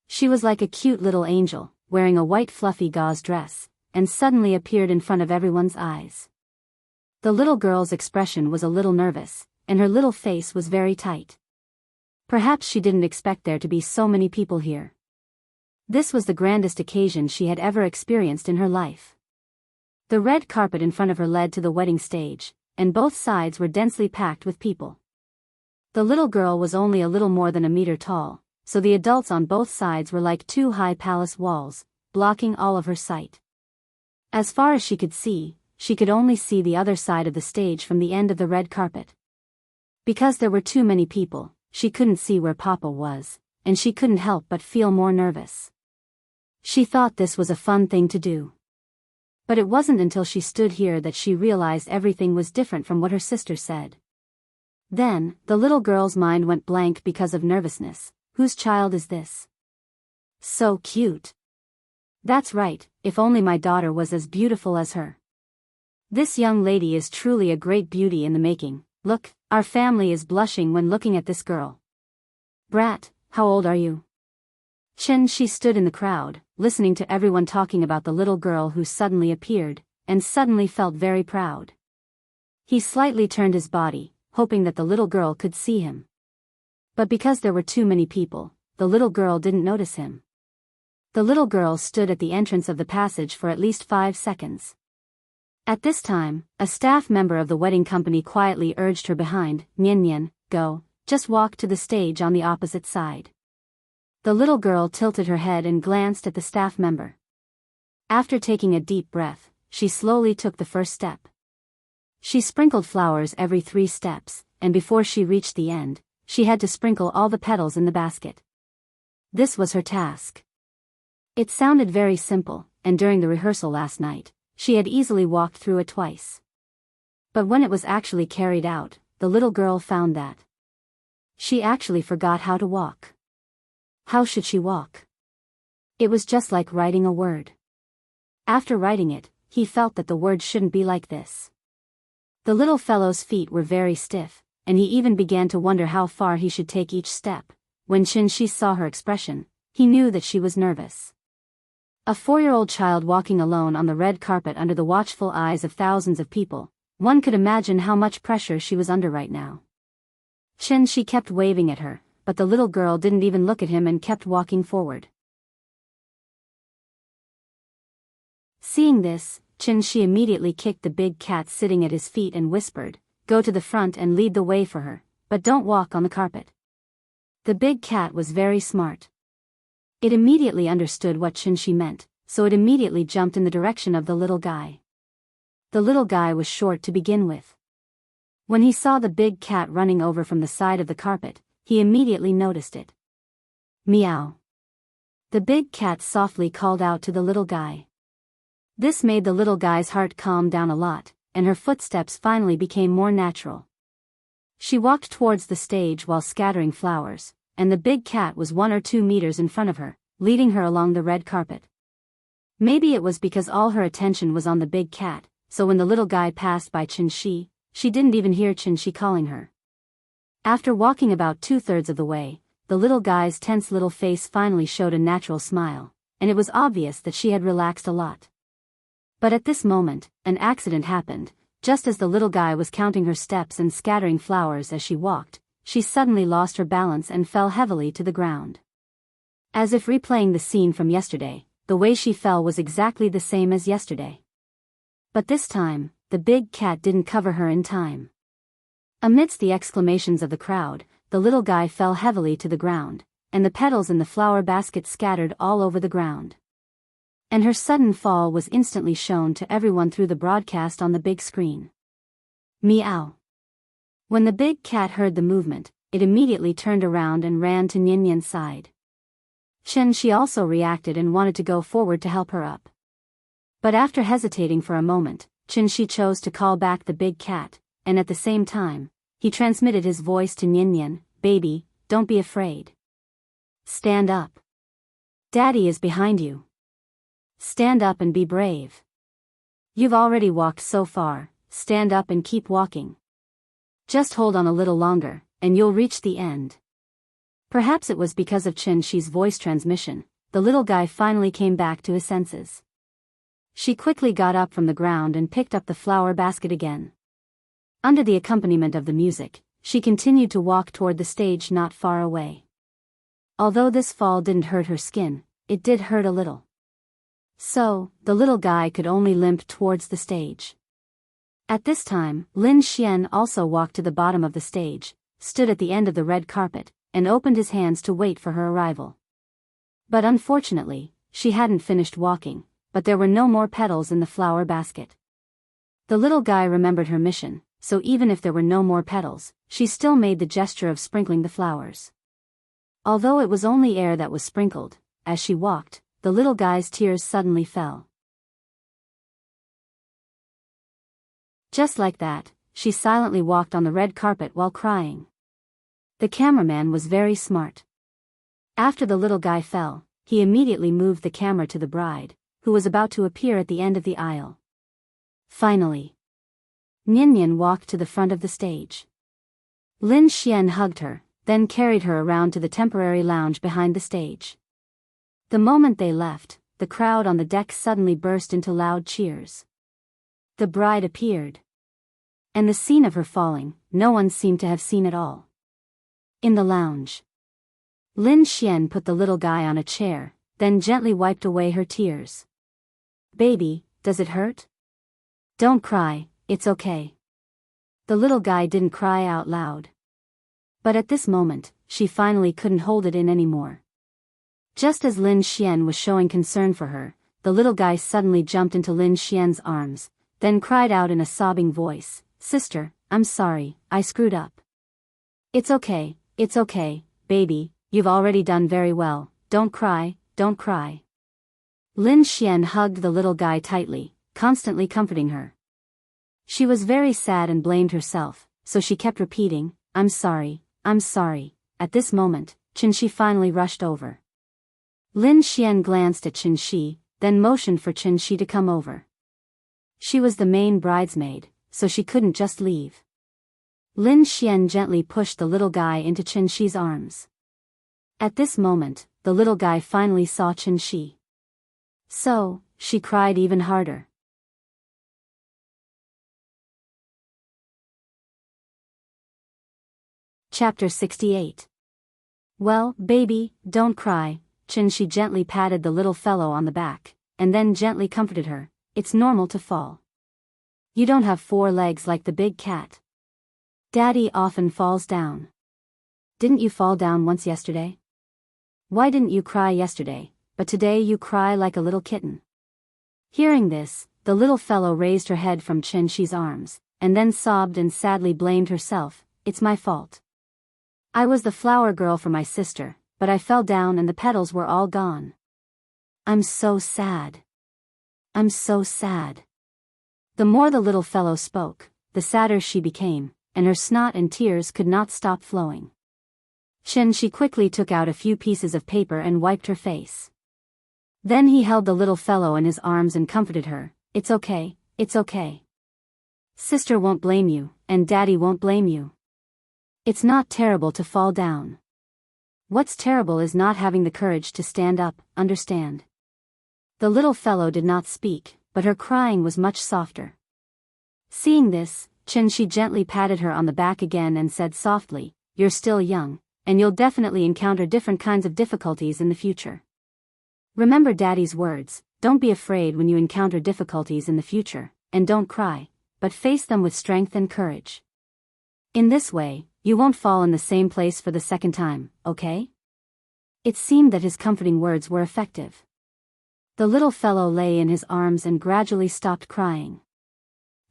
She was like a cute little angel, wearing a white fluffy gauze dress, and suddenly appeared in front of everyone's eyes. The little girl's expression was a little nervous, and her little face was very tight. Perhaps she didn't expect there to be so many people here. This was the grandest occasion she had ever experienced in her life. The red carpet in front of her led to the wedding stage, and both sides were densely packed with people. The little girl was only a little more than a meter tall, so the adults on both sides were like two high palace walls, blocking all of her sight. As far as she could see, she could only see the other side of the stage from the end of the red carpet. Because there were too many people, she couldn't see where Papa was, and she couldn't help but feel more nervous. She thought this was a fun thing to do. But it wasn't until she stood here that she realized everything was different from what her sister said. Then, the little girl's mind went blank because of nervousness. Whose child is this? So cute. That's right, if only my daughter was as beautiful as her. This young lady is truly a great beauty in the making. Look, our family is blushing when looking at this girl. Brat, how old are you? She stood in the crowd, listening to everyone talking about the little girl who suddenly appeared, and suddenly felt very proud. He slightly turned his body, hoping that the little girl could see him. But because there were too many people, the little girl didn't notice him. The little girl stood at the entrance of the passage for at least 5 seconds. At this time, a staff member of the wedding company quietly urged her behind, Nyen, go, just walk to the stage on the opposite side. The little girl tilted her head and glanced at the staff member. After taking a deep breath, she slowly took the first step. She sprinkled flowers every 3 steps, and before she reached the end, she had to sprinkle all the petals in the basket. This was her task. It sounded very simple, and during the rehearsal last night, she had easily walked through it twice. But when it was actually carried out, the little girl found that she actually forgot how to walk. How should she walk? It was just like writing a word. After writing it, he felt that the word shouldn't be like this. The little fellow's feet were very stiff, and he even began to wonder how far he should take each step. When she saw her expression, he knew that she was nervous. A 4-year-old child walking alone on the red carpet under the watchful eyes of thousands of people, one could imagine how much pressure she was under right now. She kept waving at her, but the little girl didn't even look at him and kept walking forward. Seeing this, she immediately kicked the big cat sitting at his feet and whispered, go to the front and lead the way for her, but don't walk on the carpet. The big cat was very smart. It immediately understood what she meant, so it immediately jumped in the direction of the little guy. The little guy was short to begin with. When he saw the big cat running over from the side of the carpet, he immediately noticed it. Meow. The big cat softly called out to the little guy. This made the little guy's heart calm down a lot, and her footsteps finally became more natural. She walked towards the stage while scattering flowers, and the big cat was 1 or 2 meters in front of her, leading her along the red carpet. Maybe it was because all her attention was on the big cat, so when the little guy passed by she didn't even hear she calling her. After walking about 2/3 of the way, the little guy's tense little face finally showed a natural smile, and it was obvious that she had relaxed a lot. But at this moment, an accident happened. Just as the little guy was counting her steps and scattering flowers as she walked, she suddenly lost her balance and fell heavily to the ground. As if replaying the scene from yesterday, the way she fell was exactly the same as yesterday. But this time, the big cat didn't cover her in time. Amidst the exclamations of the crowd, the little guy fell heavily to the ground, and the petals in the flower basket scattered all over the ground. And her sudden fall was instantly shown to everyone through the broadcast on the big screen. Meow. When the big cat heard the movement, it immediately turned around and ran to Nyan-Nyan's side. Chen-Shi also reacted and wanted to go forward to help her up. But after hesitating for a moment, Chen-Shi chose to call back the big cat, and at the same time, he transmitted his voice to Nyan-Nyan, "Baby, don't be afraid. Stand up. Daddy is behind you. Stand up and be brave. You've already walked so far, stand up and keep walking. Just hold on a little longer, and you'll reach the end." Perhaps it was because of Chen-Shi's voice transmission, the little guy finally came back to his senses. She quickly got up from the ground and picked up the flower basket again. Under the accompaniment of the music, she continued to walk toward the stage not far away. Although this fall didn't hurt her skin, it did hurt a little. So, the little guy could only limp towards the stage. At this time, Lin Xian also walked to the bottom of the stage, stood at the end of the red carpet, and opened his hands to wait for her arrival. But unfortunately, she hadn't finished walking, but there were no more petals in the flower basket. The little guy remembered her mission, so even if there were no more petals, she still made the gesture of sprinkling the flowers. Although it was only air that was sprinkled, as she walked, the little guy's tears suddenly fell. Just like that, she silently walked on the red carpet while crying. The cameraman was very smart. After the little guy fell, he immediately moved the camera to the bride, who was about to appear at the end of the aisle. Finally, Nyan-Nyan walked to the front of the stage. Lin Xian hugged her, then carried her around to the temporary lounge behind the stage. The moment they left, the crowd on the deck suddenly burst into loud cheers. The bride appeared. And the scene of her falling, no one seemed to have seen at all. In the lounge, Lin Xian put the little guy on a chair, then gently wiped away her tears. "Baby, does it hurt? Don't cry, it's okay." The little guy didn't cry out loud. But at this moment, she finally couldn't hold it in anymore. Just as Lin Xian was showing concern for her, the little guy suddenly jumped into Lin Xian's arms, then cried out in a sobbing voice, "Sister, I'm sorry, I screwed up. It's okay, baby, you've already done very well, don't cry, don't cry." Lin Xian hugged the little guy tightly, constantly comforting her. She was very sad and blamed herself, so she kept repeating, I'm sorry. At this moment, Chen-Shi finally rushed over. Lin Xian glanced at Chen-Shi, then motioned for Chen-Shi to come over. She was the main bridesmaid, so she couldn't just leave. Lin Xian gently pushed the little guy into Chen-Shi's arms. At this moment, the little guy finally saw Chen-Shi. So, she cried even harder. Chapter 68. Well, baby, don't cry. Chen-Shi gently patted the little fellow on the back, and then gently comforted her. It's normal to fall. You don't have 4 legs like the big cat. Daddy often falls down. Didn't you fall down once yesterday? Why didn't you cry yesterday, but today you cry like a little kitten? Hearing this, the little fellow raised her head from Chen-Shi's arms, and then sobbed and sadly blamed herself. It's my fault. I was the flower girl for my sister, but I fell down and the petals were all gone. I'm so sad. I'm so sad. The more the little fellow spoke, the sadder she became, and her snot and tears could not stop flowing. Chen-Shi quickly took out a few pieces of paper and wiped her face. Then he held the little fellow in his arms and comforted her. It's okay. Sister won't blame you, and Daddy won't blame you. It's not terrible to fall down. What's terrible is not having the courage to stand up, understand? The little fellow did not speak, but her crying was much softer. Seeing this, Chen-Shi gently patted her on the back again and said softly, You're still young, and you'll definitely encounter different kinds of difficulties in the future. Remember Daddy's words, don't be afraid when you encounter difficulties in the future, and don't cry, but face them with strength and courage. In this way, you won't fall in the same place for the second time, okay? It seemed that his comforting words were effective. The little fellow lay in his arms and gradually stopped crying.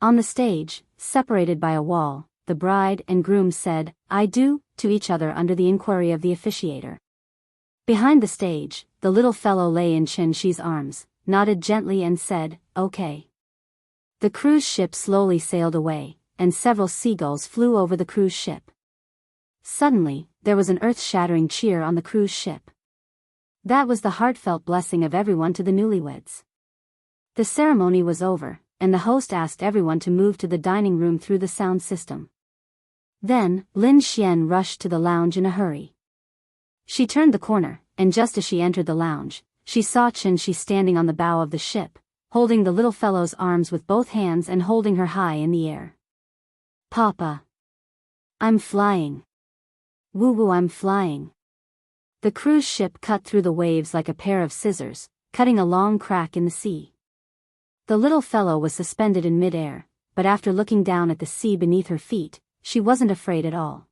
On the stage, separated by a wall, the bride and groom said, "I do," to each other under the inquiry of the officiator. Behind the stage, the little fellow lay in Chen Shi's arms, nodded gently and said, "Okay." The cruise ship slowly sailed away, and several seagulls flew over the cruise ship. Suddenly, there was an earth-shattering cheer on the cruise ship. That was the heartfelt blessing of everyone to the newlyweds. The ceremony was over, and the host asked everyone to move to the dining room through the sound system. Then, Lin Xian rushed to the lounge in a hurry. She turned the corner, and just as she entered the lounge, she saw Chen Shi standing on the bow of the ship, holding the little fellow's arms with both hands and holding her high in the air. "Papa. I'm flying. Woo-woo, I'm flying." The cruise ship cut through the waves like a pair of scissors, cutting a long crack in the sea. The little fellow was suspended in mid-air, but after looking down at the sea beneath her feet, she wasn't afraid at all.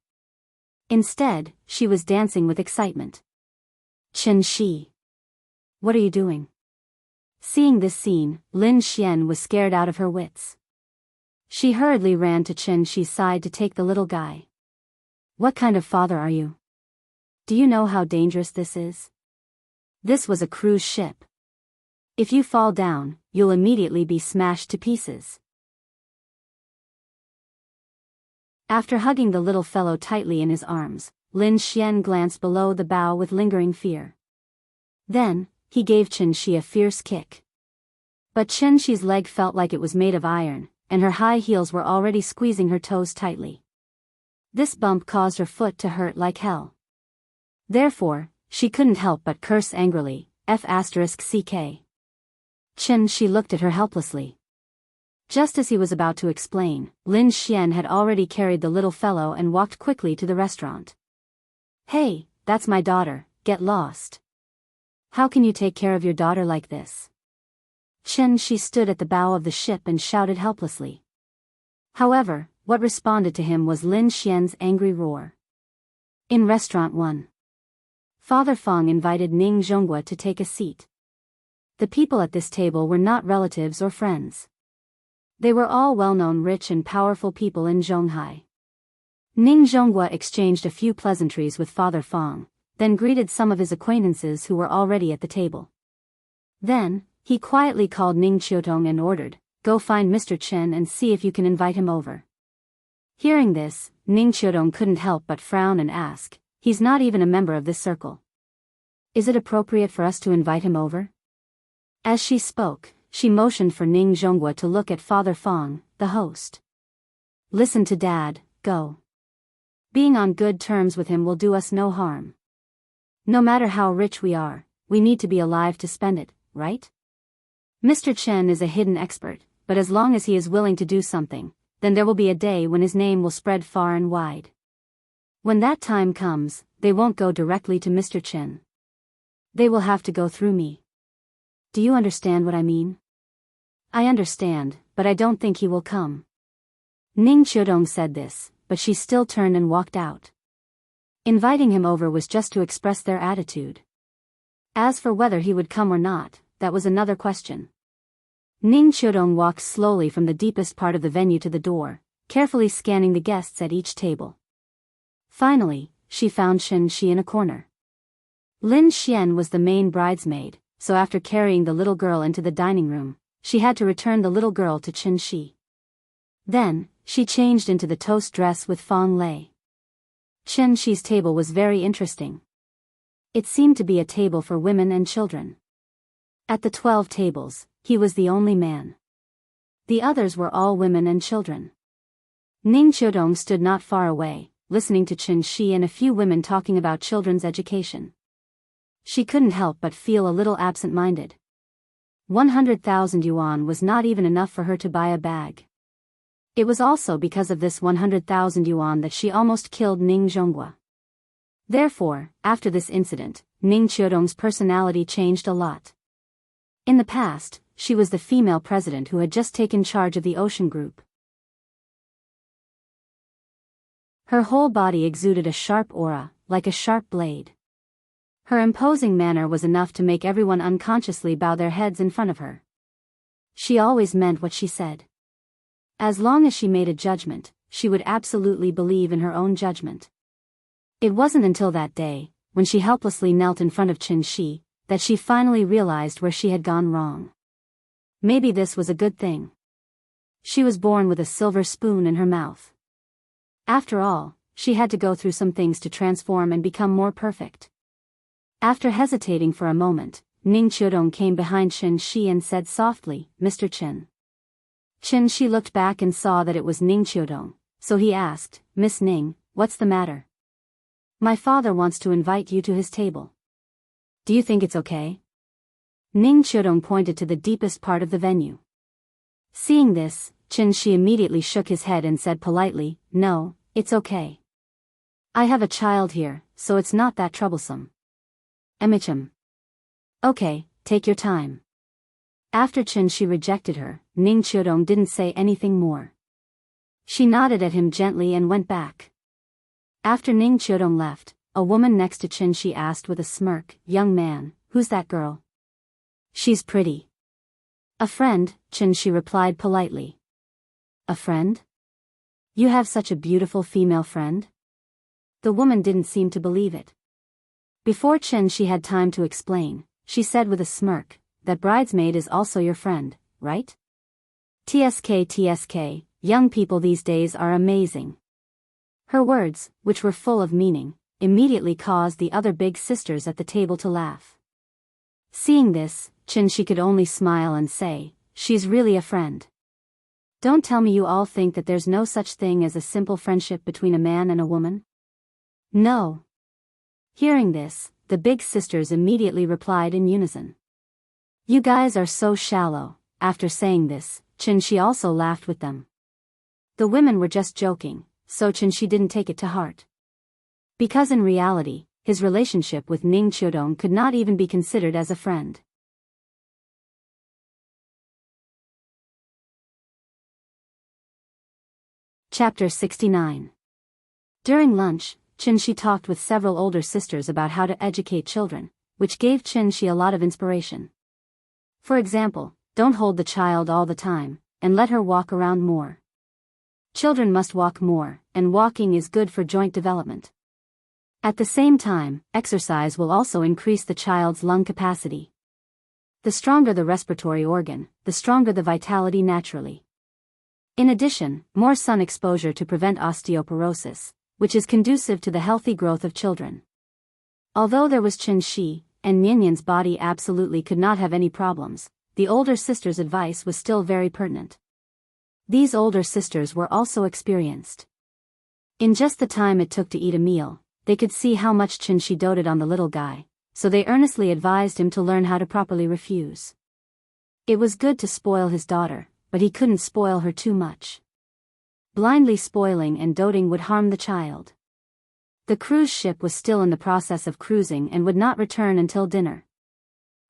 Instead, she was dancing with excitement. "Chen Shi. What are you doing?" Seeing this scene, Lin Xian was scared out of her wits. She hurriedly ran to Chen Shi's side to take the little guy. "What kind of father are you? Do you know how dangerous this is? This was a cruise ship. If you fall down, you'll immediately be smashed to pieces." After hugging the little fellow tightly in his arms, Lin Xian glanced below the bow with lingering fear. Then, he gave Chen Shi a fierce kick. But Chen Shi's leg felt like it was made of iron, and her high heels were already squeezing her toes tightly. This bump caused her foot to hurt like hell. Therefore, she couldn't help but curse angrily, F***ck. Chen Shi looked at her helplessly. Just as he was about to explain, Lin Xian had already carried the little fellow and walked quickly to the restaurant. "Hey, that's my daughter, get lost. How can you take care of your daughter like this?" Chen Shi stood at the bow of the ship and shouted helplessly. However, what responded to him was Lin Xian's angry roar. In Restaurant 1. Father Fong invited Ning Zhonghua to take a seat. The people at this table were not relatives or friends. They were all well-known rich and powerful people in Zhonghai. Ning Zhonghua exchanged a few pleasantries with Father Fong, then greeted some of his acquaintances who were already at the table. Then, he quietly called Ning Qiutong and ordered, "Go find Mr. Chen and see if you can invite him over." Hearing this, Ning Qiutong couldn't help but frown and ask, "He's not even a member of this circle. Is it appropriate for us to invite him over?" As she spoke, she motioned for Ning Zhonghua to look at Father Fong, the host. "Listen to Dad, go. Being on good terms with him will do us no harm. No matter how rich we are, we need to be alive to spend it, right? Mr. Chen is a hidden expert, but as long as he is willing to do something, then there will be a day when his name will spread far and wide. When that time comes, they won't go directly to Mr. Chen. They will have to go through me. Do you understand what I mean?" "I understand, but I don't think he will come." Ning Qiutong said this, but she still turned and walked out. Inviting him over was just to express their attitude. As for whether he would come or not, that was another question. Ning Qiutong walked slowly from the deepest part of the venue to the door, carefully scanning the guests at each table. Finally, she found Chen Shi in a corner. Lin Xian was the main bridesmaid, so after carrying the little girl into the dining room, she had to return the little girl to Chen Shi. Then, she changed into the toast dress with Fong Lei. Chen Shi's table was very interesting. It seemed to be a table for women and children. At the 12 tables, he was the only man. The others were all women and children. Ning Qiutong stood not far away, listening to Chen Shi and a few women talking about children's education. She couldn't help but feel a little absent-minded. 100,000 yuan was not even enough for her to buy a bag. It was also because of this 100,000 yuan that she almost killed Ning Zhonghua. Therefore, after this incident, Ning Qiutong's personality changed a lot. In the past, she was the female president who had just taken charge of the Ocean Group. Her whole body exuded a sharp aura, like a sharp blade. Her imposing manner was enough to make everyone unconsciously bow their heads in front of her. She always meant what she said. As long as she made a judgment, she would absolutely believe in her own judgment. It wasn't until that day, when she helplessly knelt in front of Qin Shi, that she finally realized where she had gone wrong. Maybe this was a good thing. She was born with a silver spoon in her mouth. After all, she had to go through some things to transform and become more perfect. After hesitating for a moment, Ning Qiudong came behind Qin Shi and said softly, "Mr. Qin." Qin Shi looked back and saw that it was Ning Qiudong, so he asked, "Miss Ning, what's the matter?" "My father wants to invite you to his table. Do you think it's okay?" Ning Qiudong pointed to the deepest part of the venue. Seeing this, Qin Shi immediately shook his head and said politely, "No, it's okay. I have a child here, so it's not that troublesome. Emichim." "Okay, take your time." After Qin Shi rejected her, Ning Qiudong didn't say anything more. She nodded at him gently and went back. After Ning Qiudong left, a woman next to Qin Shi asked with a smirk, "Young man, who's that girl?" "She's pretty." "A friend," Qin Shi replied politely. "A friend? You have such a beautiful female friend?" The woman didn't seem to believe it. Before Qin Shi had time to explain, she said with a smirk, "That bridesmaid is also your friend, right?" TSK, young people these days are amazing. Her words, which were full of meaning, immediately caused the other big sisters at the table to laugh. Seeing this, Qin Shi could only smile and say, "She's really a friend. Don't tell me you all think that there's no such thing as a simple friendship between a man and a woman?" "No." Hearing this, the big sisters immediately replied in unison. "You guys are so shallow." After saying this, Qin Shi also laughed with them. The women were just joking, so Qin Shi didn't take it to heart. Because in reality, his relationship with Ning Qiudong could not even be considered as a friend. Chapter 69. During lunch, Qin Shi talked with several older sisters about how to educate children, which gave Qin Shi a lot of inspiration. For example, don't hold the child all the time, and let her walk around more. Children must walk more, and walking is good for joint development. At the same time, exercise will also increase the child's lung capacity. The stronger the respiratory organ, the stronger the vitality naturally. In addition, more sun exposure to prevent osteoporosis, which is conducive to the healthy growth of children. Although there was Qin Shi, and Nianyan's body absolutely could not have any problems, the older sister's advice was still very pertinent. These older sisters were also experienced. In just the time it took to eat a meal, they could see how much Qin Shi doted on the little guy, so they earnestly advised him to learn how to properly refuse. It was good to spoil his daughter, but he couldn't spoil her too much. Blindly spoiling and doting would harm the child. The cruise ship was still in the process of cruising and would not return until dinner.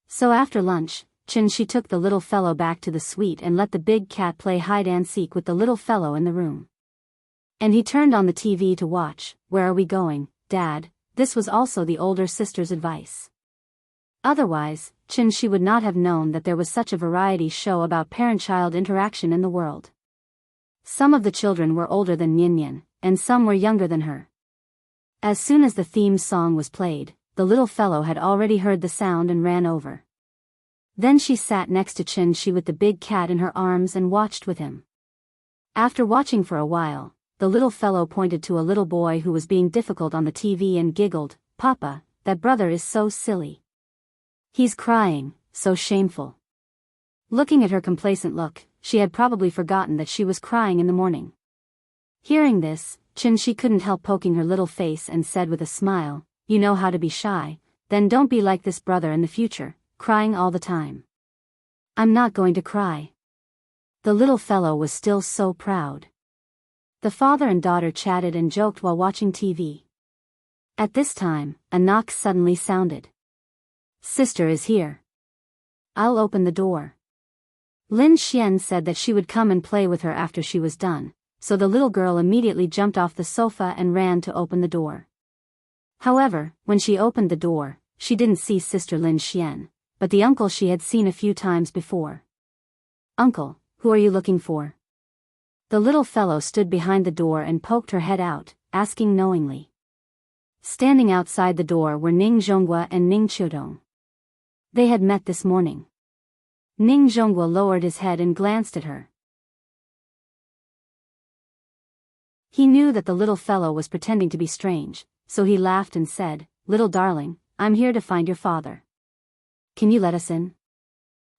So after lunch, Qin Shi took the little fellow back to the suite and let the big cat play hide-and-seek with the little fellow in the room. And he turned on the TV to watch. "Where are we going, Dad?" This was also the older sister's advice. Otherwise, Qin Shi would not have known that there was such a variety show about parent-child interaction in the world. Some of the children were older than Nianyan, and some were younger than her. As soon as the theme song was played, the little fellow had already heard the sound and ran over. Then she sat next to Qin Shi with the big cat in her arms and watched with him. After watching for a while, the little fellow pointed to a little boy who was being difficult on the TV and giggled, "Papa, that brother is so silly. He's crying, so shameful." Looking at her complacent look, she had probably forgotten that she was crying in the morning. Hearing this, Qin Shi couldn't help poking her little face and said with a smile, "You know how to be shy, then don't be like this brother in the future, crying all the time." "I'm not going to cry." The little fellow was still so proud. The father and daughter chatted and joked while watching TV. At this time, a knock suddenly sounded. "Sister is here. I'll open the door." Lin Xian said that she would come and play with her after she was done, so the little girl immediately jumped off the sofa and ran to open the door. However, when she opened the door, she didn't see Sister Lin Xian, but the uncle she had seen a few times before. "Uncle, who are you looking for?" The little fellow stood behind the door and poked her head out, asking knowingly. Standing outside the door were Ning Zhonghua and Ning Qiudong. They had met this morning. Ning Zhonghua lowered his head and glanced at her. He knew that the little fellow was pretending to be strange, so he laughed and said, "Little darling, I'm here to find your father. Can you let us in?"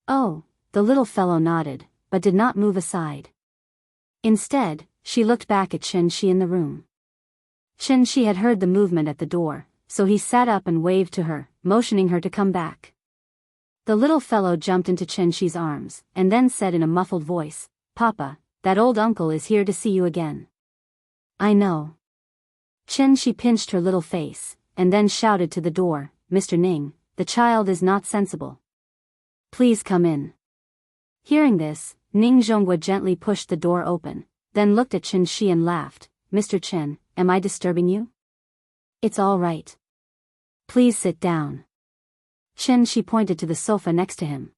"Oh," the little fellow nodded, but did not move aside. Instead, she looked back at Chen Shi in the room. Chen Shi had heard the movement at the door, so he sat up and waved to her, motioning her to come back. The little fellow jumped into Chen Shi's arms, and then said in a muffled voice, "Papa, that old uncle is here to see you again." "I know." Chen Shi pinched her little face, and then shouted to the door, "Mr. Ning, the child is not sensible. Please come in." Hearing this, Ning Zhonghua gently pushed the door open, then looked at Chen Shi and laughed, "Mr. Chen, am I disturbing you?" "It's all right. Please sit down." Chen Shi pointed to the sofa next to him.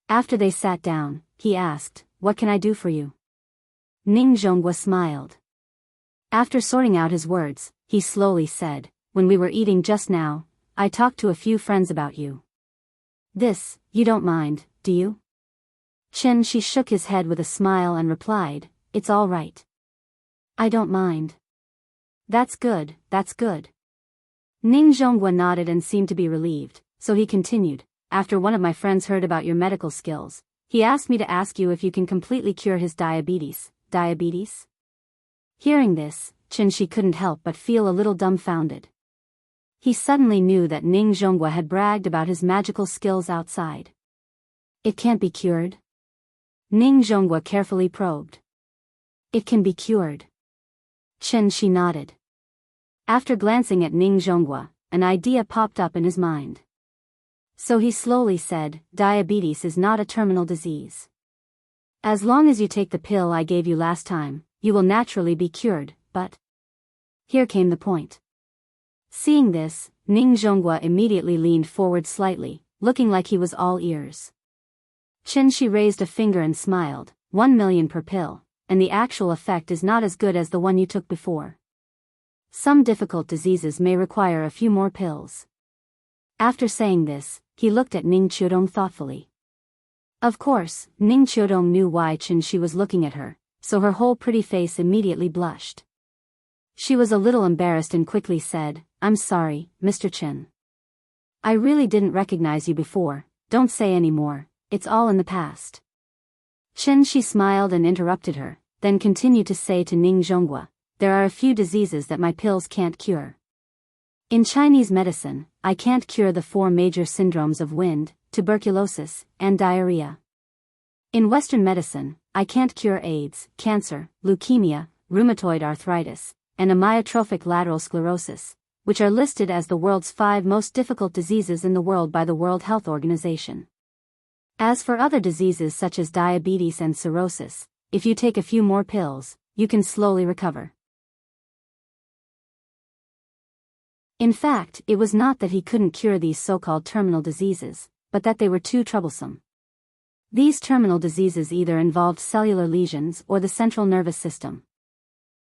After they sat down, he asked, "What can I do for you?" Ning Zhonghua smiled. After sorting out his words, he slowly said, "When we were eating just now, I talked to a few friends about you. This, you don't mind, do you?" Chen Shi shook his head with a smile and replied, "It's all right. I don't mind." That's good, that's good." Ning Zhonghua nodded and seemed to be relieved, so he continued, "After one of my friends heard about your medical skills, he asked me to ask you if you can completely cure his diabetes. Diabetes?" Hearing this, Chen Shi couldn't help but feel a little dumbfounded. He suddenly knew that Ning Zhonghua had bragged about his magical skills outside. "It can't be cured?" Ning Zhonghua carefully probed. "It can be cured." Chen Shi nodded. After glancing at Ning Zhonghua, an idea popped up in his mind. So he slowly said, "Diabetes is not a terminal disease. As long as you take the pill I gave you last time, you will naturally be cured, but..." Here came the point. Seeing this, Ning Zhonghua immediately leaned forward slightly, looking like he was all ears. Chen Shi raised a finger and smiled, 1 million per pill, and the actual effect is not as good as the one you took before. Some difficult diseases may require a few more pills." After saying this, he looked at Ning Qiudong thoughtfully. Of course, Ning Qiudong knew why Chen Shi was looking at her, so her whole pretty face immediately blushed. She was a little embarrassed and quickly said, "I'm sorry, Mr. Chen. I really didn't recognize you before, don't say any more, it's all in the past." Chen Shi smiled and interrupted her, then continued to say to Ning Zhonghua, "There are a few diseases that my pills can't cure. In Chinese medicine, I can't cure the 4 major syndromes of wind, tuberculosis, and diarrhea. In Western medicine, I can't cure AIDS, cancer, leukemia, rheumatoid arthritis, and amyotrophic lateral sclerosis, which are listed as the world's 5 most difficult diseases in the world by the World Health Organization. As for other diseases such as diabetes and cirrhosis, if you take a few more pills, you can slowly recover." In fact, it was not that he couldn't cure these so-called terminal diseases, but that they were too troublesome. These terminal diseases either involved cellular lesions or the central nervous system.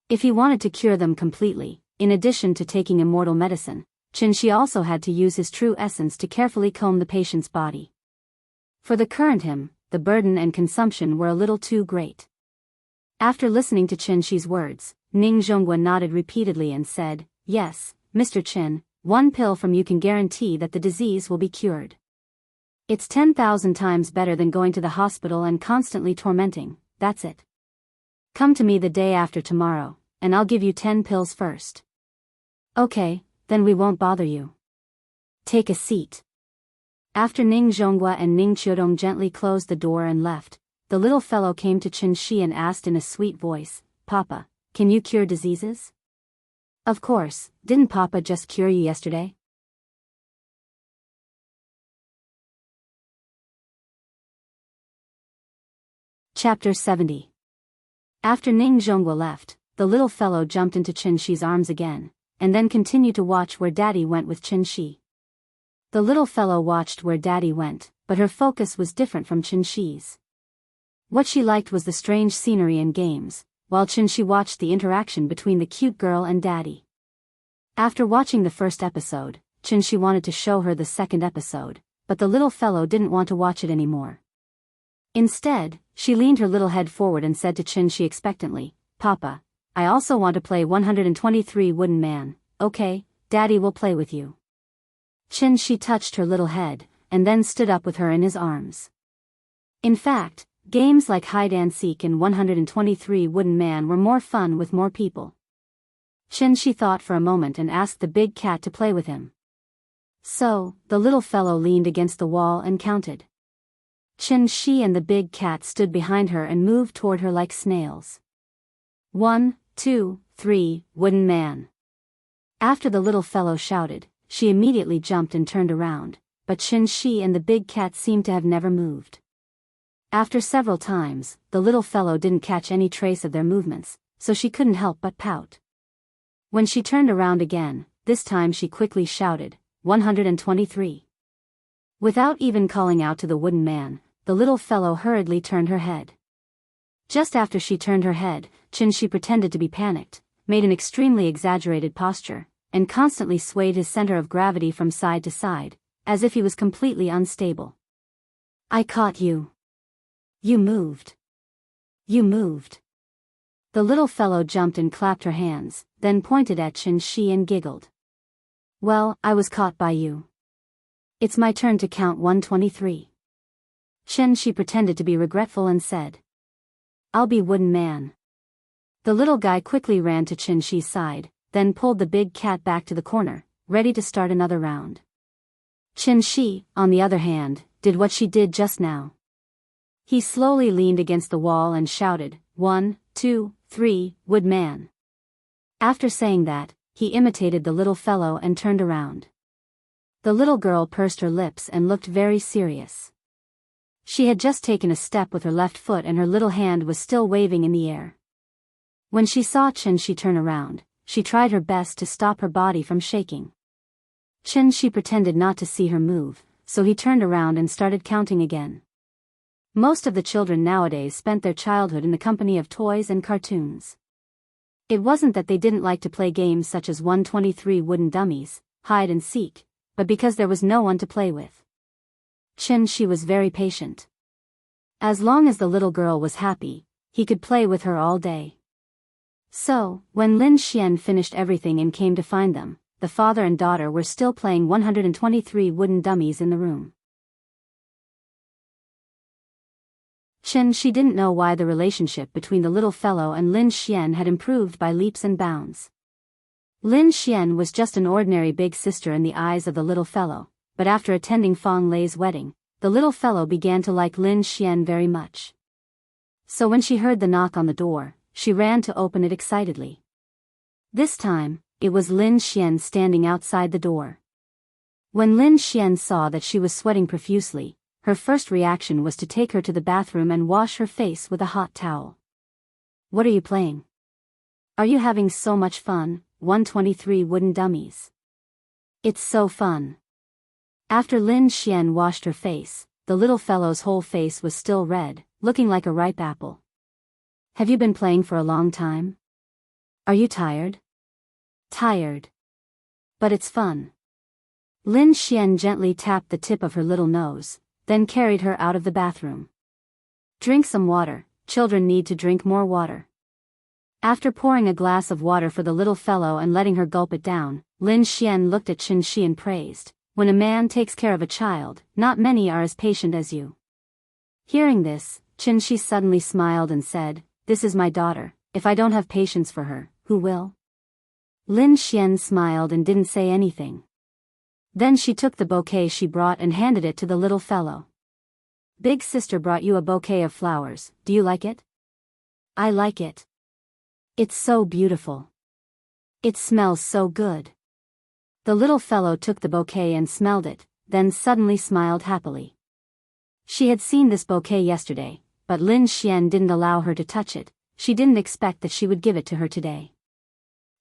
If he wanted to cure them completely, in addition to taking immortal medicine, Chen Shi also had to use his true essence to carefully comb the patient's body. For the current him, the burden and consumption were a little too great. After listening to Chen Shi's words, Ning Zhonghua nodded repeatedly and said, "Yes, Mr. Chen, 1 pill from you can guarantee that the disease will be cured. It's 10,000 times better than going to the hospital and constantly tormenting, that's it. Come to me the day after tomorrow, and I'll give you 10 pills first." "Okay, then we won't bother you. Take a seat." After Ning Zhonghua and Ning Qiudong gently closed the door and left, the little fellow came to Chen Shi and asked in a sweet voice, "Papa, can you cure diseases?" "Of course, didn't Papa just cure you yesterday?" Chapter 70. After Ning Zhonghua left, the little fellow jumped into Chen Shi's arms again, and then continued to watch where Daddy went with Chen Shi. The little fellow watched where Daddy went, but her focus was different from Chen Shi's. What she liked was the strange scenery and games, while Chin-shi watched the interaction between the cute girl and daddy. After watching the first episode, Chin-shi wanted to show her the second episode, but the little fellow didn't want to watch it anymore. Instead, she leaned her little head forward and said to Chin-shi expectantly, "Papa, I also want to play 123 Wooden Man, okay, Daddy will play with you." Chin-shi touched her little head, and then stood up with her in his arms. In fact, games like hide-and-seek and 123 Wooden Man were more fun with more people. Chin-shi thought for a moment and asked the big cat to play with him. So, the little fellow leaned against the wall and counted. Chin-shi and the big cat stood behind her and moved toward her like snails. 1, 2, 3, Wooden Man. After the little fellow shouted, she immediately jumped and turned around, but Chin-shi and the big cat seemed to have never moved. After several times, the little fellow didn't catch any trace of their movements, so she couldn't help but pout. When she turned around again, this time she quickly shouted, 123. Without even calling out to the wooden man, the little fellow hurriedly turned her head. Just after she turned her head, Chin-shi pretended to be panicked, made an extremely exaggerated posture, and constantly swayed his center of gravity from side to side, as if he was completely unstable. "I caught you. You moved. You moved." The little fellow jumped and clapped her hands, then pointed at Chin-shi and giggled. "Well, I was caught by you. It's my turn to count 123. Chin-shi pretended to be regretful and said, "I'll be Wooden Man." The little guy quickly ran to Chin-shi's side, then pulled the big cat back to the corner, ready to start another round. Chin-shi, on the other hand, did what she did just now. He slowly leaned against the wall and shouted, 1, 2, 3, Wood Man. After saying that, he imitated the little fellow and turned around. The little girl pursed her lips and looked very serious. She had just taken a step with her left foot and her little hand was still waving in the air. When she saw Chin-shi turn around, she tried her best to stop her body from shaking. Chin-shi pretended not to see her move, so he turned around and started counting again. Most of the children nowadays spent their childhood in the company of toys and cartoons. It wasn't that they didn't like to play games such as 123 Wooden Dummies, hide and seek, but because there was no one to play with. Chin-shi was very patient. As long as the little girl was happy, he could play with her all day. So, when Lin Xian finished everything and came to find them, the father and daughter were still playing 123 wooden dummies in the room. Chin-shi didn't know why the relationship between the little fellow and Lin Xian had improved by leaps and bounds. Lin Xian was just an ordinary big sister in the eyes of the little fellow, but after attending Fang Lei's wedding, the little fellow began to like Lin Xian very much. So when she heard the knock on the door, she ran to open it excitedly. This time, it was Lin Xian standing outside the door. When Lin Xian saw that she was sweating profusely, her first reaction was to take her to the bathroom and wash her face with a hot towel. "What are you playing? Are you having so much fun, 123 wooden dummies? It's so fun." After Lin Xian washed her face, the little fellow's whole face was still red, looking like a ripe apple. "Have you been playing for a long time? Are you tired?" "Tired. But it's fun." Lin Xian gently tapped the tip of her little nose, then carried her out of the bathroom. "Drink some water, children need to drink more water." After pouring a glass of water for the little fellow and letting her gulp it down, Lin Xian looked at Chin-shi and praised, "When a man takes care of a child, not many are as patient as you." Hearing this, Chin-shi suddenly smiled and said, "This is my daughter, if I don't have patience for her, who will?" Lin Xian smiled and didn't say anything. Then she took the bouquet she brought and handed it to the little fellow. "Big sister brought you a bouquet of flowers, do you like it?" "I like it. It's so beautiful. It smells so good." The little fellow took the bouquet and smelled it, then suddenly smiled happily. She had seen this bouquet yesterday, but Lin Xian didn't allow her to touch it. She didn't expect that she would give it to her today.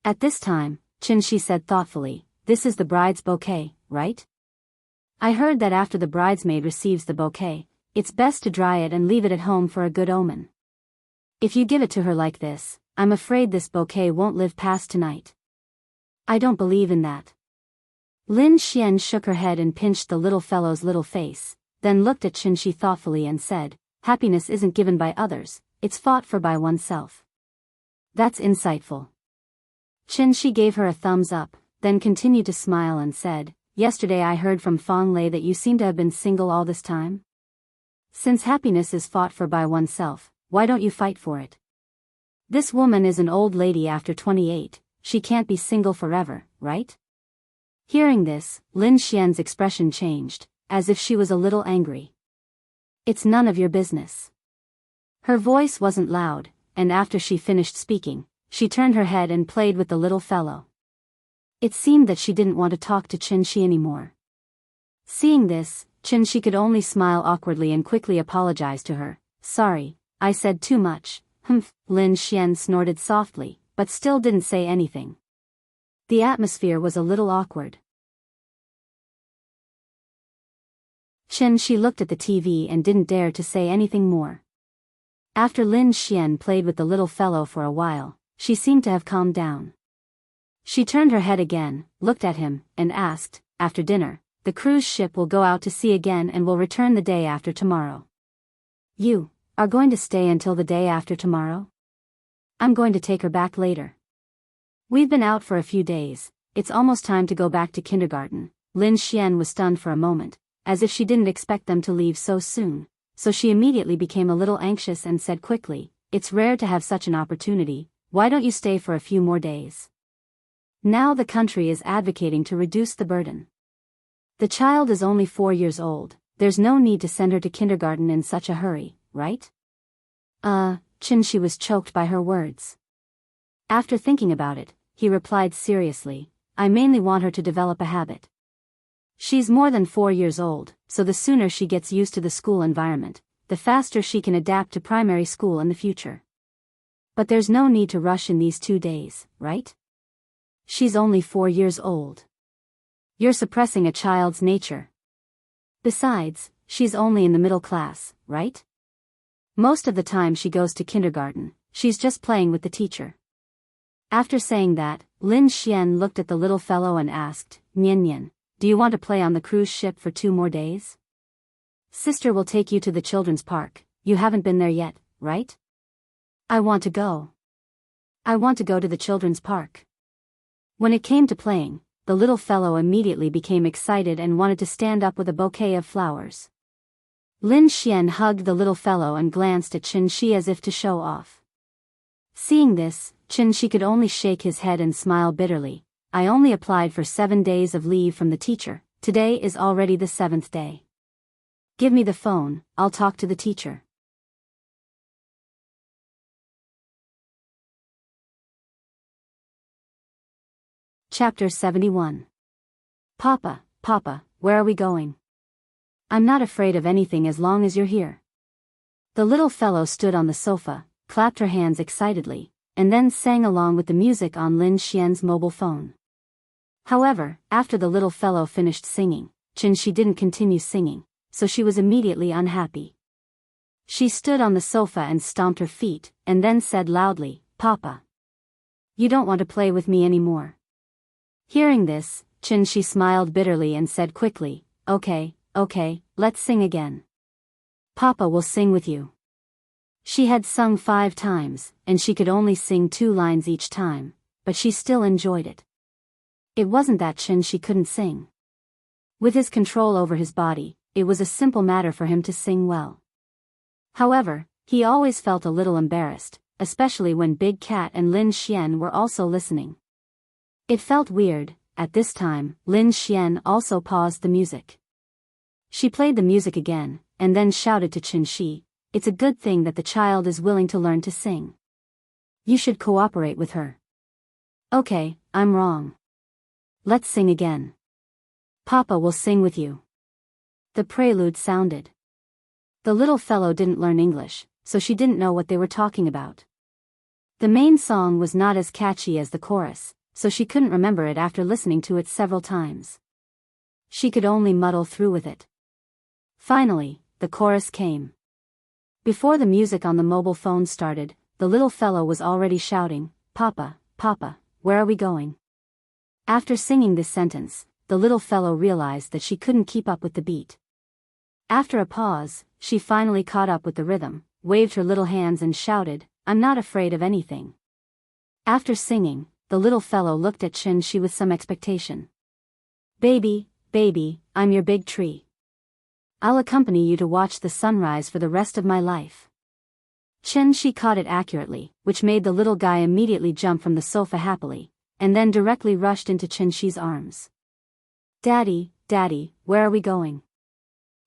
At this time, Chin-shi said thoughtfully, "This is the bride's bouquet, right? I heard that after the bridesmaid receives the bouquet, It's best to dry it and leave it at home for a good omen. If you give it to her like this, I'm afraid this bouquet won't live past tonight. I don't believe in that. Lin Xian shook her head and pinched the little fellow's little face, then looked at Qin Shi thoughtfully and said, happiness isn't given by others, it's fought for by oneself. That's insightful. Qin Shi gave her a thumbs up, then continued to smile and said, yesterday I heard from Fang Lei that you seem to have been single all this time. Since happiness is fought for by oneself, why don't you fight for it? This woman is an old lady after 28, she can't be single forever, right? Hearing this, Lin Xian's expression changed, as if she was a little angry. It's none of your business. Her voice wasn't loud, and after she finished speaking, she turned her head and played with the little fellow. It seemed that she didn't want to talk to Qin Shi anymore. Seeing this, Qin Shi could only smile awkwardly and quickly apologize to her. Sorry, I said too much. Lin Xian snorted softly, but still didn't say anything. The atmosphere was a little awkward. Qin Shi looked at the TV and didn't dare to say anything more. After Lin Xian played with the little fellow for a while, she seemed to have calmed down. She turned her head again, looked at him, and asked, after dinner, the cruise ship will go out to sea again and will return the day after tomorrow. You are going to stay until the day after tomorrow? I'm going to take her back later. We've been out for a few days, it's almost time to go back to kindergarten. Lin Xian was stunned for a moment, as if she didn't expect them to leave so soon, so she immediately became a little anxious and said quickly, it's rare to have such an opportunity, why don't you stay for a few more days? Now the country is advocating to reduce the burden. The child is only 4 years old, there's no need to send her to kindergarten in such a hurry, right? Qin Shi was choked by her words. After thinking about it, he replied seriously, I mainly want her to develop a habit. She's more than 4 years old, so the sooner she gets used to the school environment, the faster she can adapt to primary school in the future. But there's no need to rush in these 2 days, right? She's only 4 years old. You're suppressing a child's nature. Besides, she's only in the middle class, right? Most of the time she goes to kindergarten, she's just playing with the teacher. After saying that, Lin Xian looked at the little fellow and asked, Nian Nian, do you want to play on the cruise ship for 2 more days? Sister will take you to the children's park, you haven't been there yet, right? I want to go. I want to go to the children's park. When it came to playing, the little fellow immediately became excited and wanted to stand up with a bouquet of flowers. Lin Xian hugged the little fellow and glanced at Qin Shi as if to show off. Seeing this, Qin Shi could only shake his head and smile bitterly. I only applied for 7 days of leave from the teacher, today is already the 7th day. Give me the phone, I'll talk to the teacher. Chapter 71. Papa, where are we going? I'm not afraid of anything as long as you're here. The little fellow stood on the sofa, clapped her hands excitedly, and then sang along with the music on Lin Xian's mobile phone. However, after the little fellow finished singing, Qin Shi didn't continue singing, so she was immediately unhappy. She stood on the sofa and stomped her feet, and then said loudly, Papa, you don't want to play with me anymore. Hearing this, Qin Shi smiled bitterly and said quickly, Okay, let's sing again. Papa will sing with you. She had sung 5 times, and she could only sing 2 lines each time, but she still enjoyed it. It wasn't that Qin Shi couldn't sing. With his control over his body, it was a simple matter for him to sing well. However, he always felt a little embarrassed, especially when Big Cat and Lin Xian were also listening. It felt weird. At this time, Lin Xian also paused the music. She played the music again, and then shouted to Qin Shi, It's a good thing that the child is willing to learn to sing. You should cooperate with her. Okay, I'm wrong. Let's sing again. Papa will sing with you. The prelude sounded. The little fellow didn't learn English, so she didn't know what they were talking about. The main song was not as catchy as the chorus, so she couldn't remember it after listening to it several times. She could only muddle through with it. Finally, the chorus came. Before the music on the mobile phone started, the little fellow was already shouting, "Papa, Papa, where are we going?" After singing this sentence, the little fellow realized that she couldn't keep up with the beat. After a pause, she finally caught up with the rhythm, waved her little hands and shouted, "I'm not afraid of anything." After singing, the little fellow looked at Chin-shi with some expectation. "Baby, baby, I'm your big tree. I'll accompany you to watch the sunrise for the rest of my life." Chin-shi caught it accurately, which made the little guy immediately jump from the sofa happily, and then directly rushed into Chin-shi's arms. "Daddy, Daddy, where are we going?"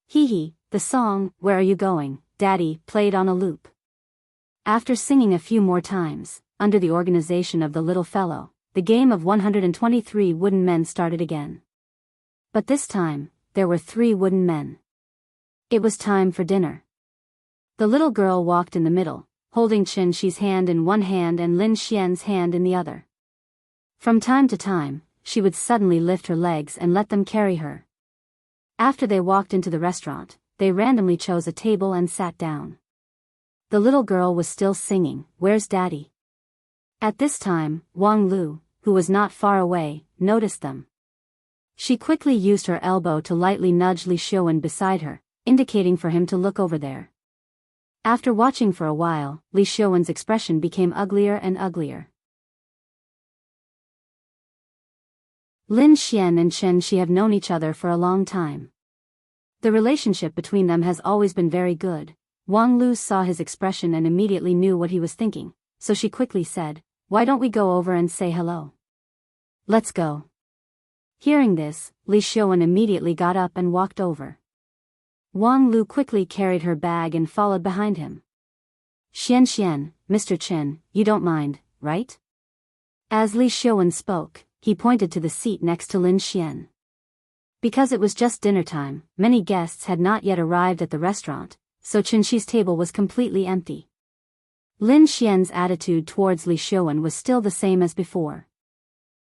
Hee hee, the song, "Where Are You Going, Daddy," played on a loop. After singing a few more times, under the organization of the little fellow, the game of 123 wooden men started again. But this time, there were 3 wooden men. It was time for dinner. The little girl walked in the middle, holding Chin-shi's hand in one hand and Lin Xian's hand in the other. From time to time, she would suddenly lift her legs and let them carry her. After they walked into the restaurant, they randomly chose a table and sat down. The little girl was still singing, "Where's Daddy?" At this time, Wang Lu, who was not far away, noticed them. She quickly used her elbow to lightly nudge Li Xiaowen beside her, indicating for him to look over there. After watching for a while, Li Xiaowen's expression became uglier and uglier. Lin Xian and Chen-shi have known each other for a long time. The relationship between them has always been very good. Wang Lu saw his expression and immediately knew what he was thinking, so she quickly said, "Why don't we go over and say hello?" "Let's go." Hearing this, Li Xiaowen immediately got up and walked over. Wang Lu quickly carried her bag and followed behind him. "Xian Xian, Mr. Chen, you don't mind, right?" As Li Xiaowen spoke, he pointed to the seat next to Lin Xian. Because it was just dinner time, many guests had not yet arrived at the restaurant, so Chen-shi's table was completely empty. Lin Xian's attitude towards Li Xiaowen was still the same as before.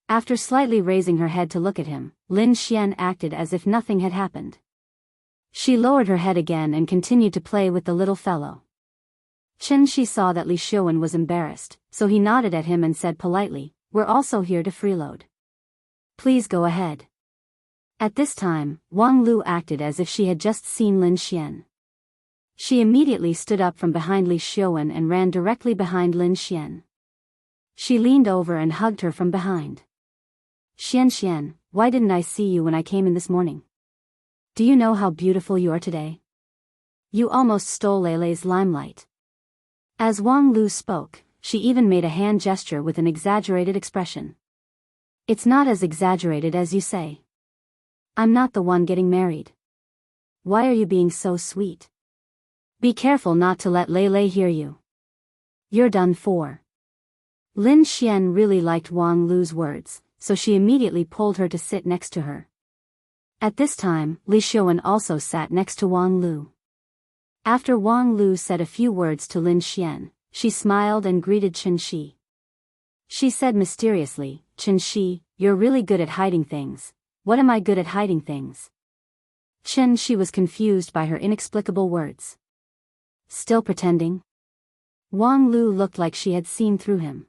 After slightly raising her head to look at him, Lin Xian acted as if nothing had happened. She lowered her head again and continued to play with the little fellow. Chen-shi saw that Li Xiaowen was embarrassed, so he nodded at him and said politely, "We're also here to freeload. Please go ahead." At this time, Wang Lu acted as if she had just seen Lin Xian. She immediately stood up from behind Li Xiaowen and ran directly behind Lin Xian. She leaned over and hugged her from behind. "Xian Xian, why didn't I see you when I came in this morning? Do you know how beautiful you are today? You almost stole Leilei's limelight." As Wang Lu spoke, she even made a hand gesture with an exaggerated expression. "It's not as exaggerated as you say. I'm not the one getting married. Why are you being so sweet? Be careful not to let Leilei hear you. You're done for." Lin Xian really liked Wang Lu's words, so she immediately pulled her to sit next to her. At this time, Li Xiaowen also sat next to Wang Lu. After Wang Lu said a few words to Lin Xian, she smiled and greeted Chen-shi. She said mysteriously, "Chen-shi, you're really good at hiding things. What am I good at hiding things?" Chen-shi was confused by her inexplicable words. Still pretending? Wang Lu looked like she had seen through him.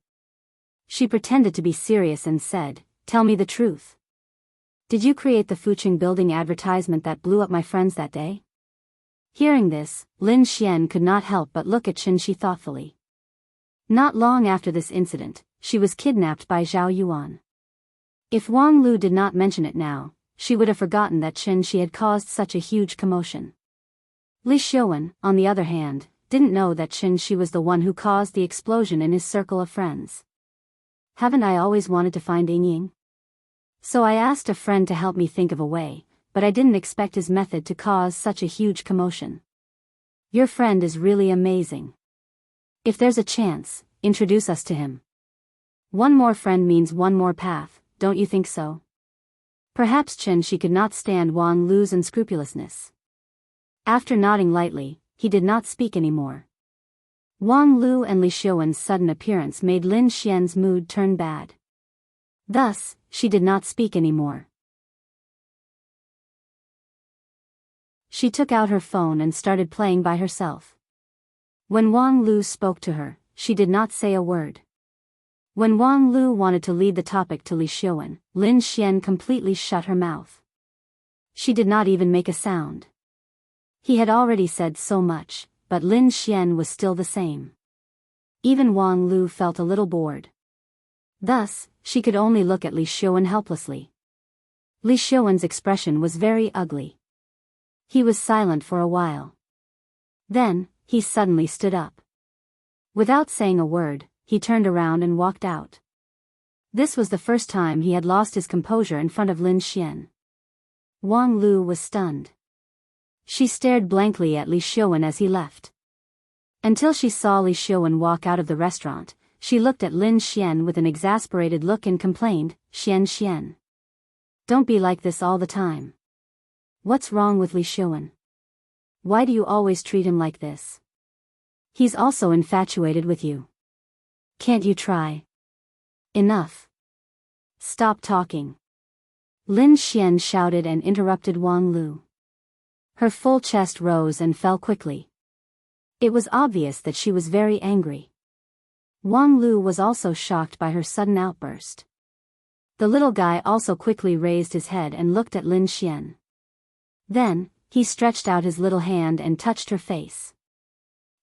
She pretended to be serious and said, "Tell me the truth. Did you create the Fucheng building advertisement that blew up my friends that day?" Hearing this, Lin Xian could not help but look at Chen-shi thoughtfully. Not long after this incident, she was kidnapped by Zhao Yuan. If Wang Lu did not mention it now, she would have forgotten that Chen-shi had caused such a huge commotion. Li Xiaowen, on the other hand, didn't know that Chen-shi was the one who caused the explosion in his circle of friends. "Haven't I always wanted to find Ying? So I asked a friend to help me think of a way, but I didn't expect his method to cause such a huge commotion. Your friend is really amazing. If there's a chance, introduce us to him. One more friend means one more path, don't you think so?" Perhaps Chen-shi could not stand Wang Lu's unscrupulousness. After nodding lightly, he did not speak anymore. Wang Lu and Li Xiaowen's sudden appearance made Lin Xian's mood turn bad. Thus, she did not speak anymore. She took out her phone and started playing by herself. When Wang Lu spoke to her, she did not say a word. When Wang Lu wanted to lead the topic to Li Xiaowen, Lin Xian completely shut her mouth. She did not even make a sound. He had already said so much, but Lin Xian was still the same. Even Wang Lu felt a little bored. Thus, she could only look at Li Xiaowen helplessly. Li Xiaowen's expression was very ugly. He was silent for a while. Then, he suddenly stood up. Without saying a word, he turned around and walked out. This was the first time he had lost his composure in front of Lin Xian. Wang Lu was stunned. She stared blankly at Li Xiaowen as he left. Until she saw Li Xiaowen walk out of the restaurant, she looked at Lin Xian with an exasperated look and complained, "Xian Xian. Don't be like this all the time. What's wrong with Li Xiaowen? Why do you always treat him like this? He's also infatuated with you. Can't you try? Enough. Stop talking." Lin Xian shouted and interrupted Wang Lu. Her full chest rose and fell quickly. It was obvious that she was very angry. Wang Lu was also shocked by her sudden outburst. The little guy also quickly raised his head and looked at Lin Xian. Then, he stretched out his little hand and touched her face.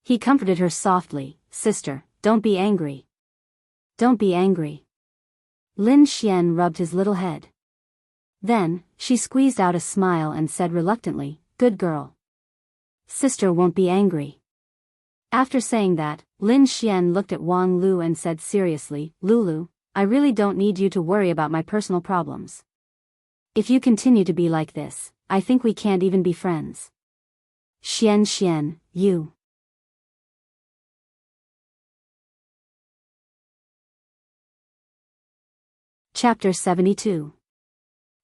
He comforted her softly, "Sister, don't be angry. Don't be angry." Lin Xian rubbed his little head. Then, she squeezed out a smile and said reluctantly, "Good girl. Sister won't be angry." After saying that, Lin Xian looked at Wang Lu and said seriously, "Lulu, I really don't need you to worry about my personal problems. If you continue to be like this, I think we can't even be friends. Xian Xian, you." Chapter 72.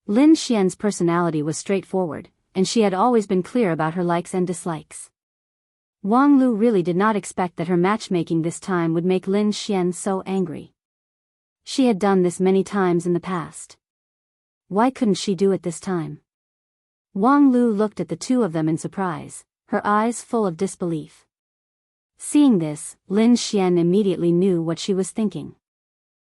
Lin Xian's personality was straightforward, and she had always been clear about her likes and dislikes. Wang Lu really did not expect that her matchmaking this time would make Lin Xian so angry. She had done this many times in the past. Why couldn't she do it this time? Wang Lu looked at the two of them in surprise, her eyes full of disbelief. Seeing this, Lin Xian immediately knew what she was thinking.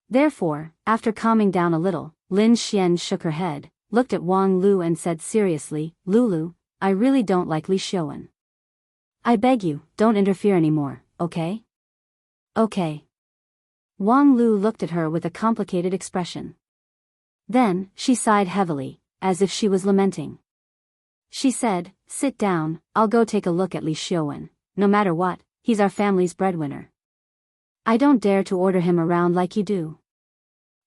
Therefore, after calming down a little, Lin Xian shook her head, looked at Wang Lu and said seriously, "Lulu, I really don't like Li Xiaowen. I beg you, don't interfere anymore, okay?" "Okay." Wang Lu looked at her with a complicated expression. Then, she sighed heavily, as if she was lamenting. She said, "Sit down, I'll go take a look at Li Xiaowen. No matter what, he's our family's breadwinner. I don't dare to order him around like you do."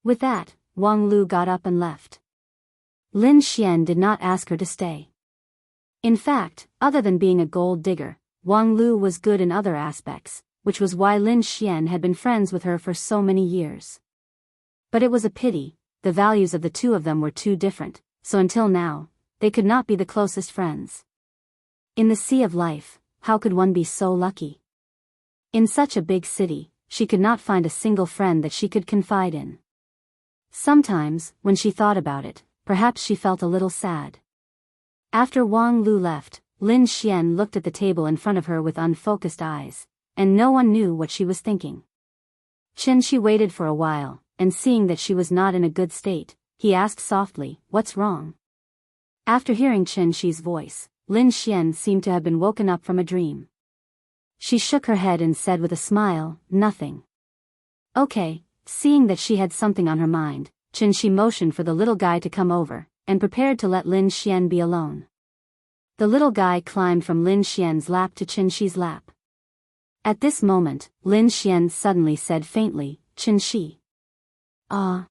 With that, Wang Lu got up and left. Lin Xian did not ask her to stay. In fact, other than being a gold digger, Wang Lu was good in other aspects, which was why Lin Xian had been friends with her for so many years. But it was a pity, the values of the two of them were too different, so until now, they could not be the closest friends. In the sea of life, how could one be so lucky? In such a big city, she could not find a single friend that she could confide in. Sometimes, when she thought about it, perhaps she felt a little sad. After Wang Lu left, Lin Xian looked at the table in front of her with unfocused eyes, and no one knew what she was thinking. Chen Shi waited for a while, and seeing that she was not in a good state, he asked softly, "What's wrong?" After hearing Chen Shi's voice, Lin Xian seemed to have been woken up from a dream. She shook her head and said with a smile, "Nothing." Okay, seeing that she had something on her mind, Chen Shi motioned for the little guy to come over, and prepared to let Lin Xian be alone. The little guy climbed from Lin Xian's lap to Chen Shi's lap. At this moment, Lin Xian suddenly said faintly, "Chen Shi." "Ah."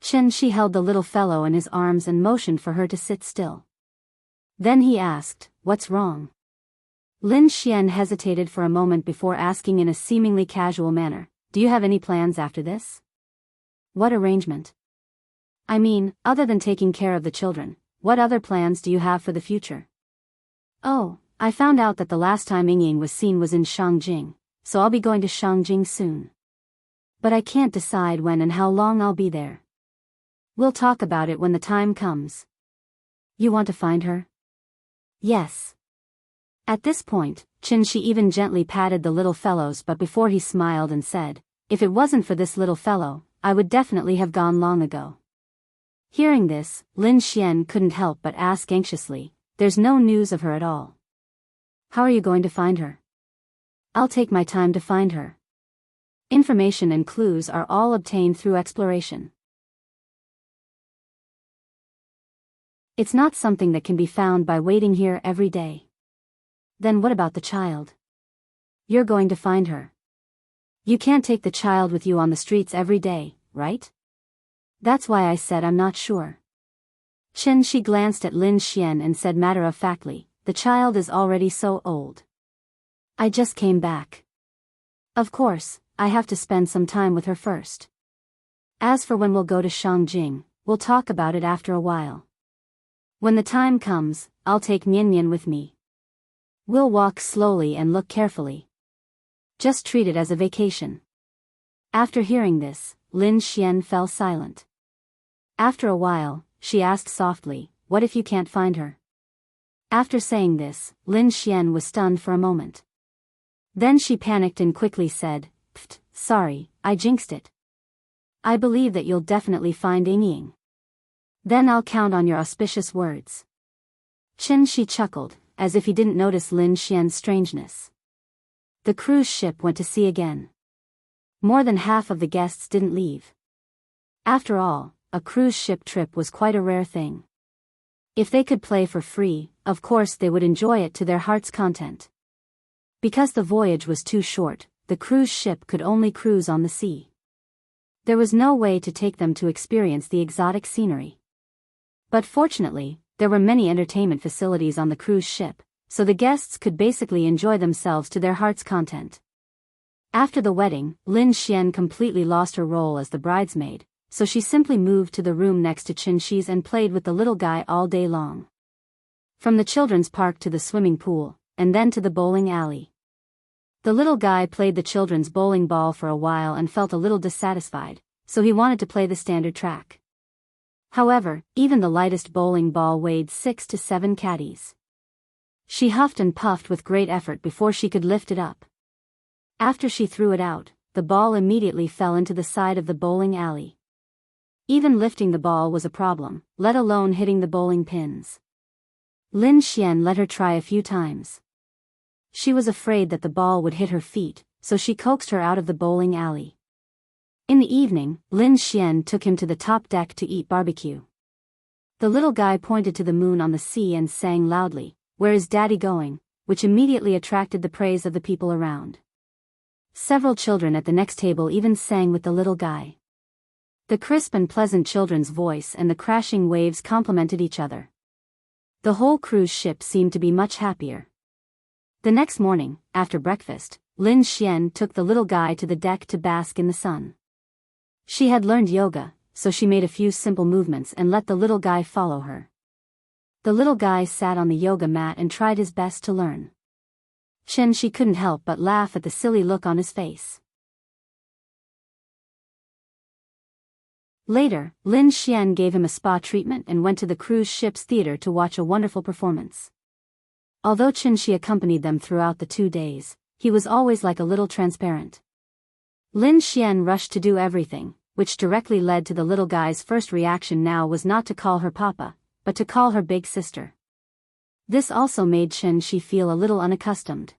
Chen Shi held the little fellow in his arms and motioned for her to sit still. Then he asked, "What's wrong?" Lin Xian hesitated for a moment before asking in a seemingly casual manner, "Do you have any plans after this?" "What arrangement?" "I mean, other than taking care of the children, what other plans do you have for the future?" "Oh, I found out that the last time Ying was seen was in Shangjing, so I'll be going to Shangjing soon. But I can't decide when and how long I'll be there. We'll talk about it when the time comes." "You want to find her?" Yes. At this point, Qin even gently patted the little fellows, but before he smiled and said, "If it wasn't for this little fellow, I would definitely have gone long ago." Hearing this, Lin Xian couldn't help but ask anxiously, "There's no news of her at all. How are you going to find her?" "I'll take my time to find her. Information and clues are all obtained through exploration. It's not something that can be found by waiting here every day." "Then what about the child?" "You're going to find her. You can't take the child with you on the streets every day, right?" "That's why I said I'm not sure." She glanced at Lin Xian and said matter-of-factly, "The child is already so old. I just came back. Of course, I have to spend some time with her first. As for when we'll go to Shangjing, we'll talk about it after a while. When the time comes, I'll take Nian with me. We'll walk slowly and look carefully. Just treat it as a vacation." After hearing this, Lin Xian fell silent. After a while, she asked softly, "What if you can't find her?" After saying this, Lin Xian was stunned for a moment. Then she panicked and quickly said, "Pfft, sorry, I jinxed it. I believe that you'll definitely find Ying. Then I'll count on your auspicious words." Shi chuckled, as if he didn't notice Lin Xian's strangeness. The cruise ship went to sea again. More than half of the guests didn't leave. After all, a cruise ship trip was quite a rare thing. If they could play for free, of course they would enjoy it to their heart's content. Because the voyage was too short, the cruise ship could only cruise on the sea. There was no way to take them to experience the exotic scenery. But fortunately, there were many entertainment facilities on the cruise ship, so the guests could basically enjoy themselves to their heart's content. After the wedding, Lin Xian completely lost her role as the bridesmaid, so she simply moved to the room next to Shi's and played with the little guy all day long. From the children's park to the swimming pool, and then to the bowling alley. The little guy played the children's bowling ball for a while and felt a little dissatisfied, so he wanted to play the standard track. However, even the lightest bowling ball weighed 6 to 7 caddies. She huffed and puffed with great effort before she could lift it up. After she threw it out, the ball immediately fell into the side of the bowling alley. Even lifting the ball was a problem, let alone hitting the bowling pins. Lin Xian let her try a few times. She was afraid that the ball would hit her feet, so she coaxed her out of the bowling alley. In the evening, Lin Xian took him to the top deck to eat barbecue. The little guy pointed to the moon on the sea and sang loudly, "Where is Daddy going?" which immediately attracted the praise of the people around. Several children at the next table even sang with the little guy. The crisp and pleasant children's voice and the crashing waves complemented each other. The whole cruise ship seemed to be much happier. The next morning, after breakfast, Lin Xian took the little guy to the deck to bask in the sun. She had learned yoga, so she made a few simple movements and let the little guy follow her. The little guy sat on the yoga mat and tried his best to learn. She couldn't help but laugh at the silly look on his face. Later, Lin Xian gave him a spa treatment and went to the cruise ship's theater to watch a wonderful performance. Although Shi accompanied them throughout the 2 days, he was always like a little transparent. Lin Xian rushed to do everything, which directly led to the little guy's first reaction now was not to call her Papa, but to call her big sister. This also made Shi feel a little unaccustomed.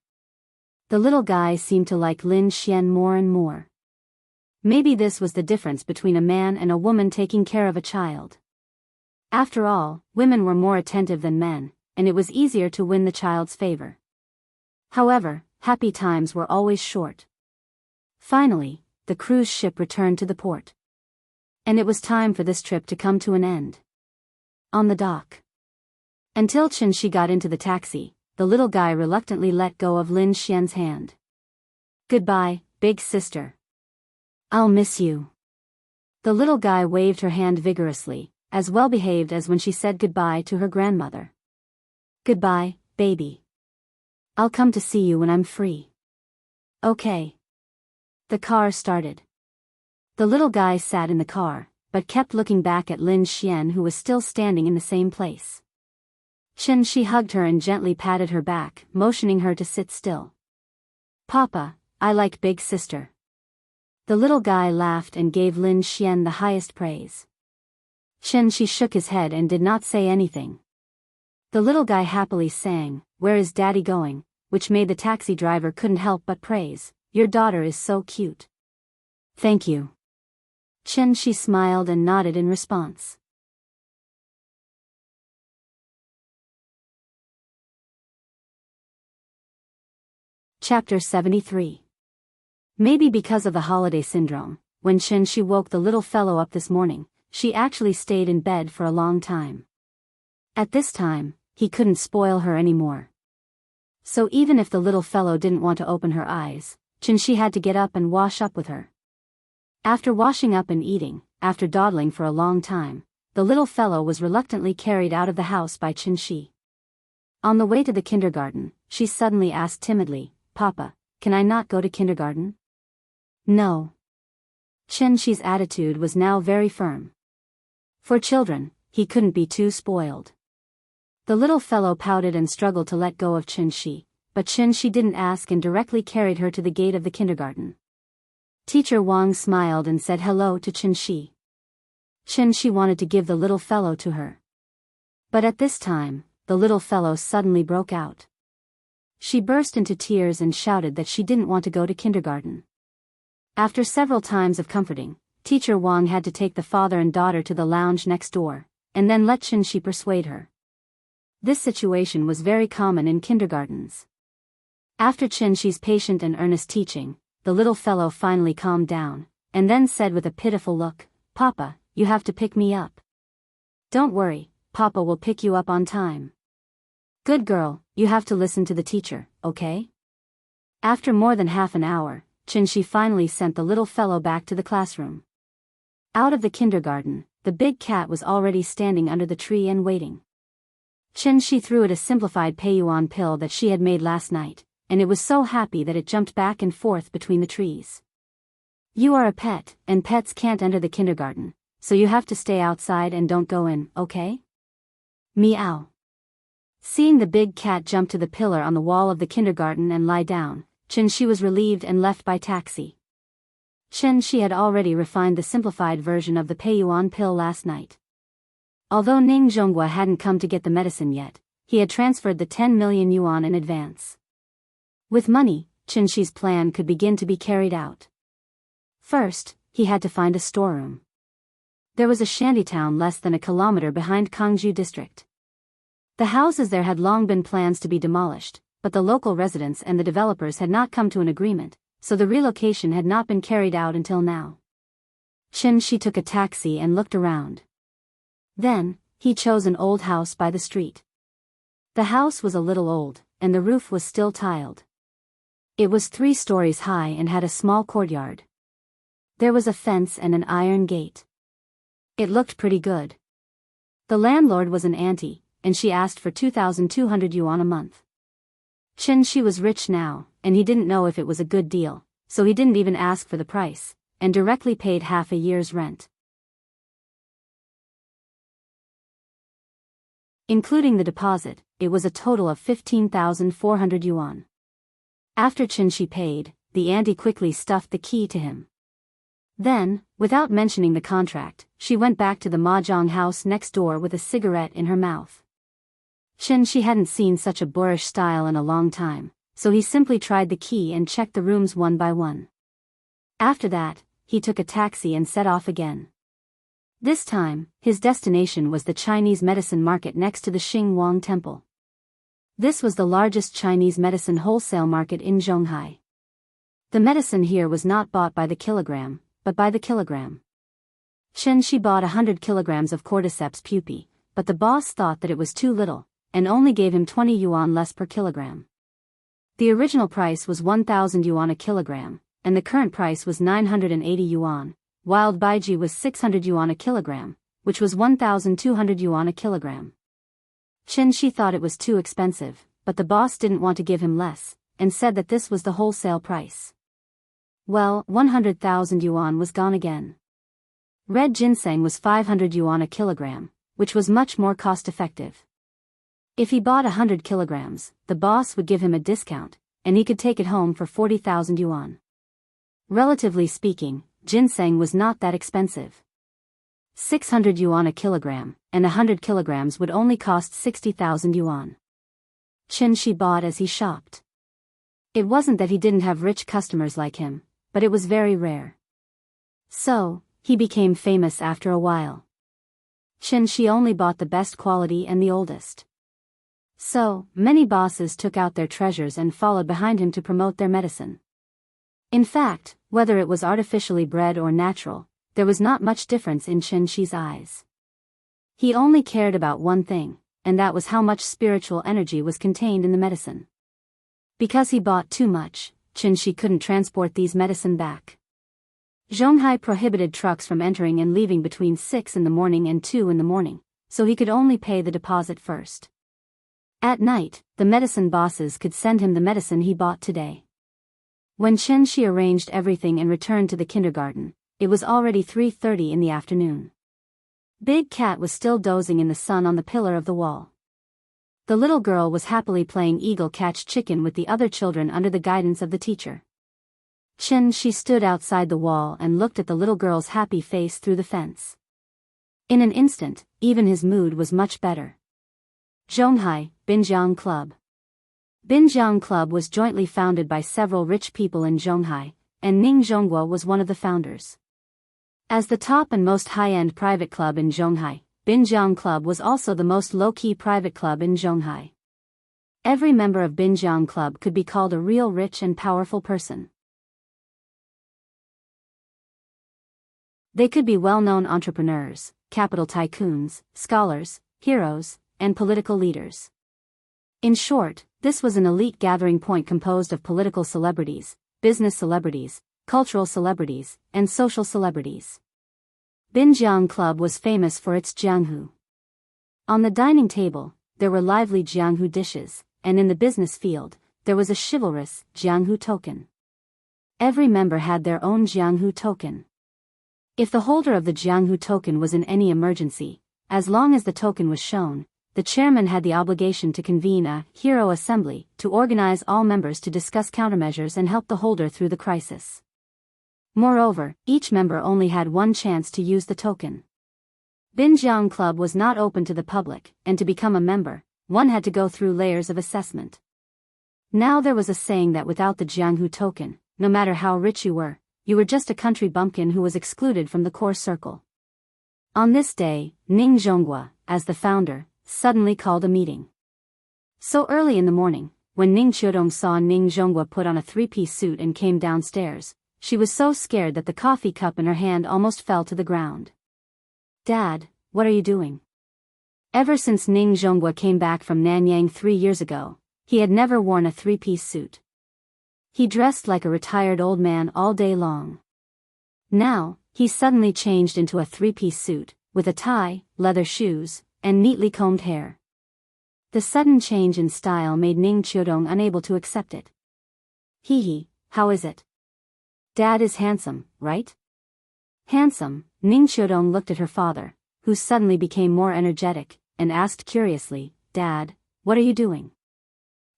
The little guy seemed to like Lin Xian more and more. Maybe this was the difference between a man and a woman taking care of a child. After all, women were more attentive than men, and it was easier to win the child's favor. However, happy times were always short. Finally, the cruise ship returned to the port. And it was time for this trip to come to an end. On the dock. Until Shi got into the taxi, the little guy reluctantly let go of Lin Xian's hand. "Goodbye, big sister. I'll miss you." The little guy waved her hand vigorously, as well behaved as when she said goodbye to her grandmother. "Goodbye, baby. I'll come to see you when I'm free." "Okay." The car started. The little guy sat in the car, but kept looking back at Lin Xian who was still standing in the same place. She hugged her and gently patted her back, motioning her to sit still. Papa, I like big sister. The little guy laughed and gave Lin Xian the highest praise. She shook his head and did not say anything. The little guy happily sang, "Where is Daddy going?" which made the taxi driver couldn't help but praise, "Your daughter is so cute." Thank you. She smiled and nodded in response. Chapter 73. Maybe because of the holiday syndrome, when she woke the little fellow up this morning, she actually stayed in bed for a long time. At this time, he couldn't spoil her anymore. So even if the little fellow didn't want to open her eyes, she had to get up and wash up with her. After washing up and eating, after dawdling for a long time, the little fellow was reluctantly carried out of the house by Shi. On the way to the kindergarten, she suddenly asked timidly, "Papa, can I not go to kindergarten?" No. Shi's attitude was now very firm. For children, he couldn't be too spoiled. The little fellow pouted and struggled to let go of Shi, but Shi didn't ask and directly carried her to the gate of the kindergarten. Teacher Wang smiled and said hello to Shi. Shi wanted to give the little fellow to her. But at this time, the little fellow suddenly broke out. She burst into tears and shouted that she didn't want to go to kindergarten. After several times of comforting, Teacher Wang had to take the father and daughter to the lounge next door, and then let Shi persuade her. This situation was very common in kindergartens. After Shi's patient and earnest teaching, the little fellow finally calmed down, and then said with a pitiful look, "Papa, you have to pick me up." "Don't worry, Papa will pick you up on time." "Good girl, you have to listen to the teacher, okay?" After more than half an hour, Shi finally sent the little fellow back to the classroom. Out of the kindergarten, the big cat was already standing under the tree and waiting. Shi threw it a simplified Peiyuan pill that she had made last night, and it was so happy that it jumped back and forth between the trees. "You are a pet, and pets can't enter the kindergarten, so you have to stay outside and don't go in, okay?" Meow. Seeing the big cat jump to the pillar on the wall of the kindergarten and lie down, Shi was relieved and left by taxi. Shi had already refined the simplified version of the Peiyuan pill last night. Although Ning Zhonghua hadn't come to get the medicine yet, he had transferred the 10 million yuan in advance. With money, Shi's plan could begin to be carried out. First, he had to find a storeroom. There was a shantytown less than a kilometer behind Kangju district. The houses there had long been plans to be demolished, but the local residents and the developers had not come to an agreement, so the relocation had not been carried out until now. Shi took a taxi and looked around. Then, he chose an old house by the street. The house was a little old, and the roof was still tiled. It was 3 stories high and had a small courtyard. There was a fence and an iron gate. It looked pretty good. The landlord was an auntie, and she asked for 2,200 yuan a month. Shi was rich now, and he didn't know if it was a good deal, so he didn't even ask for the price, and directly paid half a year's rent. Including the deposit, it was a total of 15,400 yuan. After Shi paid, the auntie quickly stuffed the key to him. Then, without mentioning the contract, she went back to the mahjong house next door with a cigarette in her mouth. Shi hadn't seen such a boorish style in a long time, so he simply tried the key and checked the rooms one by one. After that, he took a taxi and set off again. This time, his destination was the Chinese medicine market next to the Xingwang Temple. This was the largest Chinese medicine wholesale market in Zhonghai. The medicine here was not bought by the kilogram, but by the kilogram. Shi bought 100 kilograms of cordyceps pupae, but the boss thought that it was too little, and only gave him 20 yuan less per kilogram. The original price was 1,000 yuan a kilogram, and the current price was 980 yuan. Wild baiji was 600 yuan a kilogram, which was 1,200 yuan a kilogram. Shi thought it was too expensive, but the boss didn't want to give him less, and said that this was the wholesale price. Well, 100,000 yuan was gone again. Red ginseng was 500 yuan a kilogram, which was much more cost-effective. If he bought 100 kilograms, the boss would give him a discount, and he could take it home for 40,000 yuan. Relatively speaking, ginseng was not that expensive. 600 yuan a kilogram, and 100 kilograms would only cost 60,000 yuan. Chen Shi bought as he shopped. It wasn't that he didn't have rich customers like him, but it was very rare. So, he became famous after a while. Chen Shi only bought the best quality and the oldest. So, many bosses took out their treasures and followed behind him to promote their medicine. In fact, whether it was artificially bred or natural, there was not much difference in Chen Shi's eyes. He only cared about one thing, and that was how much spiritual energy was contained in the medicine. Because he bought too much, Chen Shi couldn't transport these medicine back. Zhonghai prohibited trucks from entering and leaving between 6 in the morning and 2 in the morning, so he could only pay the deposit first. At night, the medicine bosses could send him the medicine he bought today. When Chen Shi arranged everything and returned to the kindergarten, it was already 3:30 in the afternoon. Big Cat was still dozing in the sun on the pillar of the wall. The little girl was happily playing eagle catch chicken with the other children under the guidance of the teacher. Chen Shi stood outside the wall and looked at the little girl's happy face through the fence. In an instant, even his mood was much better. Zhonghai, Binjiang Club. Binjiang Club was jointly founded by several rich people in Zhonghai, and Ning Zhonghua was one of the founders. As the top and most high-end private club in Zhonghai, Binjiang Club was also the most low-key private club in Zhonghai. Every member of Binjiang Club could be called a real rich and powerful person. They could be well-known entrepreneurs, capital tycoons, scholars, heroes, and political leaders. In short, this was an elite gathering point composed of political celebrities, business celebrities, cultural celebrities, and social celebrities. Binjiang Club was famous for its jianghu. On the dining table, there were lively jianghu dishes, and in the business field, there was a chivalrous jianghu token. Every member had their own jianghu token. If the holder of the jianghu token was in any emergency, as long as the token was shown, the chairman had the obligation to convene a hero assembly to organize all members to discuss countermeasures and help the holder through the crisis. Moreover, each member only had one chance to use the token. Binjiang Club was not open to the public, and to become a member, one had to go through layers of assessment. Now there was a saying that without the jianghu token, no matter how rich you were just a country bumpkin who was excluded from the core circle. On this day, Ning Zhonghua, as the founder, suddenly called a meeting. So early in the morning, when Ning Qiudong saw Ning Zhonghua put on a three-piece suit and came downstairs, she was so scared that the coffee cup in her hand almost fell to the ground. "Dad, what are you doing?" Ever since Ning Zhonghua came back from Nanyang 3 years ago, he had never worn a three-piece suit. He dressed like a retired old man all day long. Now, he suddenly changed into a three-piece suit, with a tie, leather shoes, and neatly combed hair. The sudden change in style made Ning Qiudong unable to accept it. "Hee, how is it? Dad is handsome, right?" Handsome, Ning Qiudong looked at her father, who suddenly became more energetic, and asked curiously, "Dad, what are you doing?"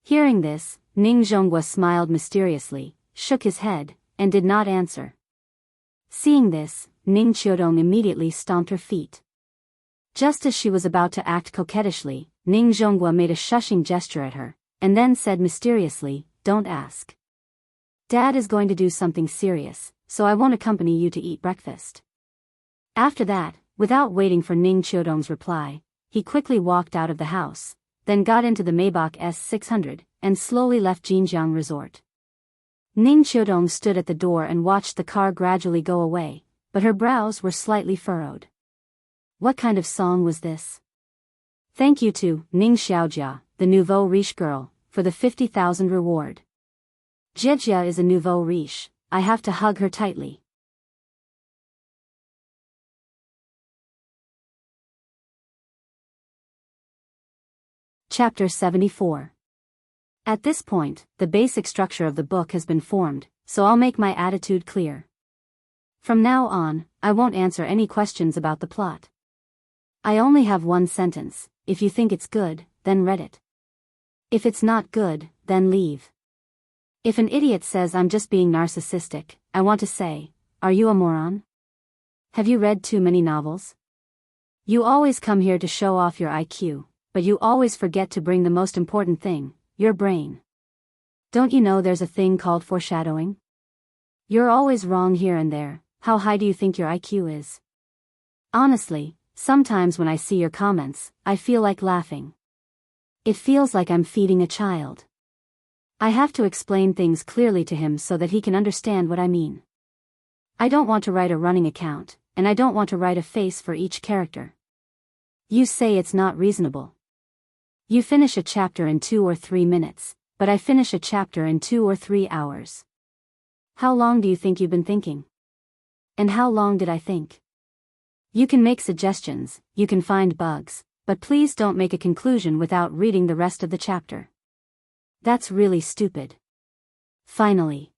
Hearing this, Ning Zhonghua smiled mysteriously, shook his head, and did not answer. Seeing this, Ning Qiudong immediately stomped her feet. Just as she was about to act coquettishly, Ning Zhonghua made a shushing gesture at her, and then said mysteriously, "Don't ask. Dad is going to do something serious, so I won't accompany you to eat breakfast." After that, without waiting for Ning Qiudong's reply, he quickly walked out of the house, then got into the Maybach S600, and slowly left Jinjiang Resort. Ning Qiudong stood at the door and watched the car gradually go away, but her brows were slightly furrowed. What kind of song was this? Thank you to Ning Xiaojia, the nouveau riche girl, for the 50,000 reward. Jejia is a nouveau riche, I have to hug her tightly. Chapter 74. At this point, the basic structure of the book has been formed, so I'll make my attitude clear. From now on, I won't answer any questions about the plot. I only have one sentence: if you think it's good, then read it. If it's not good, then leave. If an idiot says I'm just being narcissistic, I want to say, are you a moron? Have you read too many novels? You always come here to show off your IQ, but you always forget to bring the most important thing, your brain. Don't you know there's a thing called foreshadowing? You're always wrong here and there. How high do you think your IQ is? Honestly, sometimes when I see your comments, I feel like laughing. It feels like I'm feeding a child. I have to explain things clearly to him so that he can understand what I mean. I don't want to write a running account, and I don't want to write a face for each character. You say it's not reasonable. You finish a chapter in 2 or 3 minutes, but I finish a chapter in 2 or 3 hours. How long do you think you've been thinking? And how long did I think? You can make suggestions, you can find bugs, but please don't make a conclusion without reading the rest of the chapter. That's really stupid. Finally.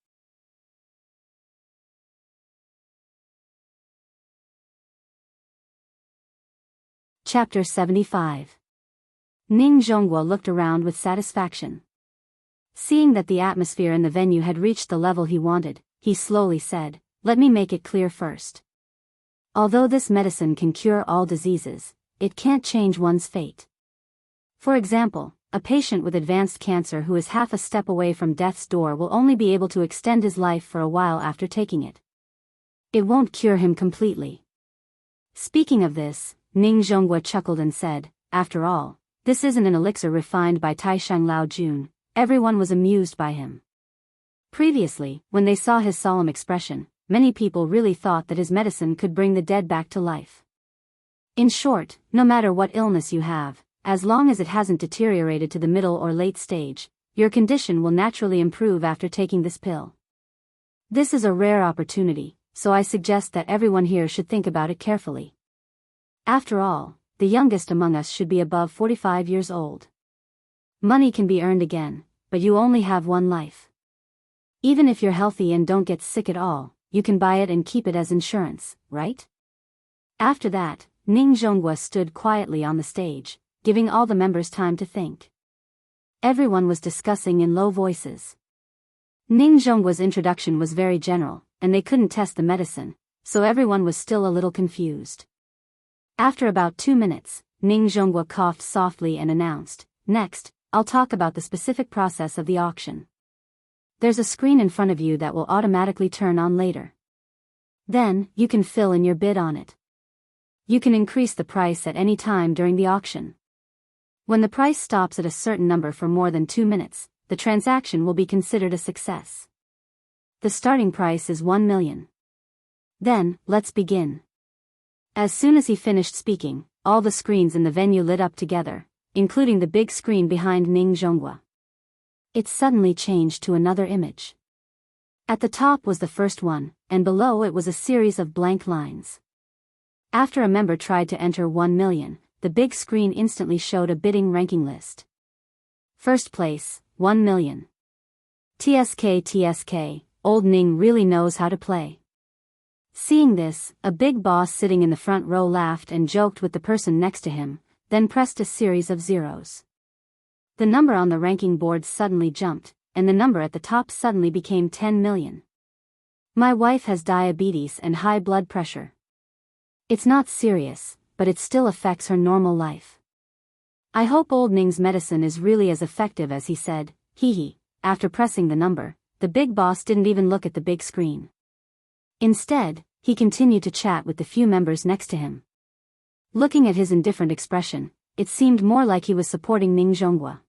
Chapter 75. Ning Zhonghua looked around with satisfaction. Seeing that the atmosphere in the venue had reached the level he wanted, he slowly said, "Let me make it clear first. Although this medicine can cure all diseases, it can't change one's fate. For example, a patient with advanced cancer who is half a step away from death's door will only be able to extend his life for a while after taking it. It won't cure him completely." Speaking of this, Ning Zhonghua chuckled and said, "After all, this isn't an elixir refined by Taishang Lao Jun." Everyone was amused by him. Previously, when they saw his solemn expression, many people really thought that his medicine could bring the dead back to life. In short, no matter what illness you have, as long as it hasn't deteriorated to the middle or late stage, your condition will naturally improve after taking this pill. This is a rare opportunity, so I suggest that everyone here should think about it carefully. After all, the youngest among us should be above 45 years old. Money can be earned again, but you only have one life. Even if you're healthy and don't get sick at all, you can buy it and keep it as insurance, right? After that, Ning Zhonghua stood quietly on the stage, giving all the members time to think. Everyone was discussing in low voices. Ning Zhonghua's introduction was very general, and they couldn't test the medicine, so everyone was still a little confused. After about 2 minutes, Ning Zhonghua coughed softly and announced, "Next, I'll talk about the specific process of the auction. There's a screen in front of you that will automatically turn on later. Then, you can fill in your bid on it. You can increase the price at any time during the auction. When the price stops at a certain number for more than 2 minutes, the transaction will be considered a success. The starting price is 1 million. Then, let's begin." As soon as he finished speaking, all the screens in the venue lit up together, including the big screen behind Ning Zhonghua. It suddenly changed to another image. At the top was the first one, and below it was a series of blank lines. After a member tried to enter 1 million, the big screen instantly showed a bidding ranking list. First place, 1 million. TSK, old Ning really knows how to play. Seeing this, a big boss sitting in the front row laughed and joked with the person next to him, then pressed a series of zeros. The number on the ranking board suddenly jumped, and the number at the top suddenly became 10 million. My wife has diabetes and high blood pressure. It's not serious, but it still affects her normal life. I hope old Ning's medicine is really as effective as he said, hee. After pressing the number, the big boss didn't even look at the big screen. Instead, he continued to chat with the few members next to him. Looking at his indifferent expression, it seemed more like he was supporting Ning Zhonghua.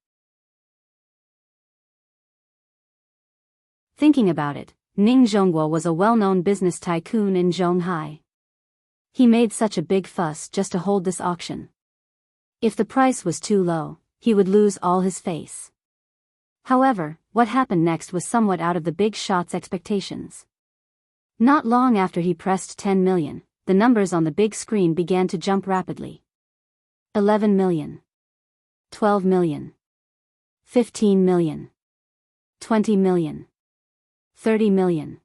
Thinking about it, Ning Zhonghua was a well-known business tycoon in Zhonghai. He made such a big fuss just to hold this auction. If the price was too low, he would lose all his face. However, what happened next was somewhat out of the big shot's expectations. Not long after he pressed 10 million, the numbers on the big screen began to jump rapidly. 11 million. 12 million. 15 million. 20 million. 30 million.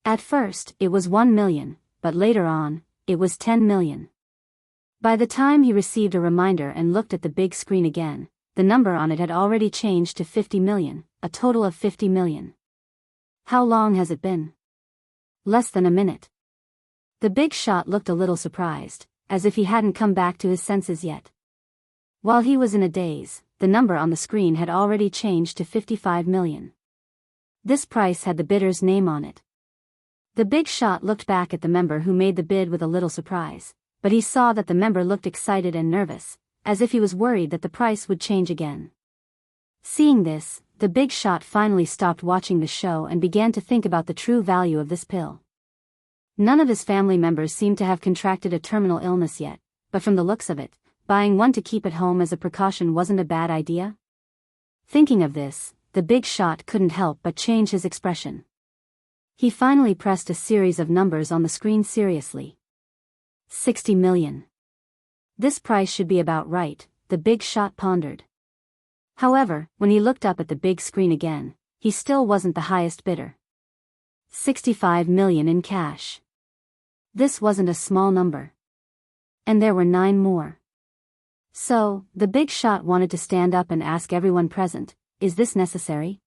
At first, it was 1 million, but later on, it was 10 million. By the time he received a reminder and looked at the big screen again, the number on it had already changed to 50 million, a total of 50 million. How long has it been? Less than a minute. The big shot looked a little surprised, as if he hadn't come back to his senses yet. While he was in a daze, the number on the screen had already changed to 55 million. This price had the bidder's name on it. The big shot looked back at the member who made the bid with a little surprise, but he saw that the member looked excited and nervous, as if he was worried that the price would change again. Seeing this, the big shot finally stopped watching the show and began to think about the true value of this pill. None of his family members seemed to have contracted a terminal illness yet, but from the looks of it, buying one to keep at home as a precaution wasn't a bad idea. Thinking of this, the big shot couldn't help but change his expression. He finally pressed a series of numbers on the screen seriously. 60 million. This price should be about right, the big shot pondered. However, when he looked up at the big screen again, he still wasn't the highest bidder. 65 million in cash. This wasn't a small number. And there were 9 more. So, the big shot wanted to stand up and ask everyone present, is this necessary?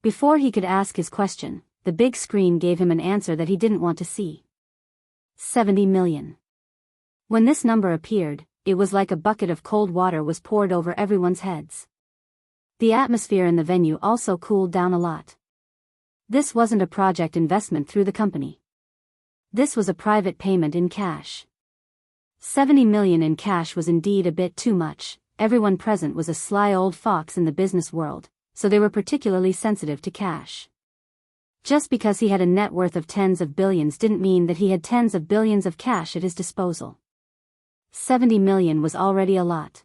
Before he could ask his question, the big screen gave him an answer that he didn't want to see. 70 million. When this number appeared, it was like a bucket of cold water was poured over everyone's heads. The atmosphere in the venue also cooled down a lot. This wasn't a project investment through the company. This was a private payment in cash. 70 million in cash was indeed a bit too much. Everyone present was a sly old fox in the business world, so they were particularly sensitive to cash. Just because he had a net worth of tens of billions didn't mean that he had tens of billions of cash at his disposal. 70 million was already a lot.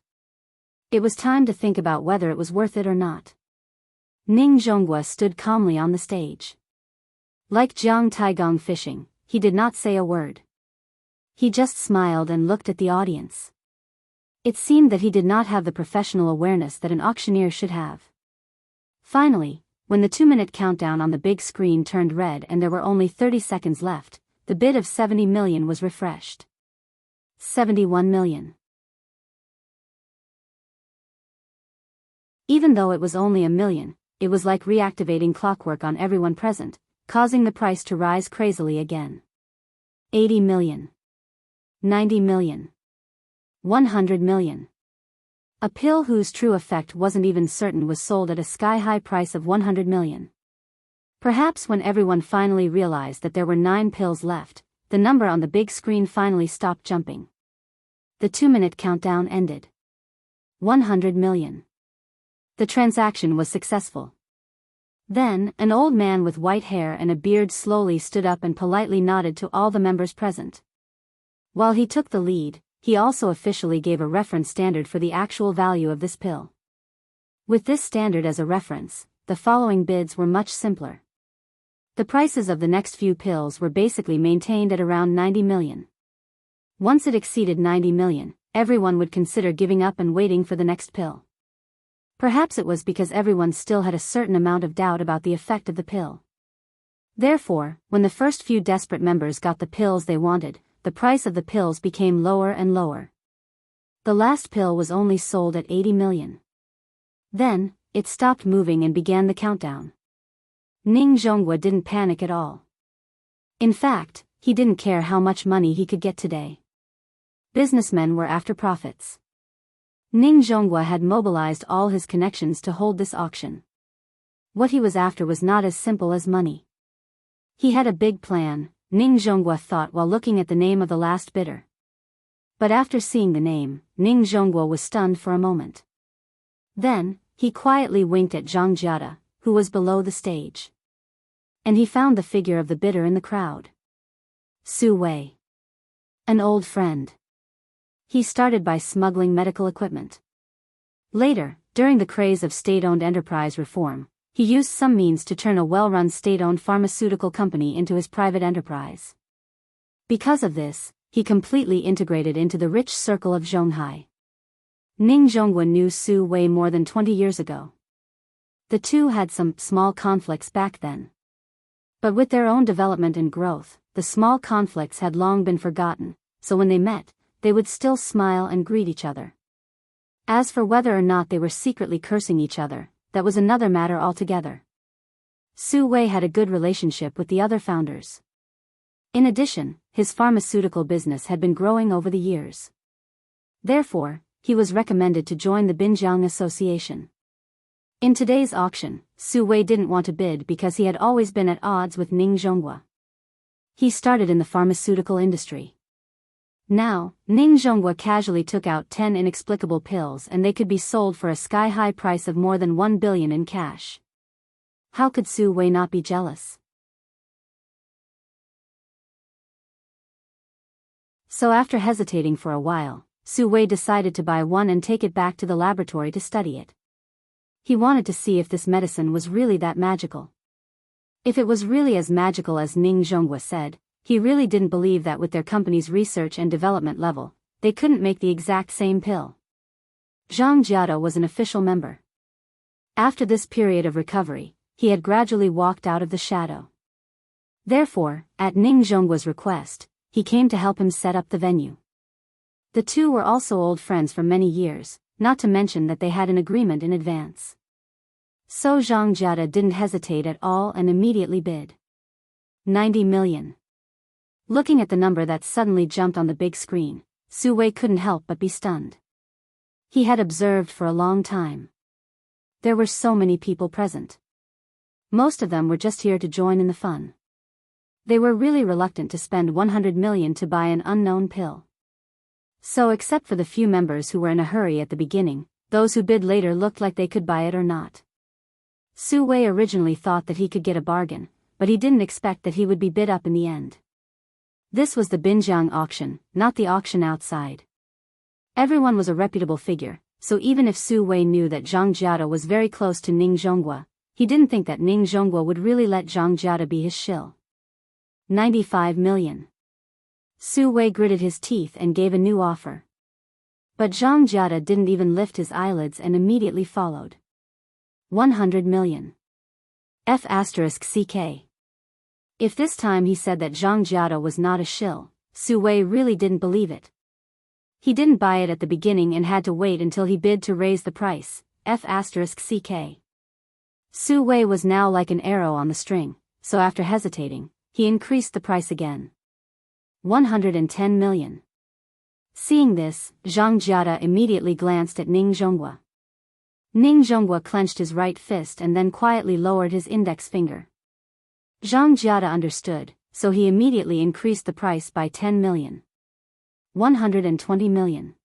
It was time to think about whether it was worth it or not. Ning Zhonghua stood calmly on the stage. Like Jiang Taigong fishing, he did not say a word. He just smiled and looked at the audience. It seemed that he did not have the professional awareness that an auctioneer should have. Finally, when the 2-minute countdown on the big screen turned red and there were only 30 seconds left, the bid of 70 million was refreshed. 71 million. Even though it was only a million, it was like reactivating clockwork on everyone present, causing the price to rise crazily again. 80 million. 90 million. 100 million. A pill whose true effect wasn't even certain was sold at a sky-high price of 100 million. Perhaps when everyone finally realized that there were 9 pills left, the number on the big screen finally stopped jumping. The 2-minute countdown ended. 100 million. The transaction was successful. Then, an old man with white hair and a beard slowly stood up and politely nodded to all the members present. While he took the lead, he also officially gave a reference standard for the actual value of this pill. With this standard as a reference, the following bids were much simpler. The prices of the next few pills were basically maintained at around 90 million. Once it exceeded 90 million, everyone would consider giving up and waiting for the next pill. Perhaps it was because everyone still had a certain amount of doubt about the effect of the pill. Therefore, when the first few desperate members got the pills they wanted, the price of the pills became lower and lower. The last pill was only sold at 80 million. Then, it stopped moving and began the countdown. Ning Zhonghua didn't panic at all. In fact, he didn't care how much money he could get today. Businessmen were after profits. Ning Zhonghua had mobilized all his connections to hold this auction. What he was after was not as simple as money. He had a big plan, Ning Zhonghua thought while looking at the name of the last bidder. But after seeing the name, Ning Zhonghua was stunned for a moment. Then, he quietly winked at Zhang Jiada, who was below the stage. And he found the figure of the bidder in the crowd. Su Wei. An old friend. He started by smuggling medical equipment. Later, during the craze of state-owned enterprise reform, he used some means to turn a well-run state-owned pharmaceutical company into his private enterprise. Because of this, he completely integrated into the rich circle of Zhonghai. Ning Zhonghua knew Su Wei more than 20 years ago. The two had some small conflicts back then. But with their own development and growth, the small conflicts had long been forgotten, so when they met, they would still smile and greet each other. As for whether or not they were secretly cursing each other, that was another matter altogether. Su Wei had a good relationship with the other founders. In addition, his pharmaceutical business had been growing over the years. Therefore, he was recommended to join the Binjiang Association. In today's auction, Su Wei didn't want to bid because he had always been at odds with Ning Zhonghua. He started in the pharmaceutical industry. Now, Ning Zhonghua casually took out 10 inexplicable pills and they could be sold for a sky-high price of more than 1 billion in cash. How could Su Wei not be jealous? So after hesitating for a while, Su Wei decided to buy one and take it back to the laboratory to study it. He wanted to see if this medicine was really that magical. If it was really as magical as Ning Zhonghua said, he really didn't believe that with their company's research and development level, they couldn't make the exact same pill. Zhang Jiada was an official member. After this period of recovery, he had gradually walked out of the shadow. Therefore, at Ning Zhonghua's request, he came to help him set up the venue. The two were also old friends for many years, not to mention that they had an agreement in advance. So Zhang Jiada didn't hesitate at all and immediately bid 90 million. Looking at the number that suddenly jumped on the big screen, Su Wei couldn't help but be stunned. He had observed for a long time. There were so many people present. Most of them were just here to join in the fun. They were really reluctant to spend 100 million to buy an unknown pill. So except for the few members who were in a hurry at the beginning, those who bid later looked like they could buy it or not. Su Wei originally thought that he could get a bargain, but he didn't expect that he would be bid up in the end. This was the Binjiang auction, not the auction outside. Everyone was a reputable figure, so even if Su Wei knew that Zhang Jiada was very close to Ning Zhonghua, he didn't think that Ning Zhonghua would really let Zhang Jiada be his shill. 95 million. Su Wei gritted his teeth and gave a new offer. But Zhang Jiada didn't even lift his eyelids and immediately followed. 100 million. F***ck. If this time he said that Zhang Jiada was not a shill, Su Wei really didn't believe it. He didn't buy it at the beginning and had to wait until he bid to raise the price, F***ck. Su Wei was now like an arrow on the string, so after hesitating, he increased the price again. 110 million. Seeing this, Zhang Jiada immediately glanced at Ning Zhonghua. Ning Zhonghua clenched his right fist and then quietly lowered his index finger. Zhang Jiada understood, so he immediately increased the price by 10 million. 120 million.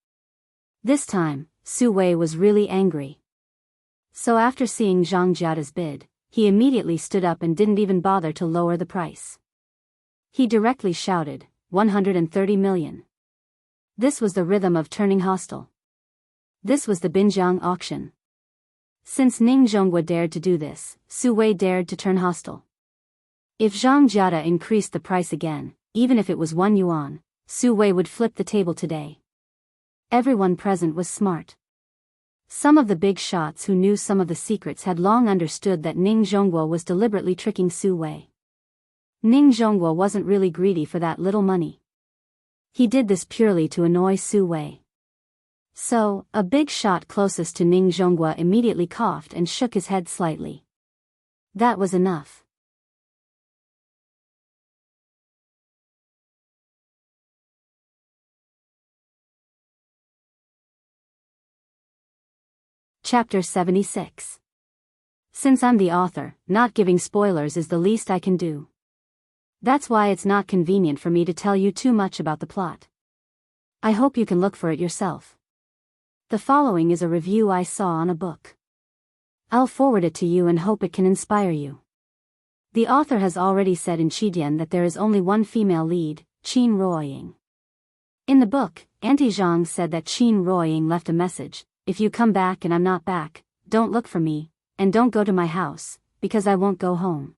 This time, Su Wei was really angry. So after seeing Zhang Jiada's bid, he immediately stood up and didn't even bother to lower the price. He directly shouted, 130 million. This was the rhythm of turning hostile. This was the Binjiang auction. Since Ning Zhonghua dared to do this, Su Wei dared to turn hostile. If Zhang Jiada increased the price again, even if it was 1 yuan, Su Wei would flip the table today. Everyone present was smart. Some of the big shots who knew some of the secrets had long understood that Ning Zhonghua was deliberately tricking Su Wei. Ning Zhonghua wasn't really greedy for that little money. He did this purely to annoy Su Wei. So, a big shot closest to Ning Zhonghua immediately coughed and shook his head slightly. That was enough. Chapter 76. Since I'm the author, not giving spoilers is the least I can do. That's why it's not convenient for me to tell you too much about the plot. I hope you can look for it yourself. The following is a review I saw on a book. I'll forward it to you and hope it can inspire you. The author has already said in Qidian that there is only one female lead, Qin Ruoying. In the book, Auntie Zhang said that Qin Ruoying left a message, if you come back and I'm not back, don't look for me, and don't go to my house, because I won't go home.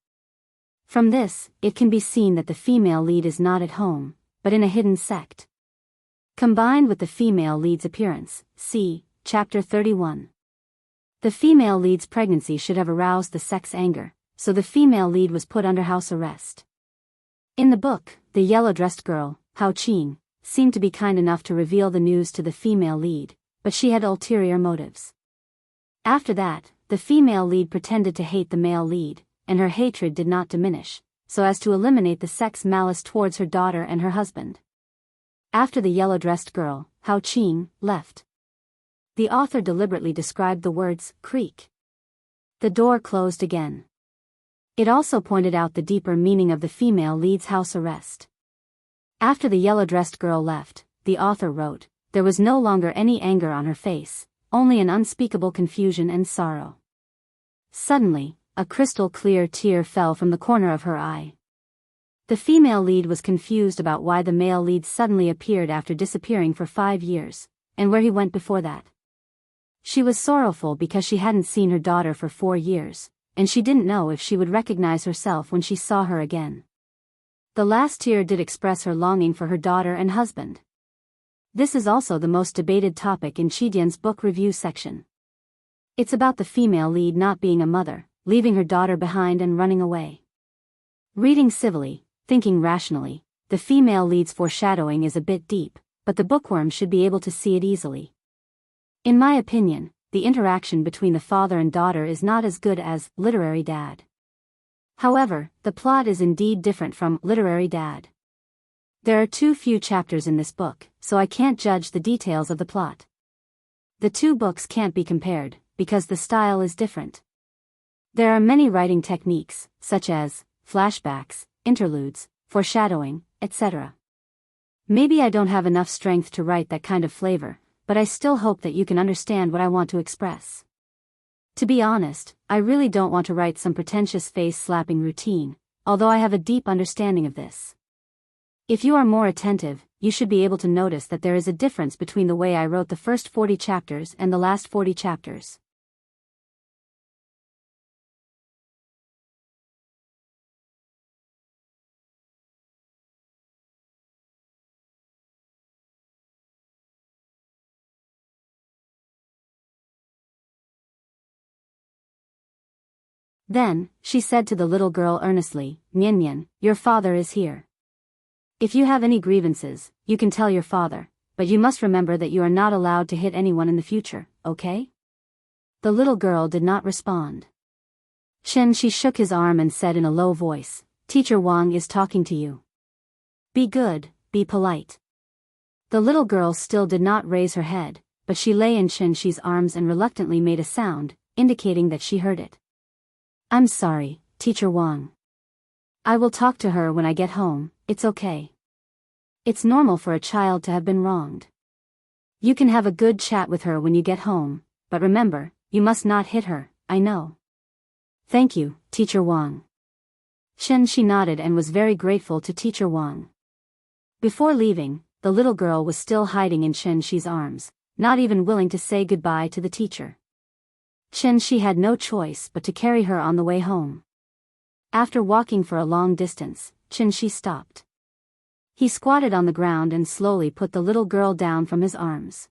From this, it can be seen that the female lead is not at home, but in a hidden sect. Combined with the female lead's appearance, see Chapter 31. The female lead's pregnancy should have aroused the sect's anger, so the female lead was put under house arrest. In the book, the yellow-dressed girl, Hao Qing, seemed to be kind enough to reveal the news to the female lead, but she had ulterior motives. After that, the female lead pretended to hate the male lead, and her hatred did not diminish, so as to eliminate the sex malice towards her daughter and her husband. After the yellow-dressed girl, Hao Qing, left. The author deliberately described the words, creak. The door closed again. It also pointed out the deeper meaning of the female lead's house arrest. After the yellow-dressed girl left, the author wrote, there was no longer any anger on her face, only an unspeakable confusion and sorrow. Suddenly, a crystal-clear tear fell from the corner of her eye. The female lead was confused about why the male lead suddenly appeared after disappearing for 5 years, and where he went before that. She was sorrowful because she hadn't seen her daughter for 4 years, and she didn't know if she would recognize herself when she saw her again. The last tear did express her longing for her daughter and husband. This is also the most debated topic in Chidian's book review section. It's about the female lead not being a mother, leaving her daughter behind and running away. Reading civilly, thinking rationally, the female lead's foreshadowing is a bit deep, but the bookworm should be able to see it easily. In my opinion, the interaction between the father and daughter is not as good as Literary Dad. However, the plot is indeed different from Literary Dad. There are too few chapters in this book, so I can't judge the details of the plot. The two books can't be compared, because the style is different. There are many writing techniques, such as flashbacks, interludes, foreshadowing, etc. Maybe I don't have enough strength to write that kind of flavor, but I still hope that you can understand what I want to express. To be honest, I really don't want to write some pretentious face-slapping routine, although I have a deep understanding of this. If you are more attentive, you should be able to notice that there is a difference between the way I wrote the first 40 chapters and the last 40 chapters. Then, she said to the little girl earnestly, Nian Nian, your father is here. If you have any grievances, you can tell your father, but you must remember that you are not allowed to hit anyone in the future, okay? The little girl did not respond. Chen Shi shook his arm and said in a low voice, Teacher Wang is talking to you. Be good, be polite. The little girl still did not raise her head, but she lay in Chen Shi's arms and reluctantly made a sound, indicating that she heard it. I'm sorry, Teacher Wang. I will talk to her when I get home, it's okay. It's normal for a child to have been wronged. You can have a good chat with her when you get home, but remember, you must not hit her, I know. Thank you, Teacher Wang. Chen Shi nodded and was very grateful to Teacher Wang. Before leaving, the little girl was still hiding in Chen Shi's arms, not even willing to say goodbye to the teacher. Chen Shi had no choice but to carry her on the way home. After walking for a long distance, Chen Shi stopped. He squatted on the ground and slowly put the little girl down from his arms.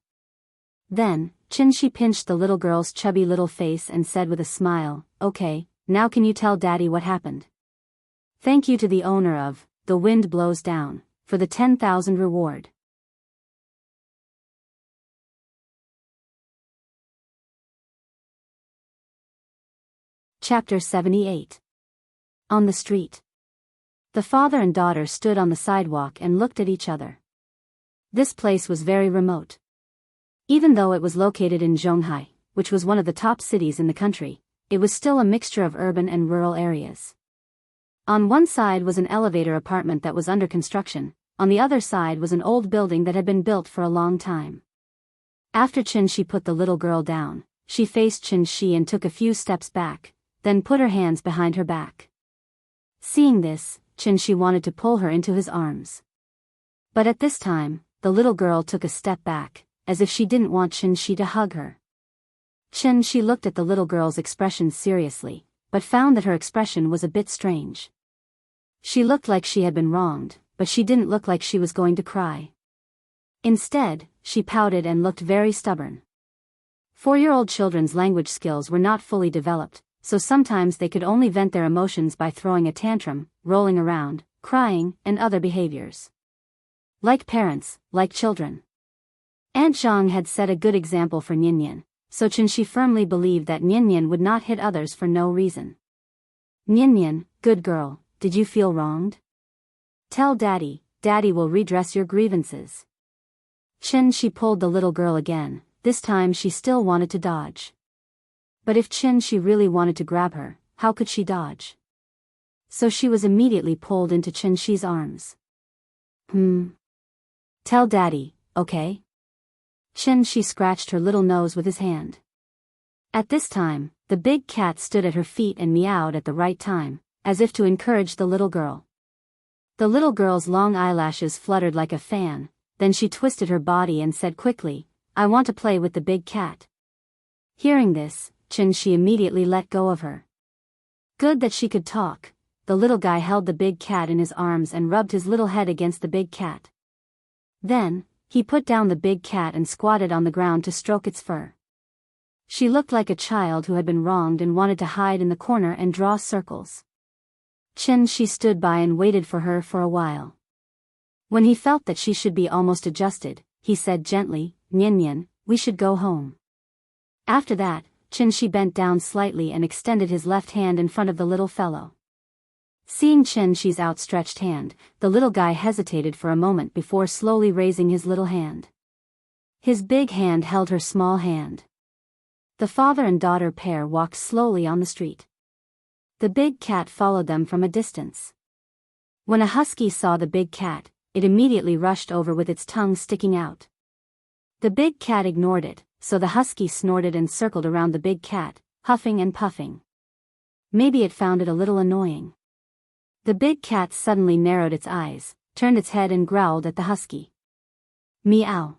Then, Chen Shi pinched the little girl's chubby little face and said with a smile, Okay, now can you tell Daddy what happened? Thank you to the owner of The Wind Blows Down, for the 10,000 reward. Chapter 78. On the street. The father and daughter stood on the sidewalk and looked at each other. This place was very remote. Even though it was located in Zhonghai, which was one of the top cities in the country, it was still a mixture of urban and rural areas. On one side was an elevator apartment that was under construction, on the other side was an old building that had been built for a long time. After Chen Shi put the little girl down, she faced Chen Shi and took a few steps back, then put her hands behind her back. Seeing this, Chen Shi wanted to pull her into his arms. But at this time, the little girl took a step back, as if she didn't want Chen Shi to hug her. Chen Shi looked at the little girl's expression seriously, but found that her expression was a bit strange. She looked like she had been wronged, but she didn't look like she was going to cry. Instead, she pouted and looked very stubborn. 4-year-old children's language skills were not fully developed, so sometimes they could only vent their emotions by throwing a tantrum, rolling around, crying, and other behaviors. Like parents, like children. Aunt Zhang had set a good example for Ninian, so Chenxi firmly believed that Ninian would not hit others for no reason. Ninian, good girl, did you feel wronged? Tell Daddy, Daddy will redress your grievances. Chenxi pulled the little girl again, this time she still wanted to dodge. But if Chenxi really wanted to grab her, how could she dodge? So she was immediately pulled into Chenxi's arms. Tell Daddy, okay? Chenxi scratched her little nose with his hand. At this time, the big cat stood at her feet and meowed at the right time, as if to encourage the little girl. The little girl's long eyelashes fluttered like a fan, then she twisted her body and said quickly, I want to play with the big cat. Hearing this, Chenxi immediately let go of her. Good that she could talk. The little guy held the big cat in his arms and rubbed his little head against the big cat. Then, he put down the big cat and squatted on the ground to stroke its fur. She looked like a child who had been wronged and wanted to hide in the corner and draw circles. Chenxi stood by and waited for her for a while. When he felt that she should be almost adjusted, he said gently, Ninian, we should go home. After that, Chenxi bent down slightly and extended his left hand in front of the little fellow. Seeing Chenxi's outstretched hand, the little guy hesitated for a moment before slowly raising his little hand. His big hand held her small hand. The father and daughter pair walked slowly on the street. The big cat followed them from a distance. When a husky saw the big cat, it immediately rushed over with its tongue sticking out. The big cat ignored it, so the husky snorted and circled around the big cat, huffing and puffing. Maybe it found it a little annoying. The big cat suddenly narrowed its eyes, turned its head and growled at the husky. Meow.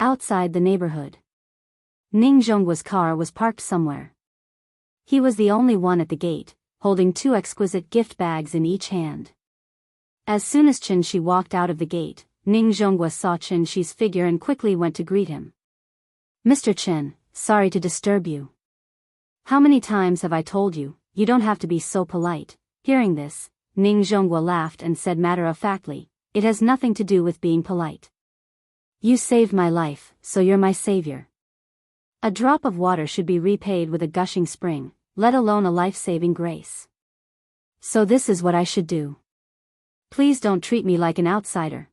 Outside the neighborhood. Ning Zhongguo's car was parked somewhere. He was the only one at the gate, holding 2 exquisite gift bags in each hand. As soon as Chenxi walked out of the gate, Ning Zhongguo saw Chenxi's figure and quickly went to greet him. Mr. Chen, sorry to disturb you. How many times have I told you, you don't have to be so polite? Hearing this, Ning Zhongguo laughed and said matter-of-factly, it has nothing to do with being polite. You saved my life, so you're my savior. A drop of water should be repaid with a gushing spring, let alone a life-saving grace. So this is what I should do. Please don't treat me like an outsider.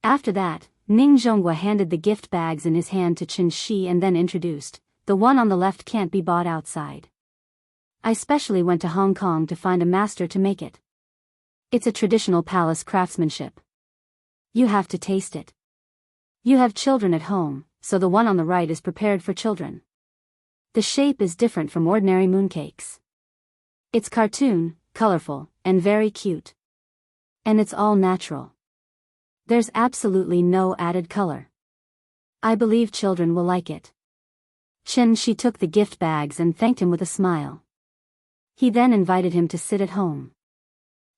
After that, Ning Zhongguo handed the gift bags in his hand to Chenxi and then introduced, the one on the left can't be bought outside. I specially went to Hong Kong to find a master to make it. It's a traditional palace craftsmanship. You have to taste it. You have children at home, so the one on the right is prepared for children. The shape is different from ordinary mooncakes. It's cartoon, colorful, and very cute. And it's all natural. There's absolutely no added color. I believe children will like it. Chenxi took the gift bags and thanked him with a smile. He then invited him to sit at home.